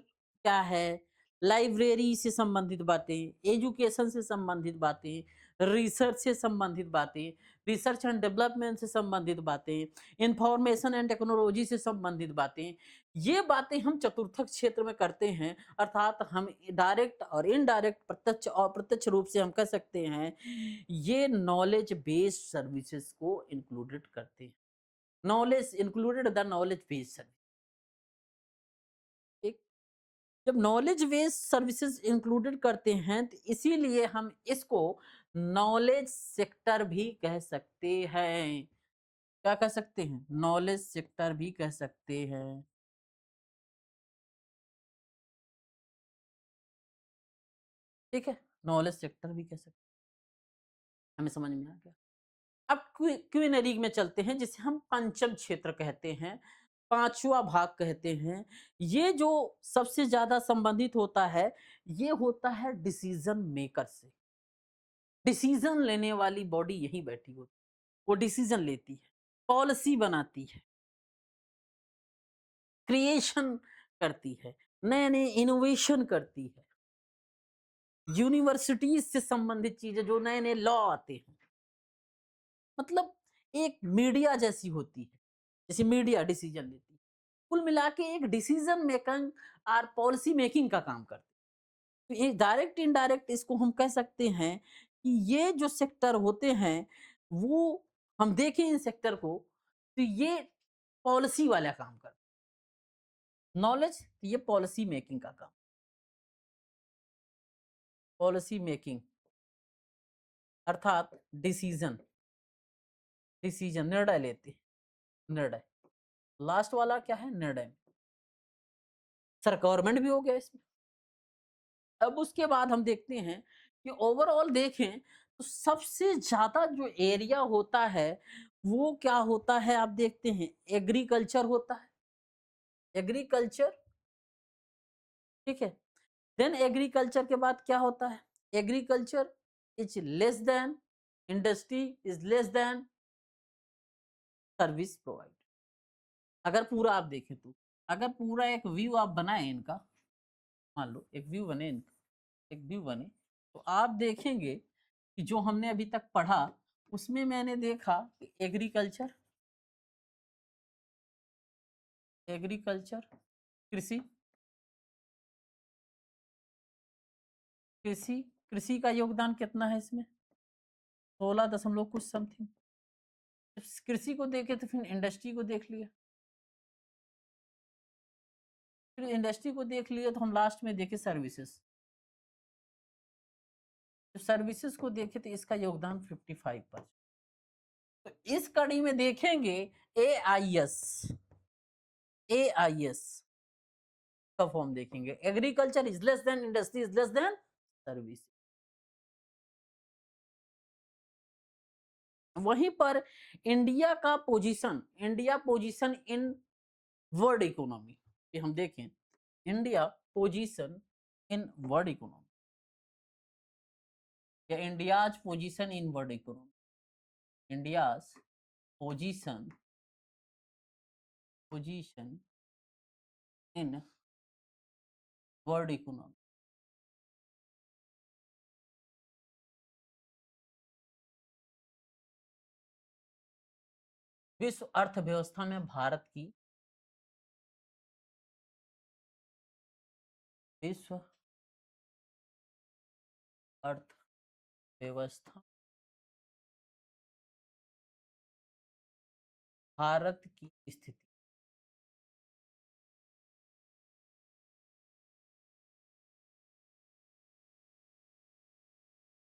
क्या है, लाइब्रेरी से संबंधित बातें, एजुकेशन से संबंधित बातें, रिसर्च से संबंधित बातें, रिसर्च एंड डेवलपमेंट से संबंधित बातें, इंफॉर्मेशन एंड टेक्नोलॉजी से संबंधित बातें, ये बातें हम चतुर्थक क्षेत्र में करते हैं। अर्थात हम डायरेक्ट और इनडायरेक्ट, प्रत्यक्ष और प्रत्यक्ष रूप से हम कह सकते हैं, ये नॉलेज बेस्ड सर्विसेज को इंक्लूडेड करते हैं। Knowledge included the knowledge based service. जब नॉलेज बेस्ड सर्विसेज इंक्लूडेड करते हैं, तो इसीलिए हम इसको नॉलेज सेक्टर भी कह सकते हैं। क्या कह सकते हैं? नॉलेज सेक्टर भी कह सकते हैं। ठीक है? नॉलेज सेक्टर भी कह सकते हैं। हमें समझ में आ गया। अब क्वीनरी में चलते हैं, जिसे हम पंचम क्षेत्र कहते हैं, पांचवा भाग कहते हैं। ये जो सबसे ज्यादा संबंधित होता है, ये होता है डिसीजन मेकर से। डिसीजन लेने वाली बॉडी यहीं बैठी होती है। वो डिसीजन लेती है, पॉलिसी बनाती है, क्रिएशन करती है, नए नए इनोवेशन करती है, यूनिवर्सिटीज से संबंधित चीजें, जो नए नए लॉ आते हैं, मतलब एक मीडिया जैसी होती है, जैसे मीडिया डिसीजन लेती है। कुल मिला के एक डिसीजन मेकिंग और पॉलिसी मेकिंग का काम करती है। तो ये डायरेक्ट इनडायरेक्ट इसको हम कह सकते हैं कि ये जो सेक्टर होते हैं, वो हम देखें इन सेक्टर को, तो ये पॉलिसी वाला काम करते हैं। नॉलेज, ये पॉलिसी मेकिंग का काम, पॉलिसी मेकिंग अर्थात डिसीजन, डिसीजन निर्णय लेते हैं, निर्णय। लास्ट वाला क्या है? निर्णय। सर गवर्नमेंट भी हो गया इसमें। अब उसके बाद हम देखते हैं कि ओवरऑल देखें, तो सबसे ज्यादा जो एरिया होता है, वो क्या होता है? आप देखते हैं एग्रीकल्चर होता है। एग्रीकल्चर, ठीक है। देन एग्रीकल्चर के बाद क्या होता है? Agriculture is less than, industry is less than service provide. अगर पूरा आप देखें तो, अगर पूरा एक व्यू आप बनाए इनका, मान लो एक व्यू बने इनका, एक व्यू बने, तो आप देखेंगे कि जो हमने अभी तक पढ़ा, उसमें मैंने देखा कि एग्रीकल्चर, एग्रीकल्चर, कृषि, कृषि, कृषि का योगदान कितना है इसमें? 16 दशमलव कुछ समथिंग। कृषि को देखे तो फिर इंडस्ट्री को देख लिया, फिर इंडस्ट्री को देख लिया, तो हम लास्ट में देखे सर्विसेज। तो सर्विसेज को देखे तो इसका योगदान 55%। तो इस कड़ी में देखेंगे AIS, AIS का फॉर्म देखेंगे, agriculture is less than, industry is less than service. वहीं पर इंडिया का position, India position in world economy, ये हम देखें, India position in world economy, या India's position in world economy, India's position, position in world economy. विश्व अर्थव्यवस्था में भारत की, विश्व अर्थव्यवस्था, भारत की स्थिति।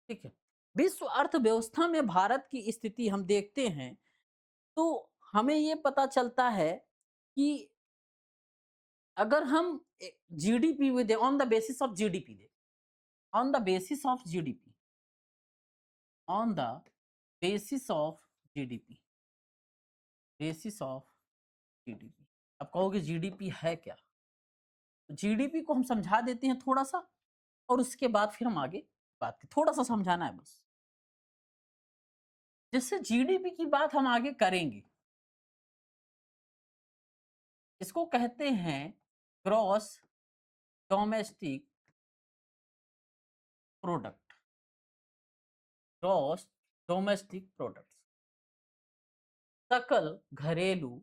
ठीक है, विश्व अर्थव्यवस्था में भारत की स्थिति हम देखते हैं, तो हमें ये पता चलता है कि अगर हम जीडीपी में on the basis of GDP they, on the basis of GDP, on the basis of GDP, basis of GDP. अब कहोगे जीडीपी है क्या? जीडीपी को हम समझा देते हैं थोड़ा सा, और उसके बाद फिर हम आगे बात करें। थोड़ा सा समझाना है बस। जिससे जीडीपी की बात हम आगे करेंगे, इसको कहते हैं gross domestic product. Gross domestic product, सकल घरेलू,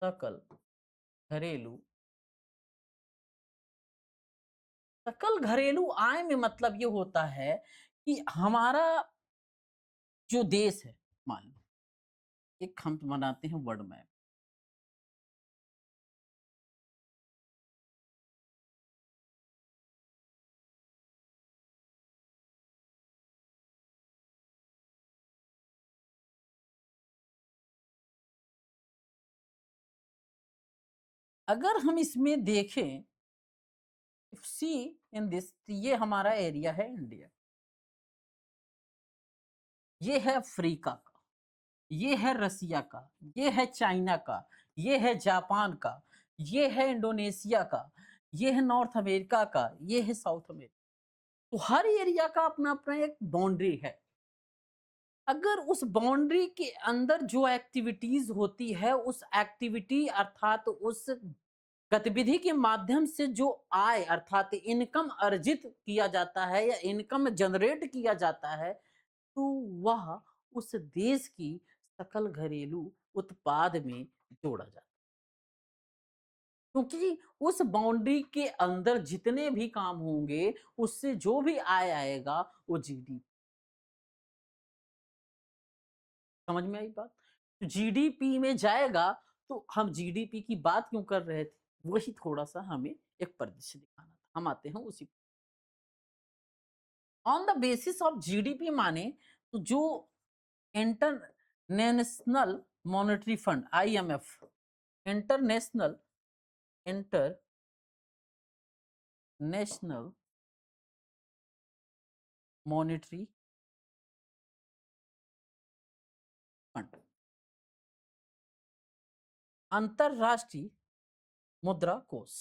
सकल घरेलू, सकल घरेलू आय में मतलब ये होता है कि हमारा जो देश है, मान लो एक हम बनाते हैं वर्ल्ड मैप। अगर हम इसमें देखें, सी इन दिस, ये हमारा एरिया है इंडिया, ये है अफ्रीका का, ये है रसिया का, ये है चाइना का, ये है जापान का, ये है इंडोनेशिया का, ये है नॉर्थ अमेरिका का, ये है साउथ अमेरिका। तो हर एरिया का अपना अपना एक बाउंड्री है। अगर उस बाउंड्री के अंदर जो एक्टिविटीज होती है, उस एक्टिविटी अर्थात उस गतिविधि के माध्यम से जो आय अर्थात इनकम अर्जित किया जाता है या इनकम जनरेट किया जाता है, तो वह उस देश की सकल घरेलू उत्पाद में जोड़ा जाता है। क्योंकि उस बाउंड्री के अंदर जितने भी काम होंगे, उससे जो भी आय आएगा वो जीडीपी। समझ में आई बात? तो जीडीपी में जाएगा, तो हम जीडीपी की बात क्यों कर रहे थे? वही थोड़ा-सा हमें एक परिदृश्य दिखाना था। हम आते हैं उसी on the basis of GDP माने तो जो international monetary fund IMF, international international monetary fund, अंतरराष्ट्रीय मुद्रा कोष,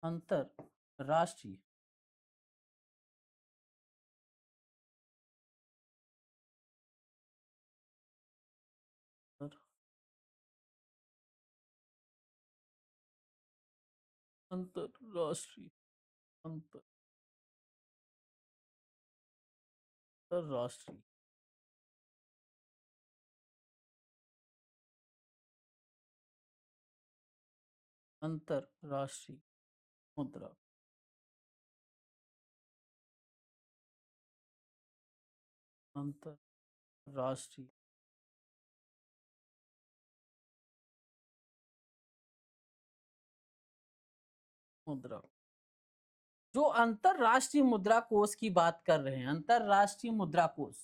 अंतरराष्ट्रीय अंतरराष्ट्रीय अंतरराष्ट्रीय अंतरराष्ट्रीय मुद्रा, अंतरराष्ट्रीय मुद्रा, जो अंतरराष्ट्रीय मुद्रा कोष की बात कर रहे हैं, अंतरराष्ट्रीय मुद्रा कोष,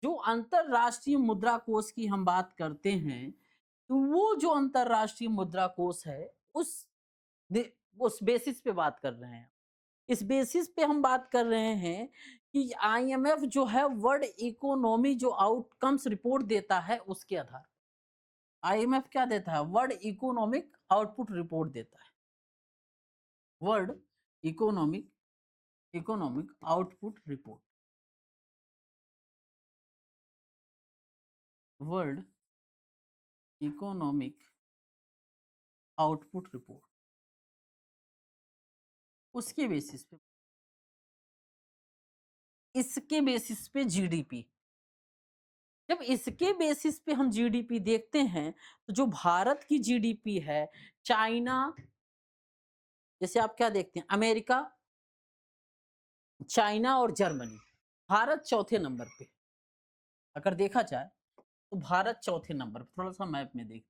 जो अंतरराष्ट्रीय मुद्रा कोष की हम बात करते हैं, तो वो जो अंतरराष्ट्रीय मुद्रा कोष है, उस बेसिस पे बात कर रहे हैं। इस बेसिस पे हम बात कर रहे हैं कि आईएमएफ जो है वर्ल्ड इकोनॉमी जो आउटकम्स रिपोर्ट देता है, उसके आधार आईएमएफ क्या देता है? वर्ल्ड इकोनॉमिक आउटपुट रिपोर्ट देता है। World economic economic output report, world economic output report, उसके बेसिस पे, इसके बेसिस पे जीडीपी। जब इसके बेसिस पे हम जीडीपी देखते हैं, तो जो भारत की जीडीपी है, चाइना, जैसे आप क्या देखते हैं, अमेरिका, चाइना और जर्मनी, भारत चौथे नंबर पे। अगर देखा जाए तो भारत चौथे नंबर पे, थोड़ा सा मैप में देख।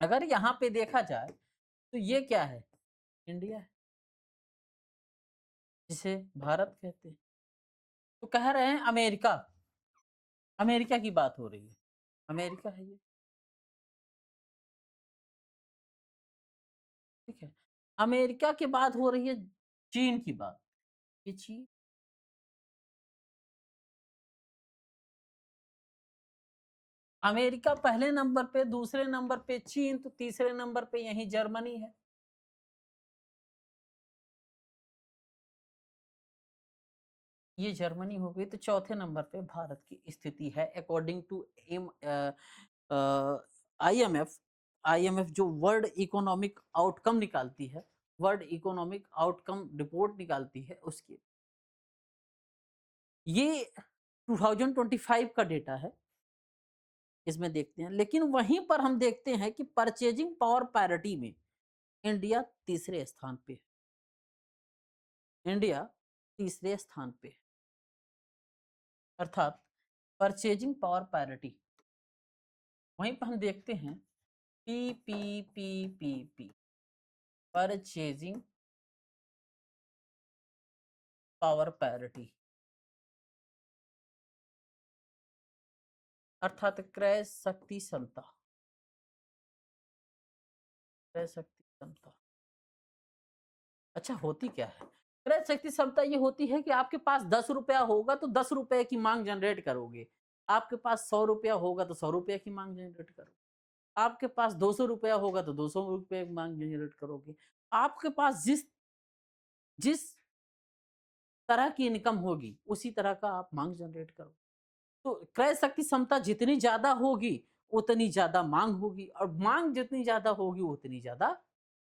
अगर यहाँ पे देखा जाए तो ये क्या है, इंडिया है, जिसे भारत कहते हैं। तो कह रहे हैं अमेरिका, अमेरिका की बात हो रही है, अमेरिका है ये, ठीक है। अमेरिका की बात हो रही है, चीन की बात, ये चीन, अमेरिका पहले नंबर पे, दूसरे नंबर पे चीन, तो तीसरे नंबर पे यही जर्मनी है। ये जर्मनी हो गई, तो चौथे नंबर पे भारत की स्थिति है अकॉर्डिंग टू आईएमएफ। आईएमएफ जो वर्ल्ड इकोनॉमिक आउटकम निकालती है, वर्ल्ड इकोनॉमिक आउटकम रिपोर्ट निकालती है, उसकी ये 2025 का डेटा है, इसमें देखते हैं। लेकिन वहीं पर हम देखते हैं कि परचेजिंग पावर पैरिटी में इंडिया तीसरे स्थान पे है, इंडिया तीसरे स्थान पे है, अर्थात परचेजिंग पावर पैरिटी। वहीं पर हम देखते हैं पी परचेजिंग पावर पैरिटी, अर्थात क्रय शक्ति क्षमता, क्रय शक्ति क्षमता। अच्छा, होती क्या है क्रय शक्ति क्षमता? ये होती है कि आपके पास 10 रुपया होगा तो 10 रुपए की मांग जनरेट करोगे, आपके पास 100 रुपया होगा तो 100 रुपया की मांग जनरेट करोगे, आपके पास 200 रुपया होगा तो 200 रुपये की मांग जनरेट करोगे। आपके पास जिस जिस तरह की इनकम होगी उसी तरह का आप मांग जनरेट करो। तो क्रय शक्ति क्षमता जितनी ज्यादा होगी उतनी ज्यादा मांग होगी, और मांग जितनी ज्यादा होगी उतनी ज्यादा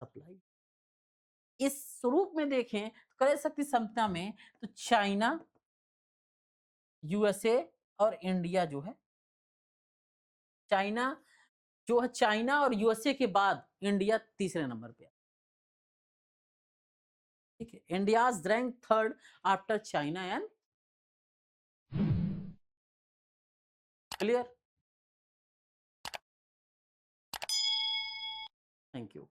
सप्लाई। इस स्वरूप में देखें क्रय शक्ति क्षमता में, तो चाइना, यूएसए और इंडिया जो है, चाइना जो है, चाइना और यूएसए के बाद इंडिया तीसरे नंबर पे, ठीक है। India's rank third after China and, clear, thank you.